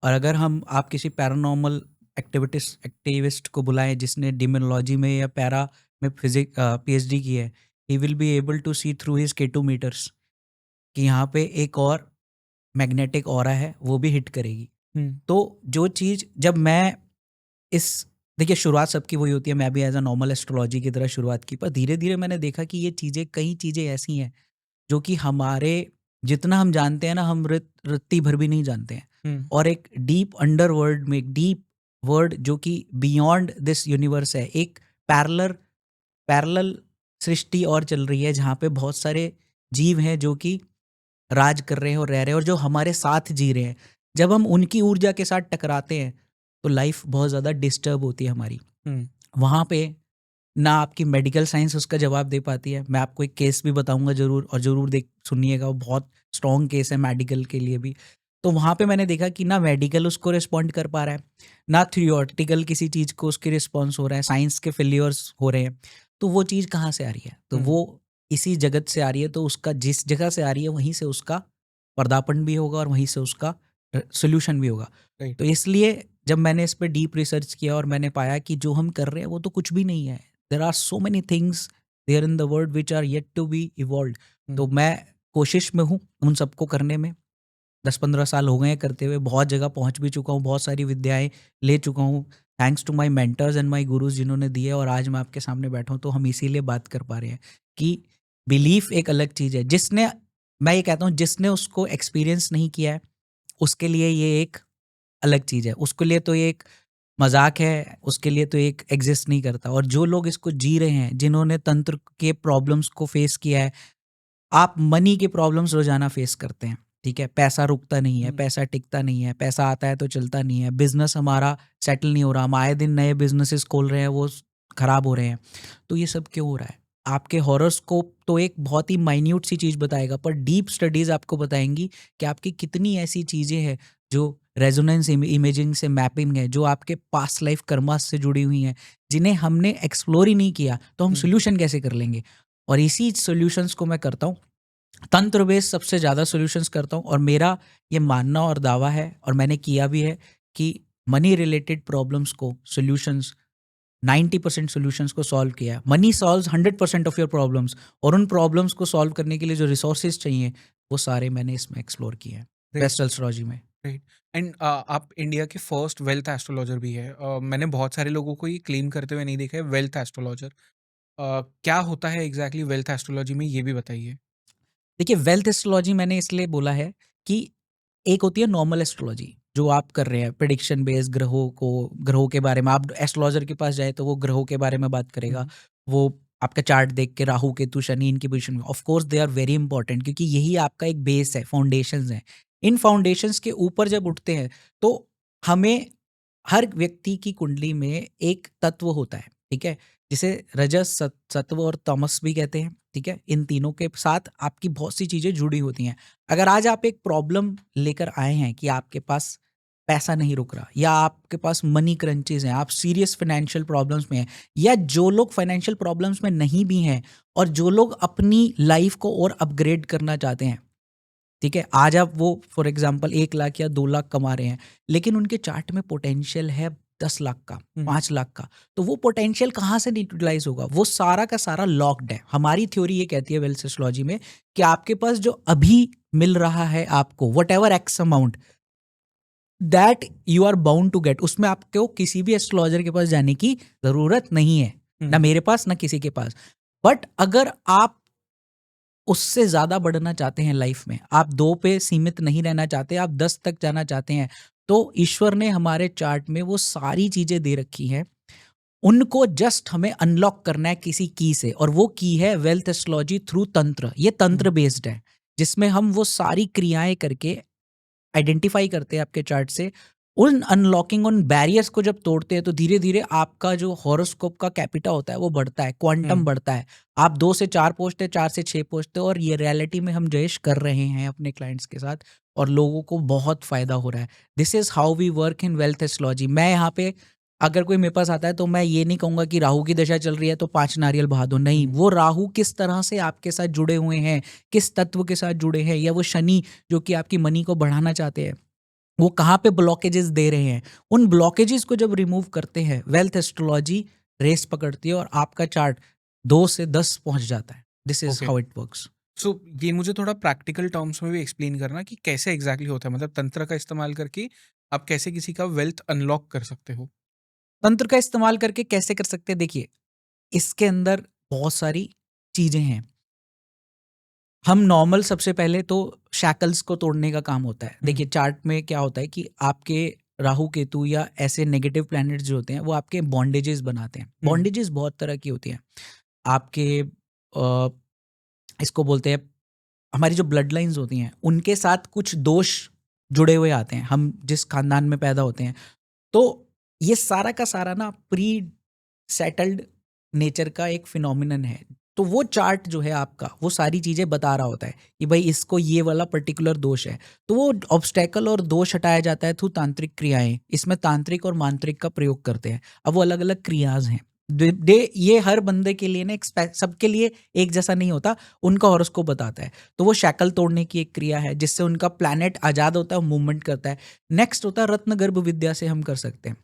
और अगर आप किसी पैरानॉर्मल एक्टिविस्ट को बुलाएँ जिसने डिमोनोलॉजी में या पैरा में पीएचडी की है, he will be able to see through his K2 meters कि यहाँ पे एक और मैग्नेटिक ऑरा है, वो भी हिट करेगी। हुँ, तो जो चीज़ जब मैं इस देखिए शुरुआत सबकी वही होती है, मैं भी एज़ अ नॉर्मल एस्ट्रोलॉजी की तरह शुरुआत की, पर धीरे-धीरे मैंने देखा कि ये चीज़ें कई चीज़ें ऐसी हैं, जो कि हमारे जितना हम जानते हैं ना, हम रत्ती भर भी नहीं जानते हैं। हुँ, और एक डीप अंडरवर्ल्ड में, एक डीप वर्ल्ड जो कि बियॉन्ड दिस यूनिवर्स है, एक पैरेलल पैरेलल सृष्टि और चल रही है, जहाँ पे बहुत सारे जीव हैं जो कि राज कर रहे हैं और रह रहे हैं और जो हमारे साथ जी रहे हैं। जब हम उनकी ऊर्जा के साथ टकराते हैं, तो लाइफ बहुत ज़्यादा डिस्टर्ब होती है हमारी। हुँ, वहाँ पे ना आपकी मेडिकल साइंस उसका जवाब दे पाती है। मैं आपको एक केस भी बताऊँगा ज़रूर, और ज़रूर देख सुनिएगा, वो बहुत स्ट्रॉन्ग केस है मेडिकल के लिए भी। तो वहाँ पे मैंने देखा कि ना मेडिकल उसको रिस्पॉन्ड कर पा रहा है, ना थियोरेटिकल किसी चीज़ को उसकी रिस्पॉन्स हो रहा है, साइंस के फेल्योर्स हो रहे हैं। तो वो चीज़ कहाँ से आ रही है? तो हुँ, वो इसी जगत से आ रही है, तो उसका जिस जगह से आ रही है वहीं से उसका पर्दापण भी होगा और वहीं से उसका सॉल्यूशन भी होगा। राइट। तो इसलिए जब मैंने इस पे डीप रिसर्च किया और मैंने पाया कि जो हम कर रहे हैं वो तो कुछ भी नहीं है। There are so many things there in the world which are yet to be evolved. तो हुँ, मैं कोशिश में हूँ उन सबको करने में। 10-15 साल हो गए हैं करते हुए, बहुत जगह पहुँच भी चुका हूँ, बहुत सारी विद्याएँ ले चुका हूँ, thanks to my mentors and my gurus जिन्होंने दिए, और आज मैं आपके सामने बैठा हूँ, तो हम इसीलिए बात कर पा रहे हैं कि बिलीफ एक अलग चीज़ है। जिसने मैं ये कहता हूँ जिसने उसको एक्सपीरियंस नहीं किया है, उसके लिए ये एक अलग चीज़ है। उसके लिए तो ये एक मज़ाक है, उसके लिए तो एक एग्ज़िस्ट नहीं करता, और जो लोग इसको जी रहे हैं, जिन्होंने तंत्र के प्रॉब्लम्स को फ़ेस किया है, आप मनी के प्रॉब्लम्स रोज़ाना फ़ेस करते हैं, ठीक है? पैसा रुकता नहीं है, हुँ, पैसा टिकता नहीं है, पैसा आता है तो चलता नहीं है, बिज़नेस हमारा सेटल नहीं हो रहा, हम आए दिन नए बिज़नेसेस खोल रहे हैं, वो ख़राब हो रहे हैं। तो ये सब क्यों हो रहा है? आपके हॉरोस्कोप तो एक बहुत ही माइन्यूट सी चीज़ बताएगा, पर डीप स्टडीज़ आपको बताएँगी कि आपकी कितनी ऐसी चीज़ें हैं जो रेजोनेंस इमेजिंग से मैपिंग है, जो आपके पास्ट लाइफ कर्मास से जुड़ी हुई हैं, जिन्हें हमने एक्सप्लोर ही नहीं किया, तो हम हुँ, सॉल्यूशन कैसे कर लेंगे? और इसी सॉल्यूशंस को मैं करता हूँ। तंत्र बेस्ड सबसे ज़्यादा सॉल्यूशंस करता हूँ, और मेरा ये मानना और दावा है, और मैंने किया भी है, कि मनी रिलेटेड प्रॉब्लम्स को सॉल्यूशंस 90% सॉल्यूशंस को सॉल्व किया है। Money solves 100% of your problems, और उन प्रॉब्लम्स को सॉल्व करने के लिए जो रिसोर्सेज चाहिए, वो सारे मैंने इसमें एक्सप्लोर किए हैं, राइट, वेस्ट एस्ट्रोलॉजी में। राइट। एंड आप इंडिया के फर्स्ट वेल्थ एस्ट्रोलॉजर भी है। मैंने बहुत सारे लोगों को ये क्लेम करते हुए नहीं देखा है वेल्थ एस्ट्रोलॉजर। क्या होता है एग्ज़ैक्टली वेल्थ एस्ट्रोलॉजी में, ये भी बताइए? देखिए, वेल्थ एस्ट्रोलॉजी मैंने इसलिए बोला है कि एक होती है नॉर्मल एस्ट्रोलॉजी, जो आप कर रहे हैं प्रेडिक्शन बेस्ड, ग्रहों के बारे में आप एस्ट्रोलॉजर के पास जाए तो वो ग्रहों के बारे में बात करेगा। हुँ, वो आपका चार्ट देख के राहु केतु शनि इनकी पोजीशन में, of course they are very important, क्योंकि यही आपका एक बेस है, फाउंडेशंस हैं। इन फाउंडेशंस के ऊपर जब उठते हैं, तो हमें हर व्यक्ति की कुंडली में एक तत्व होता है, ठीक है? जिसे रजस, सत्व और तमस भी कहते हैं, ठीक है? इन तीनों के साथ आपकी बहुत सी चीज़ें जुड़ी होती हैं। अगर आज आप एक प्रॉब्लम लेकर आए हैं कि आपके पास पैसा नहीं रुक रहा, या आपके पास मनी क्रंचेज़ हैं, आप सीरियस फाइनेंशियल प्रॉब्लम्स में हैं, या जो लोग फाइनेंशियल प्रॉब्लम्स में नहीं भी हैं, और जो लोग अपनी लाइफ़ को और अपग्रेड करना चाहते हैं, ठीक है? आज आप वो फॉर एग्ज़ाम्पल 1 लाख या 2 लाख कमा रहे हैं, लेकिन उनके चार्ट में पोटेंशियल है 10 लाख का, हुँ, 5 लाख का। तो वो पोटेंशियल कहाँ से यूटिलाइज़ होगा? वो सारा का सारा लॉक्ड है। हमारी थ्योरी ये कहती है वेल्थ एस्ट्रोलॉजी में, कि आपके पास जो अभी मिल रहा है आपको, whatever X amount, that you are bound to get, उसमें आपको किसी भी एस्ट्रोलॉजर के पास जाने की ज़रूरत नहीं है। ना हुँ, मेरे पास, ना किसी के पास। बट अगर आप उससे ज़्यादा बढ़ना चाहते हैं लाइफ में, आप 2 पे सीमित नहीं रहना चाहते, आप 10 तक जाना चाहते हैं, तो ईश्वर ने हमारे चार्ट में वो सारी चीज़ें दे रखी हैं। उनको जस्ट हमें अनलॉक करना है किसी की से, और वो की है वेल्थ एस्ट्रोलॉजी थ्रू तंत्र। ये हुँ, तंत्र बेस्ड है, जिसमें हम वो सारी क्रियाएँ करके आइडेंटिफ़ाई करते हैं आपके चार्ट से, उन अनलॉकिंग, उन बैरियर्स को जब तोड़ते हैं तो धीरे धीरे आपका जो हॉरोस्कोप का कैपिटा होता है वो बढ़ता है, क्वांटम बढ़ता है। आप 2 से 4 पोस्टे, 4 से 6 पोस्टे, और ये रियलिटी में हम जयेश कर रहे हैं अपने क्लाइंट्स के साथ, और लोगों को बहुत फायदा हो रहा है। This is how we work in wealth astrology. मैं यहाँ पे, अगर कोई मेरे पास आता है तो मैं ये नहीं कहूंगा कि राहु की दशा चल रही है तो 5 नारियल बहा दो, नहीं। वो राहु किस तरह से आपके साथ जुड़े हुए हैं, किस तत्व के साथ जुड़े हैं, या वो शनि जो कि आपकी मनी को बढ़ाना चाहते हैं, वो कहाँ पे ब्लॉकेजेस दे रहे हैं, उन ब्लॉकेजेस को जब रिमूव करते हैं, वेल्थ एस्ट्रोलॉजी रेस पकड़ती है और आपका चार्ट 2 से 10 पहुंच जाता है। This is okay. How it works. So ये मुझे थोड़ा प्रैक्टिकल टर्म्स में भी एक्सप्लेन करना कि कैसे एग्जैक्टली होता है, मतलब तंत्र का इस्तेमाल करके आप कैसे किसी का वेल्थ अनलॉक कर सकते हो। तंत्र का इस्तेमाल करके कैसे कर सकते हैं? देखिए, इसके अंदर बहुत सारी चीजें हैं। हम नॉर्मल सबसे पहले तो शैकल्स को तोड़ने का काम होता है। देखिए, चार्ट में क्या होता है कि आपके राहु केतु या ऐसे नेगेटिव प्लैनेट्स जो होते हैं वो आपके बॉन्डेजेस बनाते हैं। बॉन्डेजेस बहुत तरह की होती हैं। आपके इसको बोलते हैं, हमारी जो ब्लड लाइन्स होती हैं उनके साथ कुछ दोष जुड़े हुए आते हैं, हम जिस खानदान में पैदा होते हैं। तो ये सारा का सारा ना प्री सेटल्ड नेचर का एक फिनोमिनन है। तो वो चार्ट जो है आपका, वो सारी चीज़ें बता रहा होता है कि भाई इसको ये वाला पर्टिकुलर दोष है। तो वो ऑब्स्टेकल और दोष हटाया जाता है थ्रू तांत्रिक क्रियाएं। इसमें तांत्रिक और मांत्रिक का प्रयोग करते हैं। अब वो अलग अलग क्रियाज हैं। ये हर बंदे के लिए ना सबके लिए एक जैसा नहीं होता, उनका हॉरोस्कोप बताता है। तो वो शैकल तोड़ने की एक क्रिया है जिससे उनका प्लैनेट आज़ाद होता है, मूवमेंट करता है। नेक्स्ट होता है रत्न गर्भ विद्या से हम कर सकते हैं।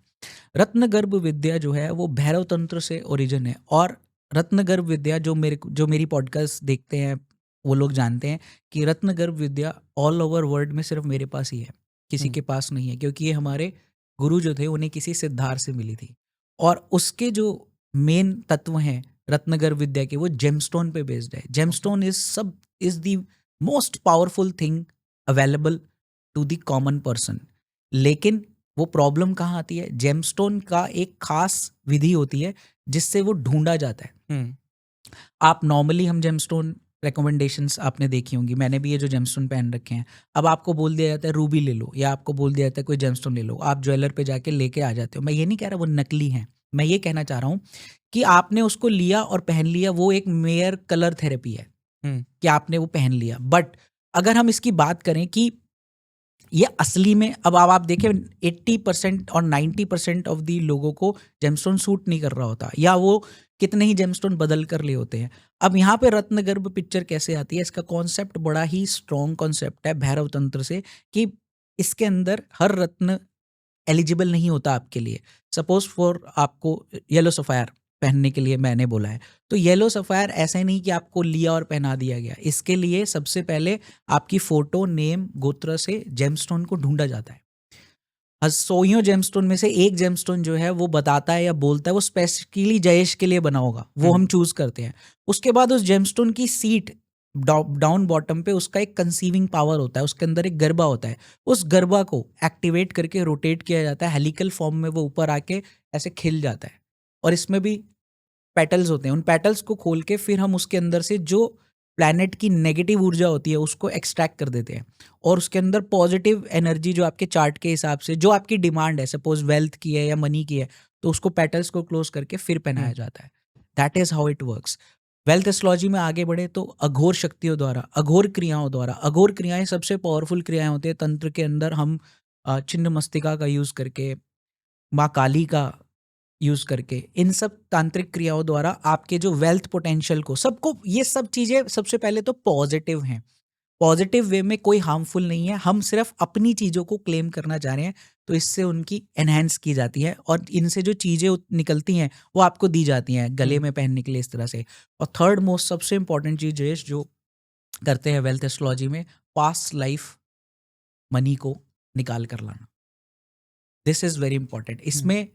रत्न गर्भ विद्या जो है वो भैरव तंत्र से ओरिजिन है। और रत्न गर्भ विद्या जो मेरी पॉडकास्ट देखते हैं वो लोग जानते हैं कि रत्न गर्भ विद्या ऑल ओवर वर्ल्ड में सिर्फ मेरे पास ही है, किसी के पास नहीं है। क्योंकि ये हमारे गुरु जो थे उन्हें किसी सिद्धार्थ से मिली थी, और उसके जो मेन तत्व हैं रत्न गर्भ विद्या के, वो जेमस्टोन पे बेस्ड है। Gemstone is the most powerful thing available to the common person. लेकिन वो प्रॉब्लम कहाँ आती है? जेमस्टोन का एक खास विधि होती है जिससे वो ढूंढा जाता है। आप नॉर्मली, हम जेमस्टोन रिकमेंडेशंस आपने देखी होंगी, मैंने भी ये जो जेमस्टोन पहन रखे हैं, अब आपको बोल दिया जाता है रूबी ले लो, या आपको बोल दिया जाता है कोई जेमस्टोन ले लो, आप ज्वेलर पे जाके लेके आ जाते हो। मैं ये नहीं कह रहा वो नकली हैं, मैं ये कहना चाह रहा हूँ कि आपने उसको लिया और पहन लिया, वो एक मेयर कलर थेरेपी है कि आपने वो पहन लिया। बट अगर हम इसकी बात करें कि ये असली में, अब आप देखें 80% और 90% ऑफ दी लोगों को जेमस्टोन सूट नहीं कर रहा होता, या वो कितने ही जेमस्टोन बदल कर ले होते हैं। अब यहाँ पे रत्नगर्भ पिक्चर कैसे आती है? इसका कॉन्सेप्ट बड़ा ही स्ट्रॉन्ग कॉन्सेप्ट है भैरव तंत्र से, कि इसके अंदर हर रत्न एलिजिबल नहीं होता आपके लिए। सपोज फॉर आपको येलो सफायर पहनने के लिए मैंने बोला है, तो येलो सफायर ऐसे नहीं कि आपको लिया और पहना दिया गया। इसके लिए सबसे पहले आपकी फोटो, नेम, गोत्र से जेमस्टोन को ढूंढा जाता है। सोइयों जेमस्टोन में से एक जेमस्टोन जो है वो बताता है या बोलता है वो स्पेसिफिकली जयेश के लिए बना होगा, वो हम चूज करते हैं। उसके बाद उस जेमस्टोन की सीट डाउन बॉटम पे उसका एक कंसीविंग पावर होता है, उसके अंदर एक गर्भा होता है। उस गर्भा को एक्टिवेट करके रोटेट किया जाता है, हेलिकल फॉर्म में वो ऊपर आके ऐसे खिल जाता है। और इसमें भी पेटल्स होते हैं, उन पेटल्स को खोल के फिर हम उसके अंदर से जो प्लैनेट की नेगेटिव ऊर्जा होती है उसको एक्सट्रैक्ट कर देते हैं, और उसके अंदर पॉजिटिव एनर्जी जो आपके चार्ट के हिसाब से जो आपकी डिमांड है, सपोज वेल्थ की है या मनी की है, तो उसको पेटल्स को क्लोज करके फिर पहनाया जाता है। That is how it works. Wealth astrology में आगे बढ़े तो अघोर शक्तियों द्वारा, अघोर क्रियाओं द्वारा, अघोर क्रियाएं सबसे पावरफुल क्रियाएं होती है तंत्र के अंदर। हम छिन्न मस्तिका का यूज करके, माँ काली का यूज करके, इन सब तांत्रिक क्रियाओं द्वारा आपके जो वेल्थ पोटेंशियल को, सबको, ये सब चीजें सबसे पहले तो पॉजिटिव हैं, पॉजिटिव वे में कोई हार्मफुल नहीं है। हम सिर्फ अपनी चीजों को क्लेम करना चाह रहे हैं, तो इससे उनकी एनहेंस की जाती है, और इनसे जो चीजें निकलती हैं वो आपको दी जाती हैं गले में पहनने के लिए, इस तरह से। और थर्ड मोस्ट सबसे इंपॉर्टेंट चीज जो करते हैं वेल्थ एस्ट्रोलॉजी में, पास्ट लाइफ मनी को निकाल कर लाना। This is very important. इसमें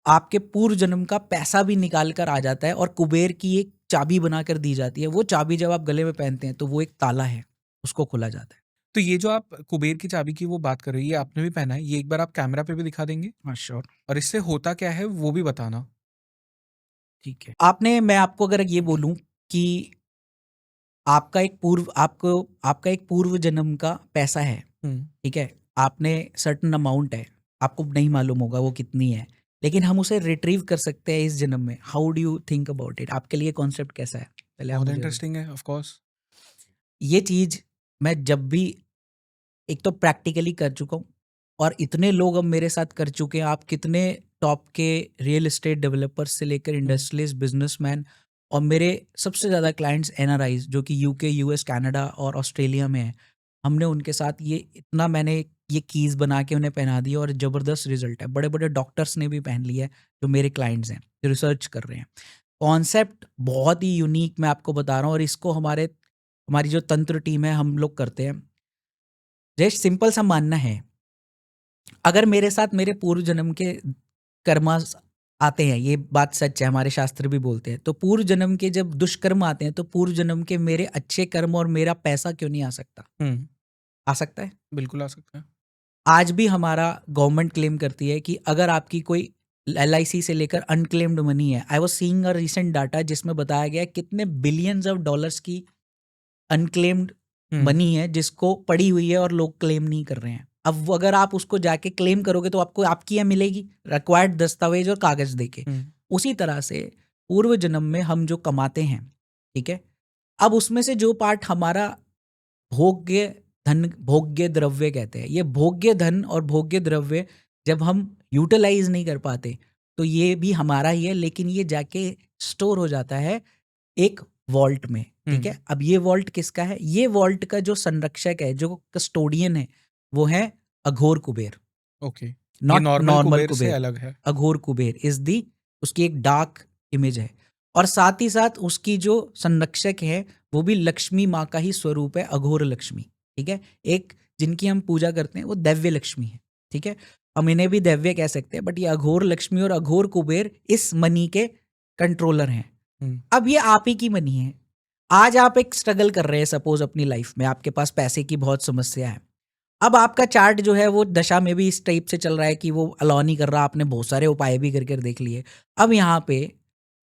आपके पूर्व जन्म का पैसा भी निकाल कर आ जाता है, और कुबेर की एक चाबी बनाकर दी जाती है। वो चाबी जब आप गले में पहनते हैं तो वो एक ताला है, उसको खोला जाता है। तो ये जो आप कुबेर की चाबी की वो बात कर रहे हो, ये आपने भी पहना है, ये एक बार आप कैमरा पे भी दिखा देंगे? हाँ, श्योर। और इससे होता क्या है वो भी बताना। ठीक है। मैं आपको अगर ये बोलूं कि आपका एक पूर्व जन्म का पैसा है, ठीक है, आपने सर्टन अमाउंट है, आपको नहीं मालूम होगा वो कितनी है, लेकिन हम उसे रिट्रीव कर सकते हैं इस जन्म में। How do you think about it? आपके लिए कॉन्सेप्ट कैसा है? पहले आप बहुत मुझे इंटरेस्टिंग है, ऑफ कोर्स। ये चीज़ मैं जब भी एक तो प्रैक्टिकली कर चुका हूँ, और इतने लोग अब मेरे साथ कर चुके हैं। आप कितने टॉप के रियल एस्टेट डेवलपर्स से लेकर इंडस्ट्रियलिस्ट, बिजनेसमैन, और मेरे सबसे ज़्यादा क्लाइंट्स एनआरआईज जो कि यूके, यूएस, कनाडा और ऑस्ट्रेलिया में हैं। हमने उनके साथ ये इतना, मैंने ये कीज़ बना के उन्हें पहना दी और ज़बरदस्त रिजल्ट है। बड़े बड़े डॉक्टर्स ने भी पहन लिया है जो मेरे क्लाइंट्स हैं, जो रिसर्च कर रहे हैं। कॉन्सेप्ट बहुत ही यूनिक मैं आपको बता रहा हूँ, और इसको हमारी जो तंत्र टीम है हम लोग करते हैं। जस्ट सिंपल सा मानना है, अगर मेरे साथ मेरे पूर्व जन्म के कर्मा आते हैं, ये बात सच है, हमारे शास्त्र भी बोलते हैं, तो पूर्व जन्म के जब दुष्कर्म आते हैं तो पूर्व जन्म के मेरे अच्छे कर्म और मेरा पैसा क्यों नहीं आ सकता? आ सकता है। बिल्कुल आ सकता है। आज भी हमारा गवर्नमेंट क्लेम करती है कि अगर आपकी कोई LIC से लेकर अनक्लेम्ड मनी है, I was seeing a recent data जिसमें बताया गया है कितने बिलियंस ऑफ डॉलर्स की अनक्लेम्ड मनी है जिसको पड़ी हुई है और लोग क्लेम नहीं कर रहे हैं। अब वो अगर आप उसको जाके क्लेम करोगे तो आपको आपकी यहाँ मिलेगी, रिक्वायर्ड दस्तावेज और कागज देके। उसी तरह से पूर्व जन्म में हम जो कमाते हैं, ठीक है, अब उसमें से जो पार्ट हमारा भोग्य धन, भोग्य द्रव्य कहते हैं, ये भोग्य धन और भोग्य द्रव्य जब हम यूटिलाइज नहीं कर पाते तो ये भी हमारा ही है, लेकिन ये जाके स्टोर हो जाता है एक वॉल्ट में। ठीक है, अब ये वॉल्ट किसका है? ये वॉल्ट का जो संरक्षक है, जो कस्टोडियन है, वो है अघोर कुबेर। ओके, ये नॉट नॉर्मल नॉर्मल कुबेर से कुबेर, अलग है। अघोर कुबेर इज दी, उसकी एक डार्क इमेज है। और साथ ही साथ उसकी जो संरक्षक है वो भी लक्ष्मी माँ का ही स्वरूप है, अघोर लक्ष्मी। ठीक है, एक जिनकी हम पूजा करते हैं वो दैव्य लक्ष्मी है। ठीक है, हम इन्हें भी दैव्य कह सकते हैं, बट ये अघोर लक्ष्मी और अघोर कुबेर इस मनी के कंट्रोलर हैं। अब ये आप ही की मनी है। आज आप एक स्ट्रगल कर रहे हैं, सपोज अपनी लाइफ में आपके पास पैसे की बहुत समस्या है। अब आपका चार्ट जो है वो दशा में भी इस टाइप से चल रहा है कि वो अलाउ नहीं कर रहा, आपने बहुत सारे उपाय भी करके देख लिए। अब यहाँ पे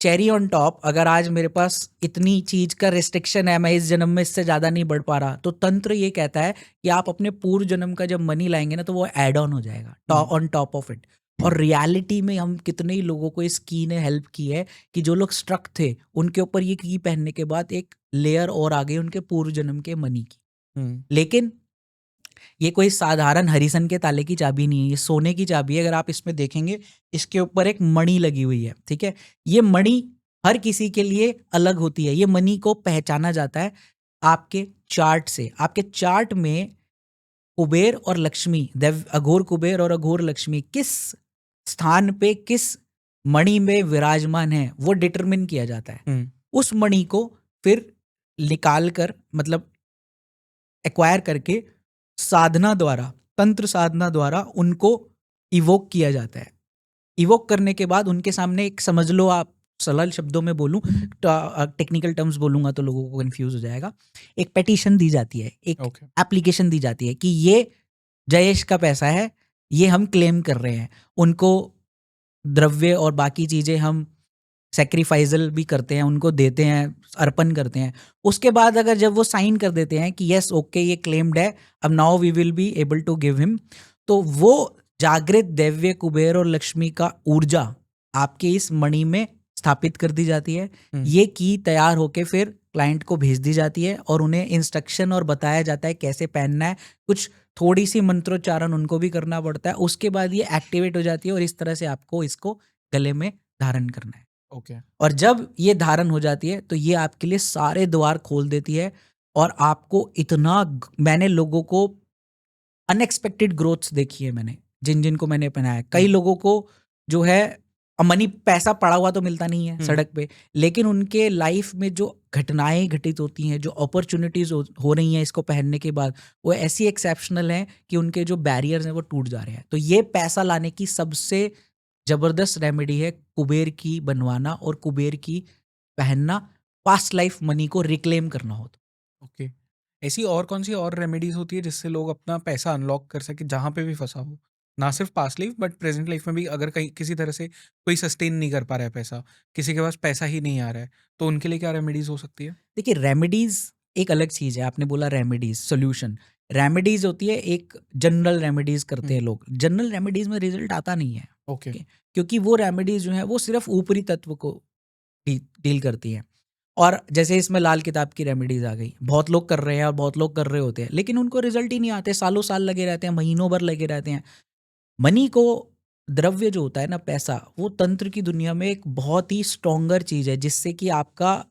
चेरी ऑन टॉप, अगर आज मेरे पास इतनी चीज का रिस्ट्रिक्शन है, मैं इस जन्म में इससे ज्यादा नहीं बढ़ पा रहा, तो तंत्र ये कहता है कि आप अपने पूर्व जन्म का जब मनी लाएंगे ना तो वो एड ऑन हो जाएगा ऑन टॉप ऑफ इट। और रियलिटी में हम कितने ही लोगों को इस की ने हेल्प की है कि जो लोग स्ट्रक थे उनके ऊपर ये की पहनने के बाद एक लेयर और आ गई उनके पूर्व जन्म के मनी की। लेकिन ये कोई साधारण हरिसन के ताले की चाबी नहीं है, ये सोने की चाबी है। अगर आप इसमें देखेंगे, इसके ऊपर एक मणि लगी हुई है। ठीक है, ये मणि हर किसी के लिए अलग होती है। ये मणि को पहचाना जाता है आपके चार्ट से। आपके चार्ट में कुबेर और लक्ष्मी, देव अघोर कुबेर और अघोर लक्ष्मी किस स्थान पे, किस मणि में विराजमान है, वो डिटरमिन किया जाता है। उस मणि को फिर निकाल कर, मतलब एक्वायर करके, साधना द्वारा, तंत्र साधना द्वारा उनको इवोक किया जाता है। इवोक करने के बाद उनके सामने एक, समझ लो आप सरल शब्दों में बोलूं, टेक्निकल टर्म्स बोलूंगा तो लोगों को कंफ्यूज हो जाएगा, एक पेटिशन दी जाती है, एक एप्लीकेशन दी जाती है कि ये जयेश का पैसा है, ये हम क्लेम कर रहे हैं। उनको द्रव्य और बाकी चीजें हम सेक्रीफाइजल भी करते हैं, उनको देते हैं, अर्पण करते हैं। उसके बाद अगर जब वो साइन कर देते हैं कि यस ओके ये क्लेम्ड है, अब now we will be able to give him, तो वो जागृत दैव्य कुबेर और लक्ष्मी का ऊर्जा आपके इस मणि में स्थापित कर दी जाती है। ये की तैयार होके फिर क्लाइंट को भेज दी जाती है और उन्हें इंस्ट्रक्शन और बताया जाता है कैसे पहनना है। कुछ थोड़ी सी मंत्रोच्चारण उनको भी करना पड़ता है। उसके बाद ये एक्टिवेट हो जाती है और इस तरह से आपको इसको गले में धारण करना है। ओके। और जब ये धारण हो जाती है तो ये आपके लिए सारे द्वार खोल देती है और आपको इतना, मैंने लोगों को अनएक्सपेक्टेड ग्रोथ्स देखी है, मैंने जिन जिन को मैंने पहनाया। कई लोगों को जो है मनी, पैसा पड़ा हुआ तो मिलता नहीं है सड़क पे, लेकिन उनके लाइफ में जो घटनाएं घटित होती हैं, जो अपॉर्चुनिटीज हो रही हैं इसको पहनने के बाद, वो ऐसी एक्सेप्शनल हैं कि उनके जो बैरियर्स हैं वो टूट जा रहे हैं। तो ये पैसा लाने की सबसे जबरदस्त रेमेडी है कुबेर की बनवाना और कुबेर की पहनना, पास्ट लाइफ मनी को रिक्लेम करना हो तो। ओके, ऐसी और कौन सी और रेमेडीज होती है जिससे लोग अपना पैसा अनलॉक कर सके जहाँ पे भी फंसा हो? ना सिर्फ past life but present life में भी, अगर कहीं किसी तरह से कोई सस्टेन नहीं कर पा रहा है पैसा, किसी के पास पैसा ही नहीं आ रहा है, तो उनके लिए क्या रेमेडीज हो सकती है? देखिए, रेमेडीज एक अलग चीज है। आपने बोला रेमेडीज, सोल्यूशन। रेमेडीज होती है, एक जनरल रेमेडीज करते हैं हम्म। लोग। जनरल रेमेडीज में रिजल्ट आता नहीं है, ओके। क्योंकि वो रेमेडीज जो है वो सिर्फ ऊपरी तत्व को डील करती हैं। और जैसे इसमें लाल किताब की रेमेडीज आ गई, बहुत लोग कर रहे हैं और बहुत लोग कर रहे होते हैं, लेकिन उनको रिजल्ट ही नहीं आते, सालों साल लगे रहते हैं, महीनों भर लगे रहते हैं। मनी को, द्रव्य जो होता है ना, पैसा, वो तंत्र की दुनिया में एक बहुत ही स्ट्रॉन्गर चीज है, जिससे कि आपका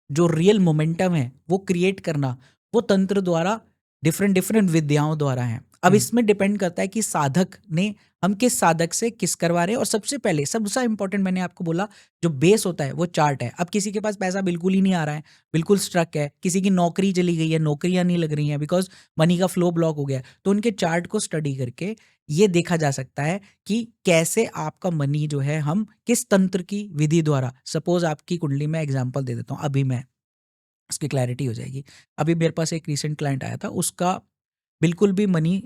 जो रियल मोमेंटम है वो क्रिएट करना, वो तंत्र द्वारा, डिफरेंट डिफरेंट विद्याओं द्वारा है। अब इसमें डिपेंड करता है कि साधक ने, हम किस साधक से किस करवा रहे हैं। और सबसे पहले सबसे इंपॉर्टेंट मैंने आपको बोला, जो बेस होता है वो चार्ट है। अब किसी के पास पैसा बिल्कुल ही नहीं आ रहा है, बिल्कुल स्ट्रक है, किसी की नौकरी चली गई है, नौकरियां नहीं लग रही हैं बिकॉज मनी का फ्लो ब्लॉक हो गया है, तो उनके चार्ट को स्टडी करके ये देखा जा सकता है कि कैसे आपका मनी जो है, हम किस तंत्र की विधि द्वारा, सपोज आपकी कुंडली में एग्जांपल दे देता हूँ, अभी मैं उसकी क्लैरिटी हो जाएगी। अभी मेरे पास एक रीसेंट क्लाइंट आया था, उसका बिल्कुल भी मनी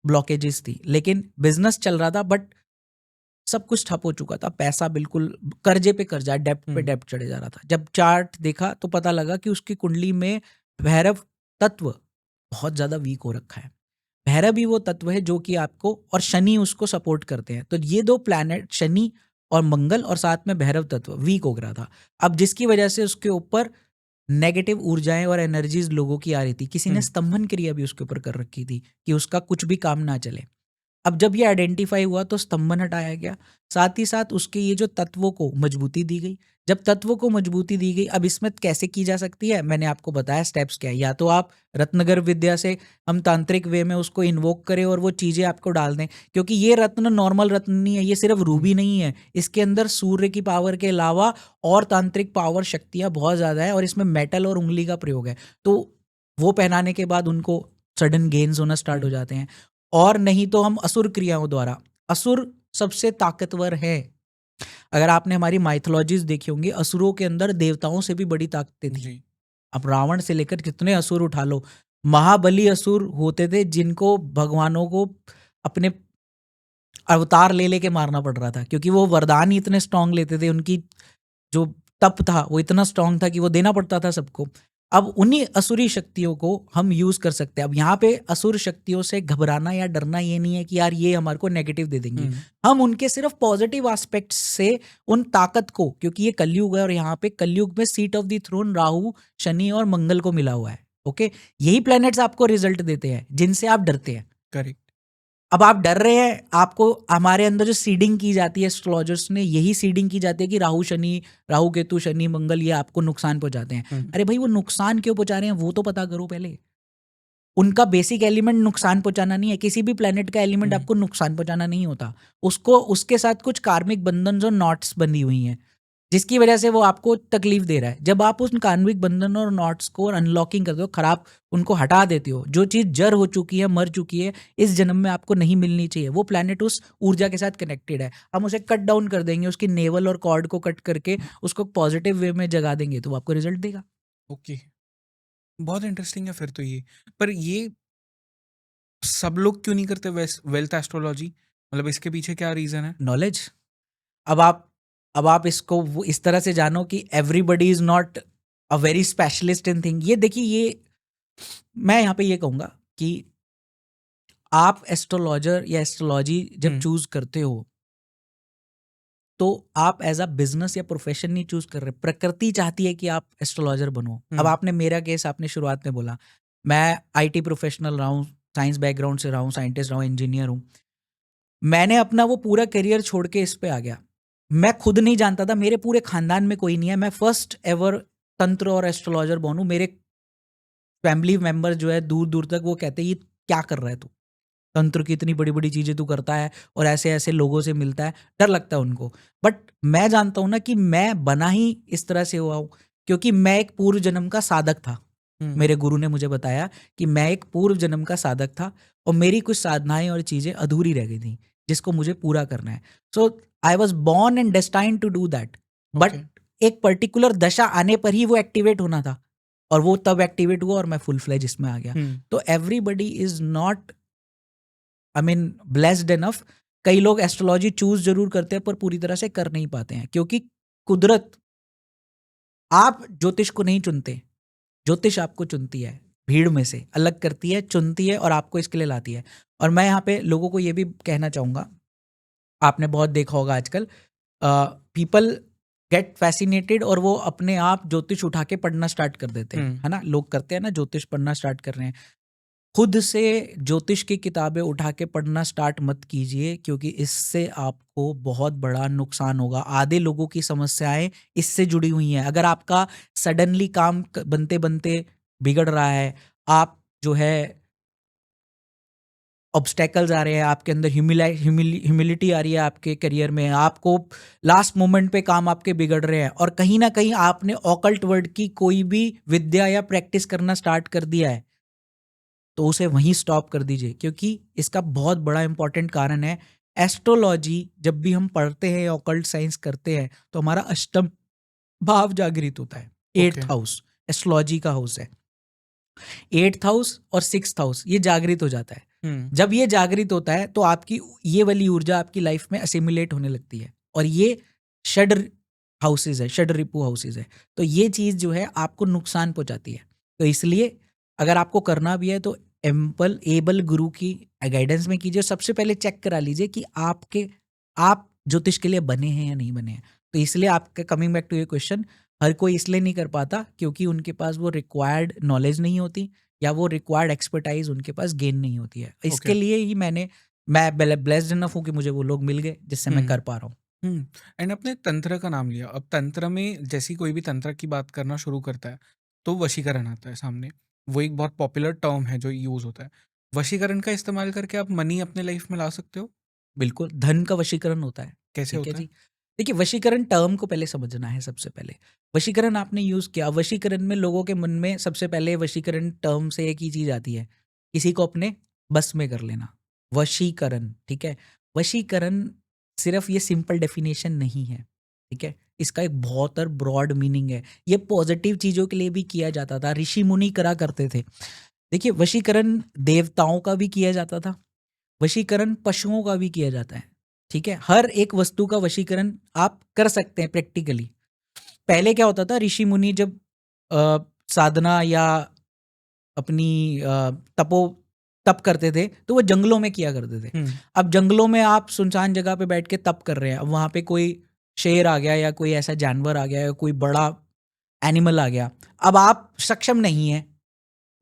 ब्लॉकेजेस थी, लेकिन बिजनेस चल रहा था, बट सब कुछ ठप हो चुका था, पैसा बिल्कुल कर्जे पे कर्जा, डेप्ट पे डेप्ट चढ़े जा रहा था। जब चार्ट देखा तो पता लगा कि उसकी कुंडली में भैरव तत्व बहुत ज्यादा वीक हो रखा है। भैरव ही वो तत्व है जो कि आपको, और शनि उसको सपोर्ट करते हैं, तो ये दो प्लैनेट, शनि और मंगल, और साथ में भैरव तत्व वीक हो गया था। अब जिसकी वजह से उसके ऊपर नेगेटिव ऊर्जाएं और एनर्जीज लोगों की आ रही थी। किसी ने स्तंभन क्रिया भी उसके ऊपर कर रखी थी कि उसका कुछ भी काम ना चले। अब जब ये आइडेंटिफाई हुआ तो स्तंभन हटाया गया, साथ ही साथ उसके ये जो तत्वों को मजबूती दी गई। जब तत्वों को मजबूती दी गई, अब इसमें कैसे की जा सकती है, मैंने आपको बताया स्टेप्स क्या है। या तो आप रत्नगर विद्या से, हम तांत्रिक वे में उसको इन्वोक करें और वो चीजें आपको डाल दें, क्योंकि ये रत्न नॉर्मल रत्न नहीं है, ये सिर्फ रूबी नहीं है, इसके अंदर सूर्य की पावर के अलावा और तांत्रिक पावर, शक्तियां बहुत ज्यादा है, और इसमें मेटल और उंगली का प्रयोग है। तो वो पहनाने के बाद उनको सडन गेन्स होना स्टार्ट हो जाते हैं। और नहीं तो हम असुर क्रियाओं द्वारा, असुर सबसे ताकतवर है। अगर आपने हमारी माइथोलॉजीज देखी होंगी, असुरों के अंदर देवताओं से भी बड़ी ताकतें थी। जी। अब रावण से लेकर कितने असुर उठा लो, महाबली असुर होते थे जिनको भगवानों को अपने अवतार ले लेके मारना पड़ रहा था, क्योंकि वो वरदान ही इतने स्ट्रांग लेते थे, उनकी जो तप था वो इतना स्ट्रांग था कि वो देना पड़ता था सबको। अब उन्हीं असुरी शक्तियों को हम यूज कर सकते हैं। अब यहाँ पे असुर शक्तियों से घबराना या डरना ये नहीं है कि यार ये हमारे को नेगेटिव दे देंगी। हम उनके सिर्फ पॉजिटिव एस्पेक्ट से उन ताकत को, क्योंकि ये कलयुग है और यहाँ पे कलयुग में seat of the throne Rahu, Shani और मंगल को मिला हुआ है। ओके, यही प्लैनेट्स आपको रिजल्ट देते हैं जिनसे आप डरते हैं। करेक्ट। अब आप डर रहे हैं, आपको हमारे अंदर जो सीडिंग की जाती है एस्ट्रोलॉजर्स ने, यही सीडिंग की जाती है कि राहु शनि, राहु केतु शनि मंगल ये आपको नुकसान पहुंचाते हैं। अरे भाई, वो नुकसान क्यों पहुंचा रहे हैं वो तो पता करो पहले। उनका बेसिक एलिमेंट नुकसान पहुंचाना नहीं है, किसी भी प्लेनेट का एलिमेंट आपको नुकसान पहुंचाना नहीं होता। उसको, उसके साथ कुछ कार्मिक बंधन जो नॉट्स बंधी हुई हैं, जिसकी वजह से वो आपको तकलीफ दे रहा है। जब आप उन कार्मिक बंधन और नॉट्स को अनलॉकिंग करते हो, खराब उनको हटा देते हो, जो चीज जड़ हो चुकी है, मर चुकी है, इस जन्म में आपको नहीं मिलनी चाहिए, वो प्लैनेट उस ऊर्जा के साथ कनेक्टेड है, हम उसे कट डाउन कर देंगे, उसकी नेवल और कॉर्ड को कट करके उसको पॉजिटिव वे में जगा देंगे, तो वो आपको रिजल्ट देगा। ओके, बहुत इंटरेस्टिंग है फिर तो ये। पर ये सब लोग क्यों नहीं करते वेल्थ एस्ट्रोलॉजी? मतलब इसके पीछे क्या रीजन है? नॉलेज। अब आप इसको वो इस तरह से जानो कि everybody is not a very specialist in thing. ये देखिए, ये मैं यहाँ पे ये कहूंगा कि आप एस्ट्रोलॉजर या एस्ट्रोलॉजी जब चूज करते हो, तो आप एज अ बिजनेस या प्रोफेशन नहीं चूज कर रहे। प्रकृति चाहती है कि आप एस्ट्रोलॉजर बनो। अब आपने मेरा केस, आपने शुरुआत में बोला, मैं आईटी प्रोफेशनल रहा हूँ, साइंस बैकग्राउंड से रहा हूँ, साइंटिस्ट रहा हूँ, इंजीनियर हूँ। मैंने अपना वो पूरा करियर छोड़ के इस पे आ गया। मैं खुद नहीं जानता था, मेरे पूरे खानदान में कोई नहीं है, मैं फर्स्ट एवर तंत्र और एस्ट्रोलॉजर बनूं। मेरे फैमिली मेंबर जो है दूर दूर तक वो कहते हैं ये क्या कर रहा है तू, तंत्र की इतनी बड़ी बड़ी चीजें तू करता है और ऐसे ऐसे लोगों से मिलता है, डर लगता है उनको। बट मैं जानता हूं ना कि मैं बना ही इस तरह से हुआ हूं क्योंकि मैं एक पूर्व जन्म का साधक था। मेरे गुरु ने मुझे बताया कि मैं एक पूर्व जन्म का साधक था और मेरी कुछ साधनाएं और चीजें अधूरी रह गई थी जिसको मुझे पूरा करना है। So I was born and destined to do that. But एक पर्टिकुलर दशा आने पर ही वो एक्टिवेट होना था और वो तब एक्टिवेट हुआ और मैं फुल फ्लेज इसमें आ गया। तो everybody is not, I mean, blessed enough. कई लोग एस्ट्रोलॉजी चूज जरूर करते हैं पर पूरी तरह से कर नहीं पाते हैं, क्योंकि कुदरत, आप ज्योतिष को नहीं चुनते, ज्योतिष आपको चुनती है। भीड़ में से अलग करती है, चुनती है और आपको इसके लिए लाती है। और मैं यहाँ पे लोगों को ये भी कहना चाहूँगा, आपने बहुत देखा होगा आजकल पीपल गेट फैसिनेटेड और वो अपने आप ज्योतिष उठा के पढ़ना स्टार्ट कर देते हैं, है ना? लोग करते हैं ना, ज्योतिष पढ़ना स्टार्ट कर रहे हैं। खुद से ज्योतिष की किताबें उठा के पढ़ना स्टार्ट मत कीजिए, क्योंकि इससे आपको बहुत बड़ा नुकसान होगा। आधे लोगों की समस्याएं इससे जुड़ी हुई हैं। अगर आपका सडनली काम बनते बनते बिगड़ रहा है, आप जो है ऑब्स्टेकल्स आ रहे हैं आपके अंदर, ह्यूमिलिटी आ रही है आपके करियर में, आपको लास्ट मोमेंट पे काम आपके बिगड़ रहे हैं, और कहीं ना कहीं आपने ऑकल्ट वर्ड की कोई भी विद्या या प्रैक्टिस करना स्टार्ट कर दिया है, तो उसे वहीं स्टॉप कर दीजिए। क्योंकि इसका बहुत बड़ा इंपॉर्टेंट कारण है, एस्ट्रोलॉजी जब भी हम पढ़ते हैं या ऑकल्ट साइंस करते हैं तो हमारा अष्टम भाव जागृत होता है। Okay. 8th हाउस एस्ट्रोलॉजी का हाउस है। 8th हाउस और 6th हाउस ये जागृत हो जाता है। जब ये जागृत होता है तो आपकी ये वाली ऊर्जा आपकी लाइफ में असिमिलेट होने लगती है, और ये षड हाउसेज है, षड रिपु हाउसेज है। तो ये चीज़ जो है आपको नुकसान पहुंचाती है। तो इसलिए अगर आपको करना भी है तो एबल गुरु की गाइडेंस में कीजिए। सबसे पहले चेक करा लीजिए कि आप ज्योतिष के लिए बने हैं या नहीं बने हैं। तो इसलिए आपके, कमिंग बैक टू ये क्वेश्चन, हर कोई इसलिए नहीं कर पाता क्योंकि उनके पास वो रिक्वायर्ड नॉलेज नहीं होती, या वो रिक्वायर्ड एक्सपर्टाइज उनके पास गेन नहीं होती है। इसके लिए ही मैं ब्लेस्ड इनफ हूँ कि मुझे वो लोग मिल गए जिससे मैं कर पा रहा हूँ। एंड अपने तंत्र का नाम लिया। अब तंत्र में जैसी कोई भी तंत्र की बात करना शुरू करता है तो वशीकरण आता है सामने। वो एक बहुत पॉपुलर टर्म है जो यूज होता है। वशीकरण का इस्तेमाल करके आप मनी अपने लाइफ में ला सकते हो। बिल्कुल, धन का वशीकरण होता है। कैसे ठीक है होता है? जी। देखिए, वशीकरण टर्म को पहले समझना है। सबसे पहले वशीकरण आपने यूज किया, वशीकरण में लोगों के मन में सबसे पहले वशीकरण टर्म से एक ही चीज आती है, किसी को अपने बस में कर लेना। वशीकरण, ठीक है। वशीकरण सिर्फ ये सिंपल डेफिनेशन नहीं है, ठीक है। इसका एक बहुत और ब्रॉड मीनिंग है। ये पॉजिटिव चीजों के लिए भी किया जाता था, ऋषि मुनि करा करते थे। देखिए, वशीकरण देवताओं का भी किया जाता था, वशीकरण पशुओं का भी किया जाता है, ठीक है। हर एक वस्तु का वशीकरण आप कर सकते हैं प्रैक्टिकली। पहले क्या होता था, ऋषि मुनि जब साधना या अपनी तप करते थे तो वो जंगलों में किया करते थे। अब जंगलों में आप सुनसान जगह पे बैठ के तप कर रहे हैं, अब वहां पे कोई शेर आ गया या कोई ऐसा जानवर आ गया या कोई बड़ा एनिमल आ गया, अब आप सक्षम नहीं है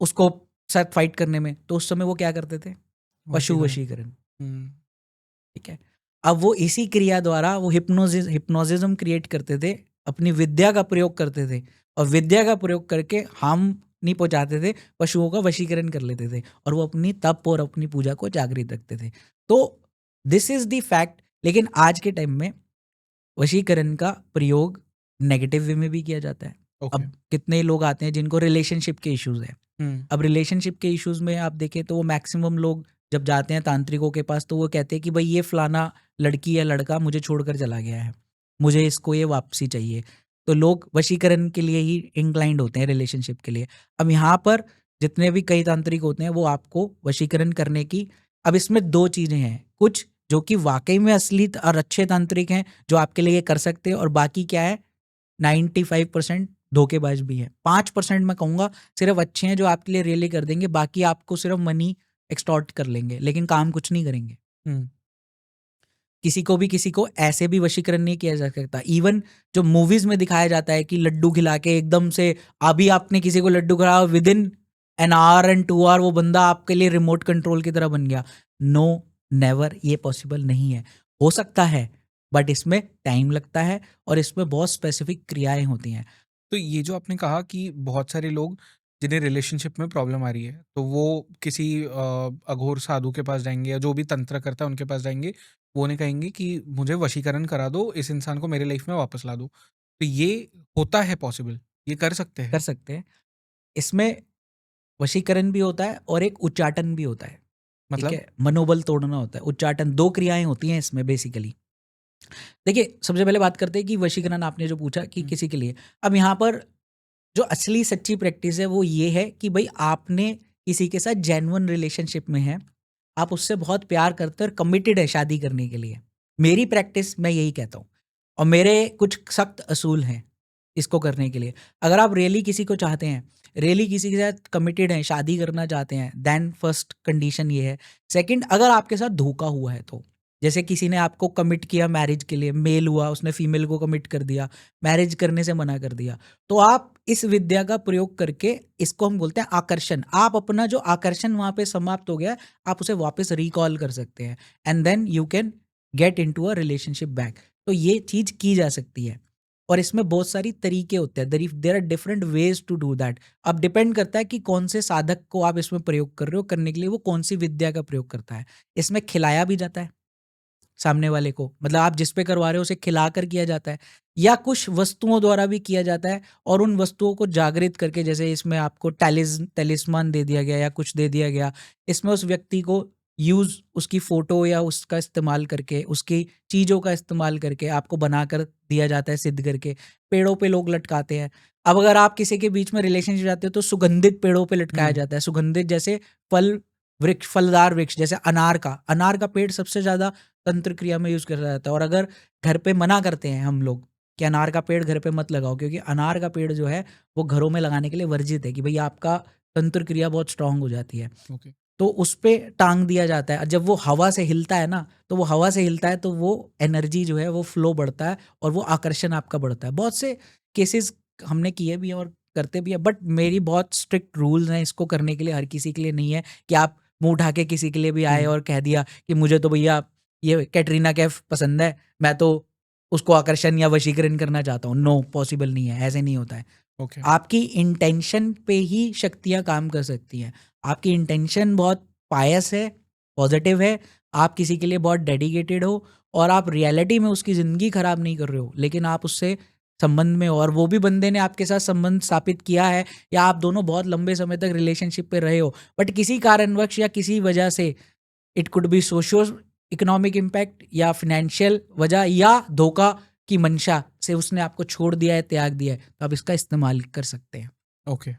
उसको साथ फाइट करने में, तो उस समय वो क्या करते थे, पशु वशीकरण, ठीक है। अब वो इसी क्रिया द्वारा वो हिप्नोसिज्म क्रिएट करते थे, अपनी विद्या का प्रयोग करते थे, और विद्या का प्रयोग करके हम नहीं पहुंचाते थे, पशुओं का वशीकरण कर लेते थे, और वो अपनी तप और अपनी पूजा को जागृत रखते थे। तो दिस इज द फैक्ट। लेकिन आज के टाइम में वशीकरण का प्रयोग नेगेटिव वे में भी किया जाता है। अब कितने लोग आते हैं जिनको रिलेशनशिप के इश्यूज है। अब रिलेशनशिप के इश्यूज में आप देखें तो वो मैक्सिमम लोग जब जाते हैं तांत्रिकों के पास तो वो कहते हैं कि भाई ये फलाना लड़की या लड़का मुझे छोड़कर चला गया है, मुझे इसको ये वापसी चाहिए। तो लोग वशीकरण के लिए ही इंक्लाइंड होते हैं, रिलेशनशिप के लिए। अब यहाँ पर जितने भी कई तांत्रिक होते हैं वो आपको वशीकरण करने की, अब इसमें दो चीजें हैं, कुछ जो कि वाकई में असली और अच्छे तांत्रिक हैं जो आपके लिए ये कर सकते हैं, और बाकी क्या है 95% धोखेबाज भी है। 5% मैं कहूँगा सिर्फ अच्छे हैं जो आपके लिए रियली कर देंगे, बाकी आपको सिर्फ मनी एक्सटॉर्ट कर लेंगे लेकिन काम कुछ नहीं करेंगे। किसी को ऐसे भी वशीकरण नहीं किया जा सकता। इवन जो मूवीज में दिखाया जाता है कि लड्डू खिला के एकदम से, अभी आपने किसी को लड्डू खिलाया, within an hour and 2 hour वो बंदा आपके लिए रिमोट कंट्रोल की तरह बन गया। नो, नेवर, ये पॉसिबल नहीं है। हो सकता है बट इसमें टाइम लगता है और इसमें बहुत स्पेसिफिक क्रियाएं होती हैं। तो ये जो आपने कहा कि बहुत सारे लोग जिन्हें रिलेशनशिप में प्रॉब्लम आ रही है तो वो किसी अघोर साधु के पास जाएंगे या जो भी तंत्र करता है उनके पास जाएंगे, वो उन्हें कहेंगे कि मुझे वशीकरण करा दो, इस इंसान को मेरे लाइफ में वापस ला दो। तो ये होता है पॉसिबल? ये कर सकते हैं? कर सकते हैं। इसमें वशीकरण भी होता है और एक उच्चाटन भी होता है, ठीक मतलब? है। मनोबल तोड़ना होता है, उच्चाटन, दो क्रियाएं होती हैं इसमें बेसिकली। देखिए, सबसे पहले बात करते हैं कि वशीकरण आपने जो पूछा कि किसी के लिए, अब यहाँ पर जो असली सच्ची प्रैक्टिस है वो ये है कि भाई आपने किसी के साथ जेन्युइन रिलेशनशिप में है, आप उससे बहुत प्यार करते हैं और कमिटेड है शादी करने के लिए। मेरी प्रैक्टिस मैं यही कहता हूँ, और मेरे कुछ सख्त असूल हैं। इसको करने के लिए। अगर आप रियली किसी को चाहते हैं, रियली किसी के साथ कमिटेड हैं, शादी करना चाहते हैं, देन फर्स्ट कंडीशन ये है। सेकंड, अगर आपके साथ धोखा हुआ है तो, जैसे किसी ने आपको कमिट किया मैरिज के लिए, मेल हुआ उसने फीमेल को कमिट कर दिया, मैरिज करने से मना कर दिया, तो आप इस विद्या का प्रयोग करके, इसको हम बोलते हैं आकर्षण, आप अपना जो आकर्षण वहाँ पे समाप्त हो गया है, आप उसे वापस रिकॉल कर सकते हैं, and then you can get into a relationship back. तो ये चीज़ की जा सकती है, और इसमें बहुत सारी तरीके होते हैं, there are different ways to do that. अब डिपेंड करता है कि कौन से साधक को आप इसमें प्रयोग कर रहे हो, करने के लिए वो कौन सी विद्या का प्रयोग करता है। इसमें खिलाया भी जाता है सामने वाले को, मतलब आप जिस पे करवा रहे हो उसे खिलाकर किया जाता है, या कुछ वस्तुओं द्वारा भी किया जाता है, और उन वस्तुओं को जागृत करके, जैसे इसमें आपको टैलिस्मान दे दिया गया या कुछ दे दिया गया, इसमें उस व्यक्ति को यूज उसकी फोटो या उसका इस्तेमाल करके, उसकी चीज़ों का इस्तेमाल करके आपको बनाकर दिया जाता है, सिद्ध करके। पेड़ों पे लोग लटकाते हैं। अब अगर आप किसी के बीच में रिलेशनशिप जाते हो तो सुगंधित पेड़ों पे लटकाया जाता है, सुगंधित जैसे फल वृक्ष, फलदार वृक्ष, जैसे अनार का पेड़ सबसे ज्यादा तंत्र क्रिया में यूज करा जाता है। और अगर घर पे मना करते हैं हम लोग कि अनार का पेड़ घर पे मत लगाओ, क्योंकि अनार का पेड़ जो है वो घरों में लगाने के लिए वर्जित है, कि भाई आपका तंत्र क्रिया बहुत स्ट्रांग हो जाती है। ओके। तो उस पे टांग दिया जाता है। जब वो हवा से हिलता है ना, तो वो हवा से हिलता है तो वो एनर्जी जो है वो फ्लो बढ़ता है, और वो आकर्षण आपका बढ़ता है। बहुत से केसेस हमने किए भी हैं और करते भी हैं, बट मेरी बहुत स्ट्रिक्ट रूल्स हैं इसको करने के लिए, हर किसी के लिए नहीं है कि आप मुंह उठा के किसी के लिए भी आए और कह दिया कि मुझे तो भैया ये कैटरीना कैफ पसंद है, मैं तो उसको आकर्षण या वशीकरण करना चाहता हूँ। नो, पॉसिबल नहीं है, ऐसे नहीं होता है। ओके। आपकी इंटेंशन पे ही शक्तियाँ काम कर सकती हैं। आपकी इंटेंशन बहुत पायस है, पॉजिटिव है, आप किसी के लिए बहुत डेडिकेटेड हो, और आप रियलिटी में उसकी ज़िंदगी ख़राब नहीं कर रहे हो, लेकिन आप उससे संबंध में हो, और वो भी बंदे ने आपके साथ संबंध स्थापित किया है, या आप दोनों बहुत लंबे समय तक रिलेशनशिप पे रहे हो, बट किसी कारणवश या किसी वजह से, it could be socio economic impact या फिनेंशियल वजह या धोखा की मंशा से उसने आपको छोड़ दिया है, त्याग दिया है, तो आप इसका इस्तेमाल कर सकते हैं। ओके।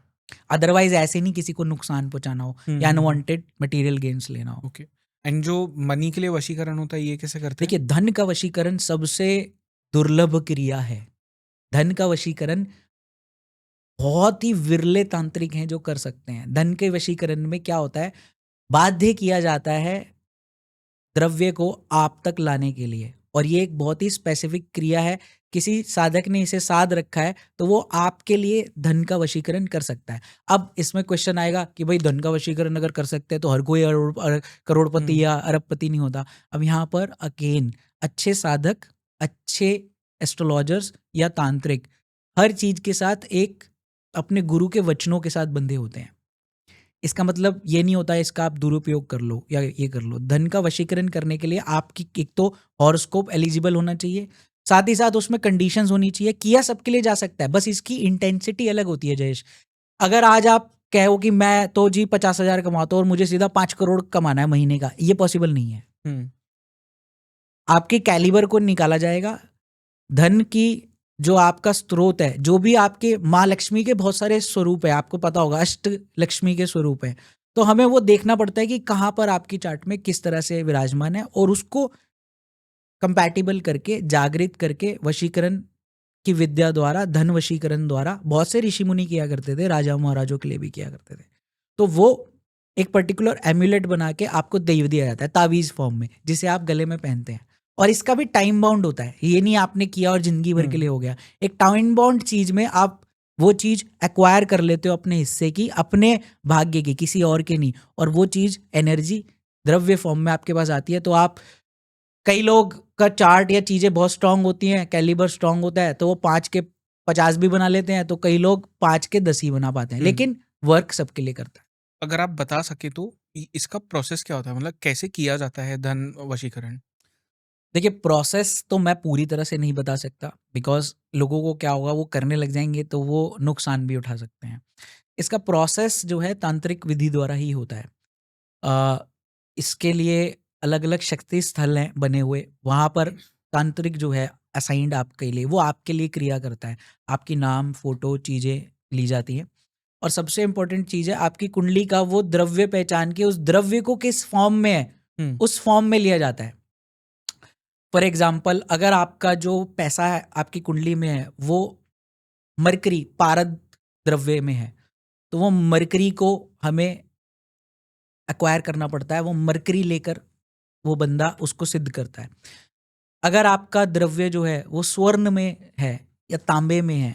अदरवाइज ऐसे नहीं किसी को नुकसान पहुंचाना हो या अनवांटेड मटेरियल गेन्स लेना हो। ओके। एंड जो मनी के लिए वशीकरण होता है, ये कैसे करते हैं? देखिए, धन का वशीकरण सबसे दुर्लभ क्रिया है। धन का वशीकरण बहुत ही विरले तांत्रिक हैं जो कर सकते हैं। धन के वशीकरण में क्या होता है, बाध्य किया जाता है द्रव्य को आप तक लाने के लिए, और ये एक बहुत ही स्पेसिफिक क्रिया है। किसी साधक ने इसे साध रखा है तो वो आपके लिए धन का वशीकरण कर सकता है। अब इसमें क्वेश्चन आएगा कि भाई धन का वशीकरण अगर कर सकते हैं तो हर कोई करोड़पति या अरबपति नहीं होता। अब यहाँ पर अगेन अच्छे साधक, अच्छे एस्ट्रोलॉजर्स या तांत्रिक हर चीज के साथ एक अपने गुरु के वचनों के साथ बंधे होते हैं। इसका मतलब ये नहीं होता है इसका आप दुरुपयोग कर लो या ये कर लो। धन का वशीकरण करने के लिए आपकी एक तो हॉरोस्कोप एलिजिबल होना चाहिए, साथ ही साथ उसमें कंडीशंस होनी चाहिए। किया सबके लिए जा सकता है, बस इसकी इंटेंसिटी अलग होती है जयेश। अगर आज आप कहो कि मैं तो जी 50,000 कमाता हूँ और मुझे सीधा 5 करोड़ कमाना है महीने का, ये पॉसिबल नहीं है। आपके कैलिबर को निकाला जाएगा। धन की जो आपका स्रोत है, जो भी आपके माँ लक्ष्मी के बहुत सारे स्वरूप है, आपको पता होगा अष्ट लक्ष्मी के स्वरूप है, तो हमें वो देखना पड़ता है कि कहाँ पर आपकी चार्ट में किस तरह से विराजमान है, और उसको कंपैटिबल करके, जागृत करके, वशीकरण की विद्या द्वारा, धन वशीकरण द्वारा, बहुत से ऋषि मुनि किया करते थे, राजा महाराजों के लिए भी किया करते थे। तो वो एक पर्टिकुलर एम्यूलेट बना के आपको दे दिया जाता है तावीज फॉर्म में, जिसे आप गले में पहनते हैं। और इसका भी टाइम बाउंड होता है, ये नहीं आपने किया और जिंदगी भर के लिए हो गया। एक टाइम बाउंड चीज में आप वो चीज एक्वायर कर लेते हो अपने हिस्से की, अपने भाग्य की, किसी और के नहीं, और वो चीज एनर्जी द्रव्य फॉर्म में आपके पास आती है। तो आप, कई लोग का चार्ट या चीजें बहुत स्ट्रांग होती हैं, कैलिबर स्ट्रांग होता है, तो वो 5 के 50 भी बना लेते हैं, तो कई लोग 5 के 10 ही बना पाते हैं, लेकिन वर्क सबके लिए करता है। अगर आप बता सके तो इसका प्रोसेस क्या होता है, मतलब कैसे किया जाता है धन वशीकरण? देखिए, प्रोसेस तो मैं पूरी तरह से नहीं बता सकता, बिकॉज लोगों को क्या होगा, वो करने लग जाएंगे तो वो नुकसान भी उठा सकते हैं। इसका प्रोसेस जो है तांत्रिक विधि द्वारा ही होता है। इसके लिए अलग अलग शक्ति स्थल हैं बने हुए, वहाँ पर तांत्रिक जो है असाइंड आपके लिए, वो आपके लिए क्रिया करता है। आपकी नाम, फोटो, चीज़ें ली जाती हैं, और सबसे इंपॉर्टेंट चीज़ है आपकी कुंडली का वो द्रव्य पहचान के, उस द्रव्य को किस फॉर्म में है उस फॉर्म में लिया जाता है। फॉर एग्जाम्पल, अगर आपका जो पैसा है आपकी कुंडली में है वो मरकरी पारद द्रव्य में है, तो वो मरकरी को हमें एक्वायर करना पड़ता है, वो मरकरी लेकर वो बंदा उसको सिद्ध करता है। अगर आपका द्रव्य जो है वो स्वर्ण में है या तांबे में है,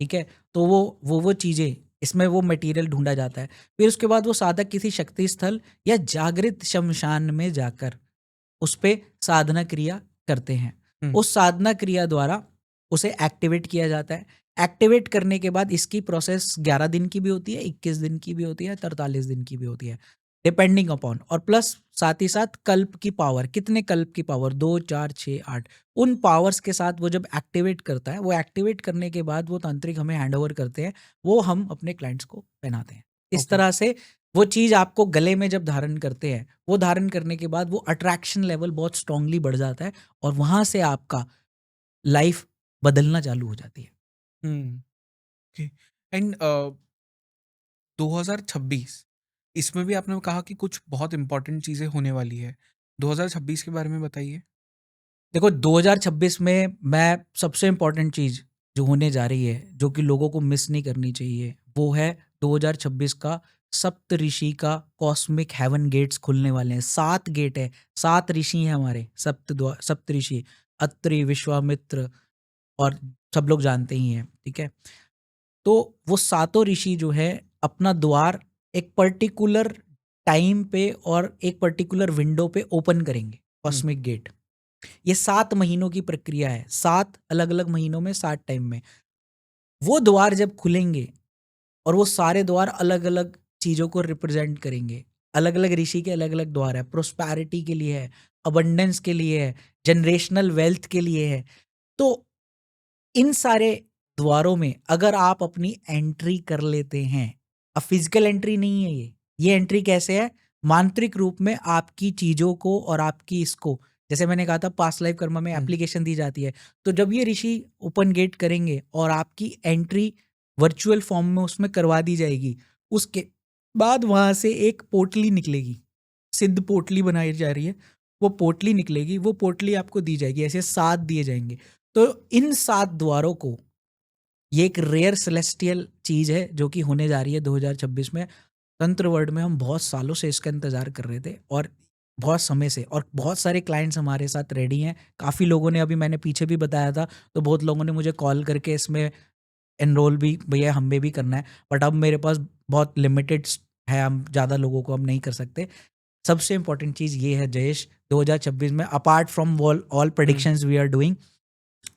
ठीक है, तो वो चीज़ें, इसमें वो मटेरियल ढूंढा जाता है। फिर उसके बाद वो साधक किसी शक्ति स्थल या जागृत शमशान में जाकर उस पे साधना क्रिया करते हैं। उस साधना क्रिया द्वारा उसे एक्टिवेट किया जाता है। एक्टिवेट करने के बाद इसकी प्रोसेस 11 दिन की भी होती है, 21 दिन की भी होती है, 43 दिन की भी होती है, डिपेंडिंग अपॉन, और प्लस साथ ही साथ कल्प की पावर, कितने कल्प की पावर, 2, 4, 6, 8, उन पावर्स के साथ वो जब एक्टिवेट करता है, वो एक्टिवेट करने के बाद वो तांत्रिक हमें हैंड ओवर करते हैं, वो हम अपने क्लाइंट्स को पहनाते हैं। इस तरह से वो चीज़ आपको गले में जब धारण करते हैं, वो धारण करने के बाद वो अट्रैक्शन लेवल बहुत स्ट्रांगली बढ़ जाता है और वहाँ से आपका लाइफ बदलना चालू हो जाती है। ओके। एंड 2026 इसमें भी आपने कहा कि कुछ बहुत इंपॉर्टेंट चीज़ें होने वाली है। 2026 के बारे में बताइए। देखो 2026 में मैं सबसे इम्पोर्टेंट चीज़ जो होने जा रही है, जो कि लोगों को मिस नहीं करनी चाहिए, वो है 2026 का सप्त ऋषि का कॉस्मिक हेवन गेट्स खुलने वाले हैं। 7 गेट है, 7 ऋषि हैं हमारे, सप्त ऋषि, अत्रि, विश्वामित्र, और सब लोग जानते ही हैं, ठीक है। तो वो सातों ऋषि जो है अपना द्वार एक पर्टिकुलर टाइम पे और एक पर्टिकुलर विंडो पे ओपन करेंगे, कॉस्मिक गेट। ये 7 महीनों की प्रक्रिया है, 7 अलग अलग महीनों में, 7 टाइम में वो द्वार जब खुलेंगे, और वो सारे द्वार अलग अलग चीज़ों को रिप्रेजेंट करेंगे। अलग अलग ऋषि के अलग अलग द्वार है, प्रोस्पैरिटी के लिए है, अबंडेंस के लिए है, जनरेशनल वेल्थ के लिए है। तो इन सारे द्वारों में अगर आप अपनी एंट्री कर लेते हैं, अब फिजिकल एंट्री नहीं है ये एंट्री कैसे है, मांत्रिक रूप में आपकी चीज़ों को और आपकी इसको, जैसे मैंने कहा था पास्ट लाइफ कर्मा में एप्लीकेशन दी जाती है, तो जब ये ऋषि ओपन गेट करेंगे और आपकी एंट्री वर्चुअल फॉर्म में उसमें करवा दी जाएगी, उसके बाद वहाँ से एक पोटली निकलेगी, सिद्ध पोटली बनाई जा रही है, वो पोटली निकलेगी, वो पोटली आपको दी जाएगी, ऐसे 7 दिए जाएंगे। तो इन 7 द्वारों को, ये एक रेयर सेलेस्टियल चीज़ है जो कि होने जा रही है 2026 में। तंत्र वर्ल्ड में हम बहुत सालों से इसका इंतज़ार कर रहे थे, और बहुत समय से, और बहुत सारे क्लाइंट्स हमारे साथ रेडी हैं। काफ़ी लोगों ने, अभी मैंने पीछे भी बताया था, तो बहुत लोगों ने मुझे कॉल करके इसमें एनरोल भी, भैया हमें भी करना है, बट अब मेरे पास बहुत लिमिटेड है, हम ज़्यादा लोगों को हम नहीं कर सकते। सबसे इंपॉर्टेंट चीज़ ये है जयेश, 2026 में apart from all predictions we are doing,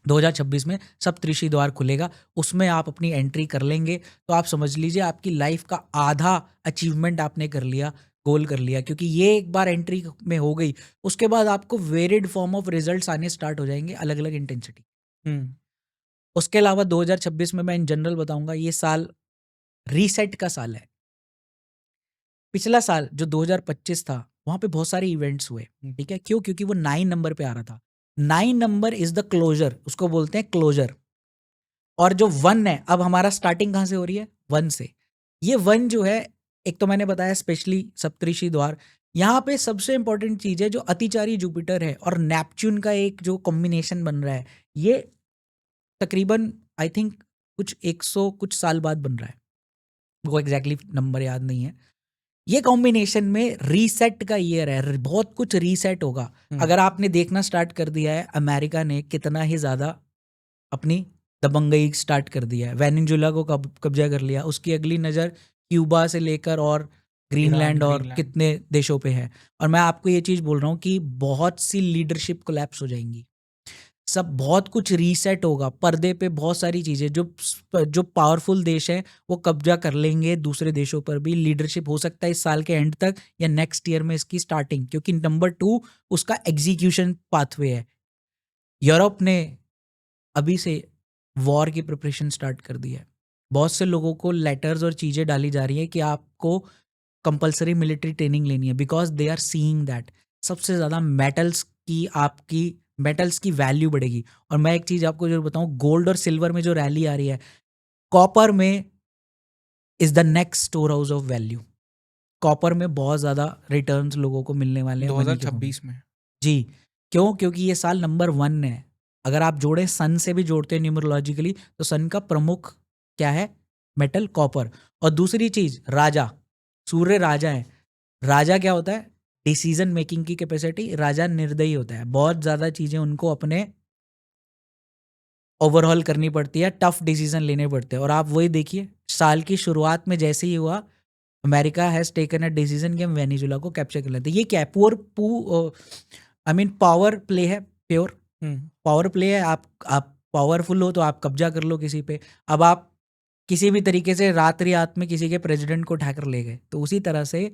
2026 में सप्तऋषि द्वार खुलेगा, उसमें आप अपनी एंट्री कर लेंगे तो आप समझ लीजिए आपकी लाइफ का आधा अचीवमेंट आपने कर लिया, गोल कर लिया, क्योंकि ये एक बार एंट्री में हो गई, उसके बाद आपको वेरिड फॉर्म ऑफ रिजल्ट्स आने स्टार्ट हो जाएंगे, अलग अलग इंटेंसिटी। उसके अलावा 2026 में मैं इन जनरल बताऊंगा, ये साल रीसेट का साल है। पिछला साल जो 2025 था, वहां पे बहुत सारे इवेंट्स हुए, ठीक है, क्यों, क्योंकि वो 9 नंबर पे आ रहा था। 9 नंबर इज द क्लोजर, उसको बोलते हैं क्लोजर। और जो 1 है, अब हमारा स्टार्टिंग कहाँ से हो रही है, 1 से। ये 1 जो है, एक तो मैंने बताया स्पेशली सप्तऋषि द्वार, यहाँ पे सबसे इंपॉर्टेंट चीज है जो अतिचारी जुपिटर है और नेपच्यून का एक जो कॉम्बिनेशन बन रहा है, ये तकरीबन आई थिंक कुछ 100 कुछ साल बाद बन रहा है, वो एग्जैक्टली नंबर याद नहीं है। ये कॉम्बिनेशन में रीसेट का ईयर है, बहुत कुछ रीसेट होगा। अगर आपने देखना स्टार्ट कर दिया है, अमेरिका ने कितना ही ज्यादा अपनी दबंगई स्टार्ट कर दिया है, वेनेजुला को कब्जा कर लिया, उसकी अगली नज़र क्यूबा से लेकर और ग्रीनलैंड और कितने देशों पे है। और मैं आपको ये चीज़ बोल रहा हूँ कि बहुत सी लीडरशिप कोलैप्स हो जाएंगी, सब बहुत कुछ रीसेट होगा, पर्दे पे बहुत सारी चीज़ें, जो पावरफुल देश हैं वो कब्जा कर लेंगे दूसरे देशों पर भी। लीडरशिप हो सकता है इस साल के एंड तक या नेक्स्ट ईयर में इसकी स्टार्टिंग, क्योंकि नंबर 2 उसका एग्जीक्यूशन पाथवे है। यूरोप ने अभी से वॉर की प्रिपरेशन स्टार्ट कर दी है, बहुत से लोगों को लेटर्स और चीज़ें डाली जा रही है कि आपको कंपलसरी मिलिट्री ट्रेनिंग लेनी है, because they are seeing that सबसे ज़्यादा मेटल्स की वैल्यू बढ़ेगी। और मैं एक चीज़ आपको जरूर बताऊं, गोल्ड और सिल्वर में जो रैली आ रही है, कॉपर में is the next store house of value. Copper में बहुत ज़्यादा रिटर्न्स लोगों को मिलने वाले हैं 2026 में। जी, क्यों, क्योंकि ये साल नंबर 1 है, अगर आप जोड़ें सन से भी जोड़ते हैं न्यूमरोलॉजिकली, तो सन का प्रमुख क्या है? Metal copper. और दूसरी चीज राजा, सूर्य राजा है। राजा क्या होता है? डिसीजन मेकिंग की कैपेसिटी। राजा निर्दयी होता है, बहुत ज्यादा चीजें उनको अपने ओवरऑल करनी पड़ती है, टफ डिसीजन लेने पड़ते हैं। और आप वही देखिए, साल की शुरुआत में जैसे ही हुआ, America has taken a decision कि हम वेनेजुला को कैप्चर कर लेते हैं। ये क्या है? आई मीन पावर प्ले है, प्योर पावर प्ले है। आप पावरफुल हो तो आप कब्जा कर लो किसी पे। अब आप किसी भी तरीके से रात में किसी के प्रेसिडेंट को उठाकर ले गए, तो उसी तरह से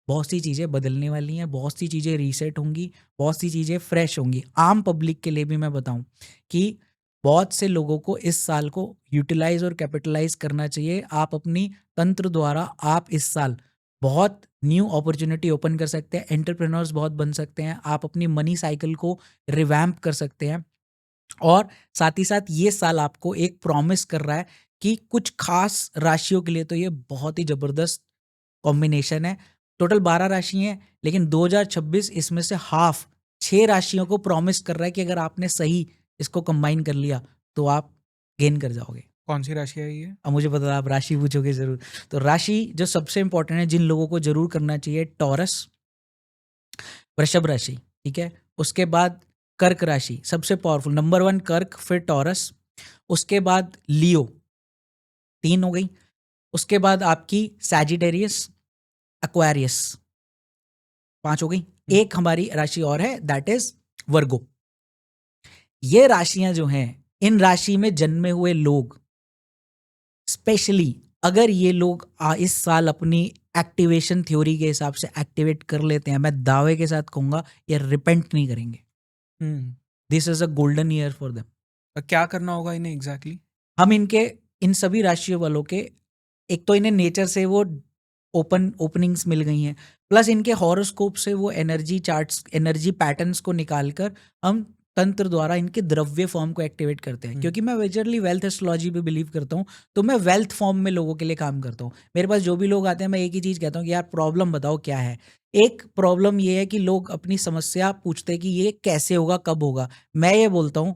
बहुत सी चीज़ें बदलने वाली हैं, बहुत सी चीज़ें रीसेट होंगी, बहुत सी चीज़ें फ्रेश होंगी। आम पब्लिक के लिए भी मैं बताऊं कि बहुत से लोगों को इस साल को यूटिलाइज और कैपिटलाइज करना चाहिए। आप अपनी तंत्र द्वारा आप इस साल बहुत न्यू अपॉर्चुनिटी ओपन कर सकते हैं, एंटरप्रेन्योर्स बहुत बन सकते हैं, आप अपनी मनी साइकिल को रिवैम्प कर सकते हैं। और साथ ही साथ ये साल आपको एक प्रॉमिस कर रहा है कि कुछ खास राशियों के लिए तो ये बहुत ही जबरदस्त कॉम्बिनेशन है। टोटल 12 राशि हैं, लेकिन 2026 इसमें से हाफ 6 राशियों को प्रॉमिस कर रहा है कि अगर आपने सही इसको कंबाइन कर लिया तो आप गेन कर जाओगे। कौन सी राशि है ये? अब मुझे पता, आप राशि पूछोगे जरूर। तो राशि जो सबसे इंपॉर्टेंट है, जिन लोगों को जरूर करना चाहिए, टॉरस, वृषभ राशि, ठीक है। उसके बाद कर्क राशि सबसे पावरफुल, नंबर 1 कर्क, फिर टॉरस, उसके बाद लियो, 3 हो गई। उसके बाद आपकी सैजिटेरियस, एक्वेरियस, 5 हो गई। एक हमारी राशि और है, दैट इज वर्गो। ये राशियां जो हैं, इन राशि में जन्मे हुए लोग स्पेशली, अगर ये लोग इस साल अपनी एक्टिवेशन थ्योरी के हिसाब से एक्टिवेट कर लेते हैं, मैं दावे के साथ कहूंगा ये रिपेंट नहीं करेंगे। This is a golden year for them. क्या करना होगा इन्हें एग्जैक्टली? हम इन सभी राशियों वालों के, एक तो इन्हें नेचर से वो ओपनिंग्स मिल गई हैं, प्लस इनके हॉरोस्कोप से वो एनर्जी चार्ट्स, एनर्जी पैटर्न्स को निकालकर हम तंत्र द्वारा इनके द्रव्य फॉर्म को एक्टिवेट करते हैं। क्योंकि मैं मेजरली वेल्थ एस्ट्रोलॉजी पे बिलीव करता हूँ, तो मैं वेल्थ फॉर्म में लोगों के लिए काम करता हूँ। मेरे पास जो भी लोग आते हैं, मैं एक ही चीज़ कहता हूँ कि यार प्रॉब्लम बताओ क्या है। एक प्रॉब्लम ये है कि लोग अपनी समस्या पूछते हैं कि ये कैसे होगा, कब होगा। मैं ये बोलता हूँ,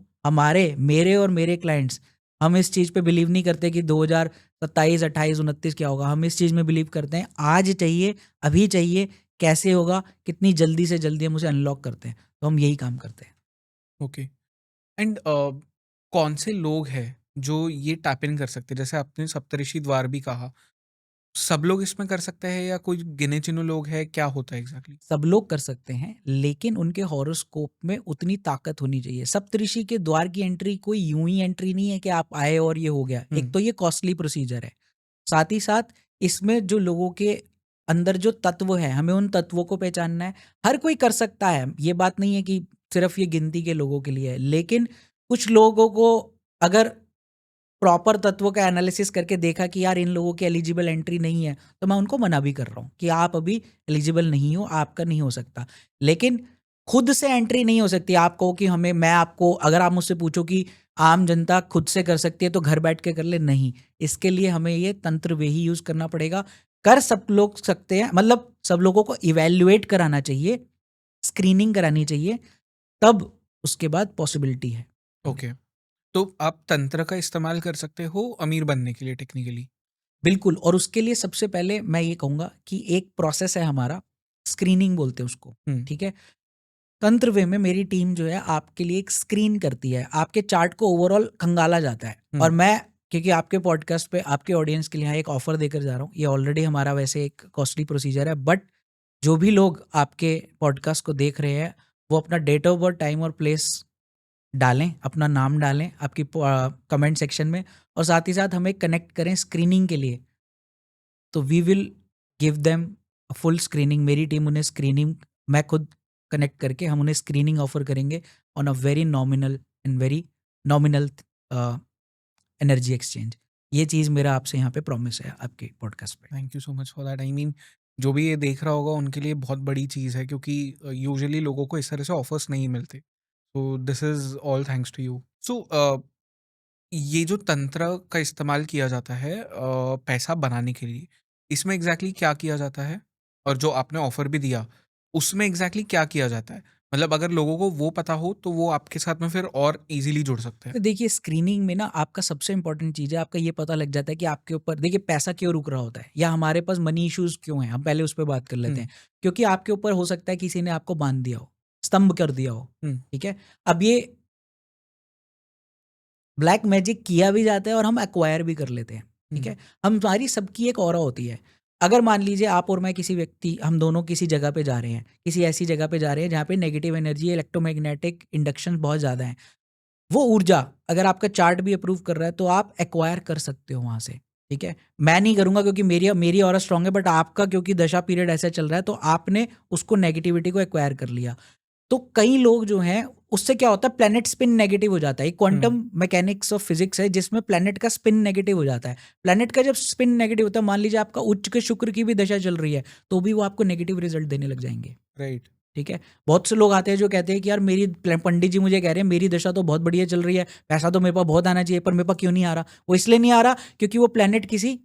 मेरे और मेरे क्लाइंट्स, हम इस चीज़ पे बिलीव नहीं करते कि 2027, 28, 29 क्या होगा। हम इस चीज़ में बिलीव करते हैं आज चाहिए, अभी चाहिए, कैसे होगा, कितनी जल्दी से जल्दी हम उसे अनलॉक करते हैं। तो हम यही काम करते हैं। ओके। एंड कौन से लोग हैं जो ये टैप इन कर सकते हैं? जैसे आपने सप्तऋषि द्वार भी कहा, सब लोग इसमें कर सकते हैं या कोई गिने चुने लोग हैं? क्या होता है एग्जैक्टली? सब लोग कर सकते हैं, लेकिन उनके हॉरोस्कोप में उतनी ताकत होनी चाहिए। सप्तऋषि के द्वार की एंट्री कोई यूं ही एंट्री नहीं है कि आप आए और ये हो गया। एक तो ये कॉस्टली प्रोसीजर है, साथ ही साथ इसमें जो लोगों के अंदर जो तत्व है, हमें उन तत्वों को पहचानना है। हर कोई कर सकता है, ये बात नहीं है कि सिर्फ ये गिनती के लोगों के लिए है, लेकिन कुछ लोगों को अगर प्रॉपर तत्वों का एनालिसिस करके देखा कि यार इन लोगों की एलिजिबल एंट्री नहीं है, तो मैं उनको मना भी कर रहा हूँ कि आप अभी एलिजिबल नहीं हो, आपका नहीं हो सकता। लेकिन खुद से एंट्री नहीं हो सकती। आप कहो कि मैं आपको, अगर आप मुझसे पूछो कि आम जनता खुद से कर सकती है तो घर बैठ के कर ले, नहीं। इसके लिए हमें ये तंत्र वे ही यूज करना पड़ेगा। कर सब लोग सकते हैं, मतलब सब लोगों को इवेल्युएट कराना चाहिए, स्क्रीनिंग करानी चाहिए, तब उसके बाद पॉसिबिलिटी है। ओके। तो आप तंत्र का इस्तेमाल कर सकते हो अमीर बनने के लिए टेक्निकली? बिल्कुल। और उसके लिए सबसे पहले मैं ये कहूँगा कि एक प्रोसेस है हमारा, स्क्रीनिंग बोलते हैं उसको, ठीक है। तंत्र वे में मेरी टीम जो है आपके लिए एक स्क्रीन करती है, आपके चार्ट को ओवरऑल खंगाला जाता है। और मैं, क्योंकि आपके पॉडकास्ट पे आपके ऑडियंस के लिए यहाँ एक ऑफर देकर जा रहा हूँ, ये ऑलरेडी हमारा वैसे एक कॉस्टली प्रोसीजर है, बट जो भी लोग आपके पॉडकास्ट को देख रहे हैं, वो अपना डेट ऑफ बर्थ, टाइम और प्लेस डालें, अपना नाम डालें आपकी कमेंट सेक्शन में, और साथ ही साथ हमें कनेक्ट करें स्क्रीनिंग के लिए। तो we will give them full screening. मेरी टीम उन्हें स्क्रीनिंग, मैं खुद कनेक्ट करके हम उन्हें स्क्रीनिंग ऑफर करेंगे on a very nominal energy exchange. ये चीज़ मेरा आपसे यहाँ पे प्रॉमिस है आपके पॉडकास्ट पे। Thank you so much for that. I mean, जो भी ये देख रहा होगा उनके लिए बहुत बड़ी चीज़ है, क्योंकि यूजुअली लोगों को इस तरह से ऑफर्स नहीं मिलते। So this is all thanks to you. So ये जो तंत्र का इस्तेमाल किया जाता है पैसा बनाने के लिए, इसमें एग्जैक्टली क्या किया जाता है? और जो आपने ऑफर भी दिया, उसमें एग्जैक्टली क्या किया जाता है? मतलब अगर लोगों को वो पता हो तो वो आपके साथ में फिर और इजीली जुड़ सकते हैं। तो देखिए स्क्रीनिंग में ना आपका सबसे इंपॉर्टेंट चीज़ है, आपका ये पता लग जाता है कि आपके ऊपर देखिए पैसा क्यों रुक रहा होता है या हमारे पास मनी इश्यूज क्यों हैं, हम पहले उस पर बात कर लेते हुँ, हैं। क्योंकि आपके ऊपर हो सकता है किसी ने आपको बांध दिया हो, स्तंभ कर दिया हो। हुँ, ठीक है, अब ये ब्लैक मैजिक किया भी जाता है और हम एक्वायर भी कर लेते हैं। ठीक हुँ, है, हमारी सबकी एक ऑरा होती है। अगर मान लीजिए आप और मैं किसी व्यक्ति, हम दोनों किसी जगह पे जा रहे हैं, किसी ऐसी जगह पे जा रहे हैं जहाँ पे नेगेटिव एनर्जी, इलेक्ट्रोमैग्नेटिक इंडक्शन बहुत ज़्यादा है, वो ऊर्जा अगर आपका चार्ट भी अप्रूव कर रहा है तो आप एक्वायर कर सकते हो वहाँ से। ठीक है, मैं नहीं करूँगा क्योंकि मेरी मेरी ऑरा स्ट्रांग है, बट आपका क्योंकि दशा पीरियड ऐसा चल रहा है तो आपने उसको नेगेटिविटी को एक्वायर कर लिया। तो कई लोग जो हैं उससे क्या होता है, प्लैनेट स्पिन नेगेटिव हो जाता है। हुँ, क्वांटम मैकेनिक्स ऑफ फिजिक्स है जिसमें प्लैनेट का स्पिन नेगेटिव हो जाता है। प्लैनेट का जब स्पिन नेगेटिव होता है, मान लीजिए आपका उच्च के शुक्र की भी दशा चल रही है, तो भी वो आपको नेगेटिव रिजल्ट देने लग जाएंगे। राइट। ठीक है, बहुत से लोग आते हैं जो कहते हैं कि यार मेरी पंडित जी मुझे कह रहे हैं मेरी दशा तो बहुत बढ़िया चल रही है, पैसा तो मेरे पास बहुत आना चाहिए, पर मेरे पास क्यों नहीं आ रहा? वो इसलिए नहीं आ रहा क्योंकि वो प्लैनेट किसी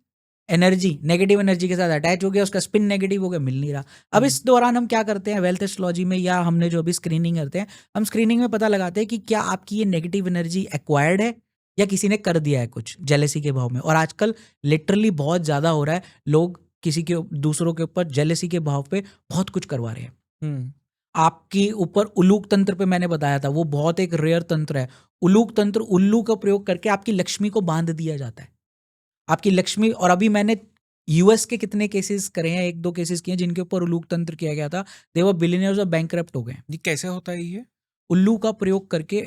एनर्जी, नेगेटिव एनर्जी के साथ अटैच हो गया, उसका स्पिन नेगेटिव हो गया, मिल नहीं रहा। अब हुँ, इस दौरान हम क्या करते हैं वेल्थ एस्ट्रोलॉजी में, या हमने जो अभी स्क्रीनिंग करते हैं, हम स्क्रीनिंग में पता लगाते हैं कि क्या आपकी ये नेगेटिव एनर्जी एक्वायर्ड है या किसी ने कर दिया है कुछ जेलेसी के भाव में। और आजकल लिटरली बहुत ज़्यादा हो रहा है, लोग किसी के दूसरों के ऊपर जेलेसी के भाव पे बहुत कुछ करवा रहे हैं। हुँ, आपके ऊपर उलूक तंत्र पे मैंने बताया था, वो बहुत एक रेयर तंत्र है। उलूक तंत्र, उल्लू का प्रयोग करके आपकी लक्ष्मी को बांध दिया जाता है। आपकी लक्ष्मी, और अभी मैंने यूएस के कितने केसेस करे हैं, 1-2 केसेस किए हैं जिनके ऊपर उलूक तंत्र किया गया था। दे वर बिलियनियर्स और बैंकरप्ट हो गए। ये कैसे होता है ये? उल्लू का प्रयोग करके,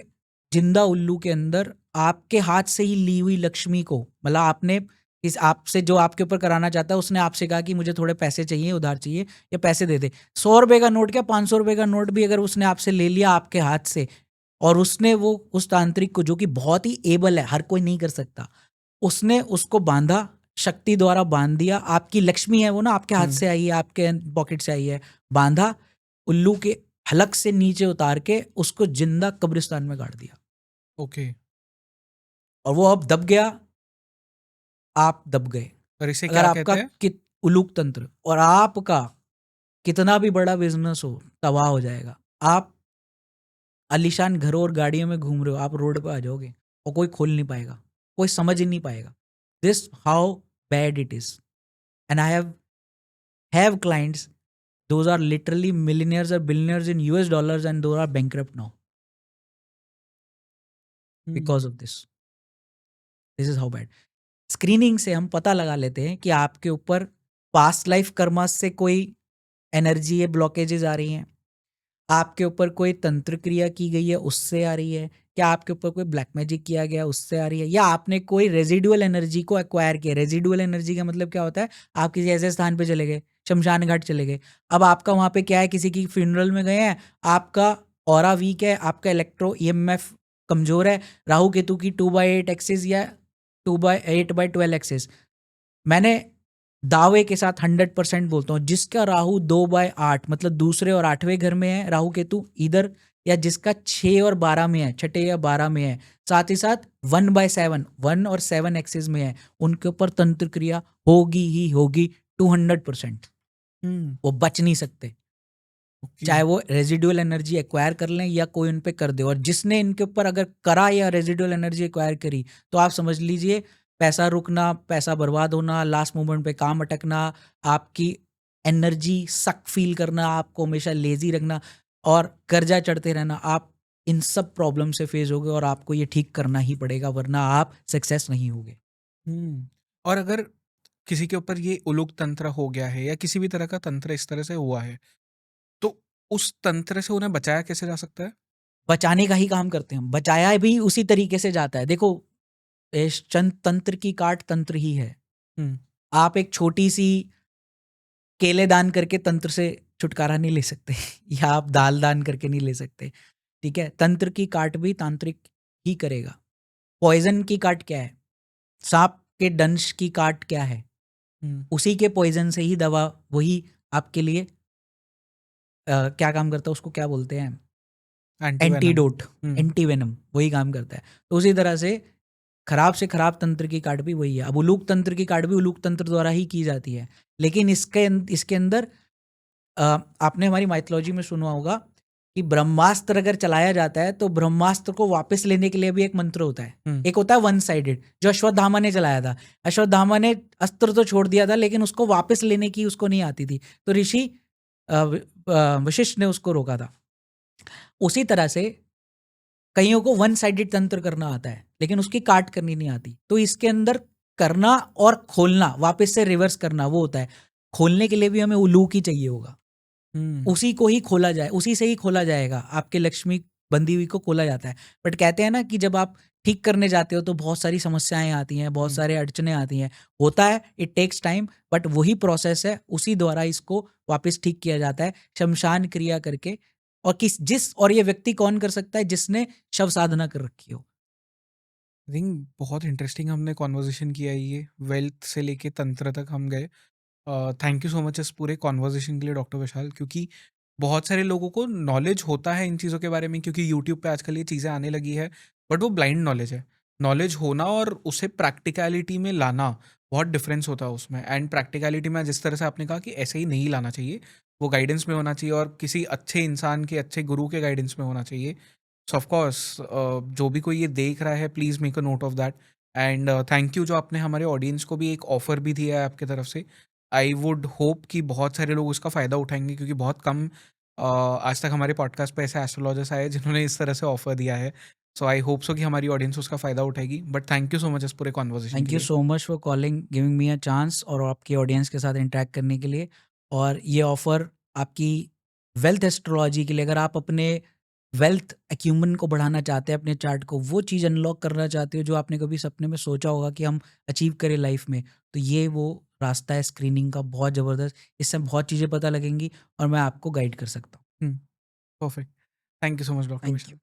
जिंदा उल्लू के अंदर आपके हाथ से ही ली हुई लक्ष्मी को, मतलब आपने इस आपसे जो आपके ऊपर कराना चाहता है उसने आपसे कहा कि मुझे थोड़े पैसे चाहिए, उधार चाहिए या पैसे दे दे। 100 रुपए का नोट क्या, 500 रुपए का नोट भी अगर उसने आपसे ले लिया आपके हाथ से, और उसने वो उस तांत्रिक को, जो कि बहुत ही एबल है, हर कोई नहीं कर सकता, उसने उसको बांधा, शक्ति द्वारा बांध दिया। आपकी लक्ष्मी है वो ना, आपके हाथ हुँ, से आई है, आपके पॉकेट से आई है, बांधा, उल्लू के हलक से नीचे उतार के उसको जिंदा कब्रिस्तान में गाड़ दिया। ओके। और वो अब दब गया, आप दब गए। और इसे अगर क्या आपका कहते हैं? उलूक तंत्र, और आपका कितना भी बड़ा बिजनेस हो, तबाह हो जाएगा। आप आलीशान घरों और गाड़ियों में घूम रहे हो, आप रोड पे आ जाओगे और कोई खोल नहीं पाएगा, कोई समझ ही नहीं पाएगा। This how bad it is. And I have clients, those are literally millionaires or billionaires in US dollars and those are bankrupt now hmm, because of this. This is how bad. Screening से हम पता लगा लेते हैं कि आपके ऊपर past life Karma से कोई एनर्जी है, ब्लॉकेजेस आ रही हैं, आपके ऊपर कोई तंत्र क्रिया की गई है उससे आ रही है, क्या आपके ऊपर कोई ब्लैक मैजिक किया गया उससे आ रही है, या आपने कोई रेजिडुअल एनर्जी को एक्वायर किया। रेजिडुअल एनर्जी का मतलब क्या होता है, आप किसी ऐसे स्थान पे चले गए, शमशान घाट चले गए, अब आपका वहाँ पे क्या है, किसी की फ्यूनरल में गए हैं, आपका ऑरा वीक है, आपका इलेक्ट्रो ईएमएफ कमजोर है, राहु केतु की 2/8 एक्सिस या 2/8/12 एक्सिस। मैंने दावे के साथ 100% बोलता हूँ, जिसका राहु 2/8 मतलब दूसरे और 8वें घर में है राहु केतु इधर, या जिसका 6 और 12 में है, छठे या 12 में है, साथ ही साथ 1/7 1 और 7 एक्सिस में है, उनके ऊपर तंत्र क्रिया होगी ही होगी 200%। हुँ, वो बच नहीं सकते, ओके। चाहे वो रेजिडुअल एनर्जी एक्वायर कर लें या कोई उन पे कर दे। और जिसने इनके ऊपर अगर करा या रेजिडुअल एनर्जी एक्वायर करी, तो आप समझ लीजिए पैसा रुकना, पैसा बर्बाद होना, लास्ट मोमेंट पे काम अटकना, आपकी एनर्जी सक फील करना, आपको हमेशा लेजी रखना और कर्जा चढ़ते रहना, आप इन सब प्रॉब्लम से फेस होगे और आपको ये ठीक करना ही पड़ेगा, वरना आप सक्सेस नहीं होगे। हुँ, और अगर किसी के ऊपर ये उलूक तंत्र हो गया है या किसी भी तरह का तंत्र इस तरह से हुआ है, तो उस तंत्र से उन्हें बचाया कैसे जा सकता है? बचाने का ही काम करते हैं हम, बचाया भी उसी तरीके से जाता है। देखो, चंद तंत्र की काट तंत्र ही है। हुँ, आप एक छोटी सी केले दान करके तंत्र से छुटकारा नहीं ले सकते या आप दाल दान करके नहीं ले सकते। ठीक है, तंत्र की काट भी तांत्रिक ही करेगा। पॉइजन की काट क्या है, सांप के डंश की काट क्या है, हुँ, उसी के पॉइजन से ही दवा, वही आपके लिए क्या काम करता है, उसको क्या बोलते हैं, एंटीवेनम। एंटीडोट, हुँ, एंटीवेनम वही काम करता है। तो उसी तरह से खराब से खराब तंत्र की काट भी वही है। अब उलूक तंत्र की काट भी उलूक तंत्र द्वारा ही की जाती है, लेकिन इसके अंदर आपने हमारी माइथोलॉजी में सुना होगा कि ब्रह्मास्त्र अगर चलाया जाता है तो ब्रह्मास्त्र को वापस लेने के लिए भी एक मंत्र होता है। एक होता है वन साइडेड, जो अश्वत्थामा ने चलाया था। अश्वत्थामा ने अस्त्र तो छोड़ दिया था, लेकिन उसको वापस लेने की उसको नहीं आती थी, तो ऋषि वशिष्ठ ने उसको रोका था। उसी तरह से कईयों को वन साइडेड तंत्र करना आता है, लेकिन उसकी काट करनी नहीं आती। तो इसके अंदर करना और खोलना, वापस से रिवर्स करना, वो होता है। खोलने के लिए भी हमें उलूक ही चाहिए होगा, उसी को ही खोला जाए, उसी से ही खोला जाएगा। आपके लक्ष्मी बंदी हुई को खोला जाता है। बट कहते हैं ना कि जब आप ठीक करने जाते हो तो बहुत सारी समस्याएं आती हैं, बहुत सारे अड़चने आती हैं, होता है, इट टेक्स टाइम, बट वही प्रोसेस है, उसी द्वारा इसको वापस ठीक किया जाता है, शमशान क्रिया करके। और और ये व्यक्ति कौन कर सकता है? जिसने शव साधना कर रखी हो। आई थिंक बहुत इंटरेस्टिंग हमने कॉन्वर्जेसन किया है, ये वेल्थ से लेके तंत्र तक हम गए। थैंक यू सो मच इस पूरे कॉन्वर्जेसन के लिए डॉक्टर विशाल, क्योंकि बहुत सारे लोगों को नॉलेज होता है इन चीज़ों के बारे में, क्योंकि यूट्यूब पे आजकल ये चीज़ें आने लगी है, बट वो ब्लाइंड नॉलेज है। नॉलेज होना और उसे प्रैक्टिकलिटी में लाना, बहुत डिफरेंस होता है उसमें। एंड प्रैक्टिकलिटी में जिस तरह से आपने कहा कि ऐसे ही नहीं लाना चाहिए, वो गाइडेंस में होना चाहिए और किसी अच्छे इंसान के, अच्छे गुरु के गाइडेंस में होना चाहिए। सो ऑफ कोर्स जो भी कोई ये देख रहा है, please make a note of that. And thank you जो आपने हमारे ऑडियंस को भी एक ऑफ़र भी दिया है आपकी तरफ से। आई वुड होप कि बहुत सारे लोग उसका फ़ायदा उठाएँगे, क्योंकि बहुत कम आज तक हमारे पॉडकास्ट पे ऐसे एस्ट्रोलॉजर्स आए जिन्होंने इस तरह से ऑफ़र दिया है। सो आई होप सो कि हमारी ऑडियंस उसका फ़ायदा उठाएगी। But thank you so much इस पूरे कन्वर्सेशन थैंक के यू लिए। So much for calling, giving me a chance और आपके ऑडियंस के साथ इंटरेक्ट करने के लिए। और ये ऑफर आपकी वेल्थ एस्ट्रोलॉजी के लिए, अगर आप अपने वेल्थ एक्यूमन को बढ़ाना चाहते हैं, अपने चार्ट को, वो चीज़ अनलॉक करना चाहते हो जो आपने कभी सपने में सोचा होगा कि हम अचीव करें लाइफ में, तो ये वो रास्ता है स्क्रीनिंग का, बहुत ज़बरदस्त। इससे बहुत चीज़ें पता लगेंगी और मैं आपको गाइड कर सकता हूँ। Perfect. Thank you so much doctor thank Vishal. You.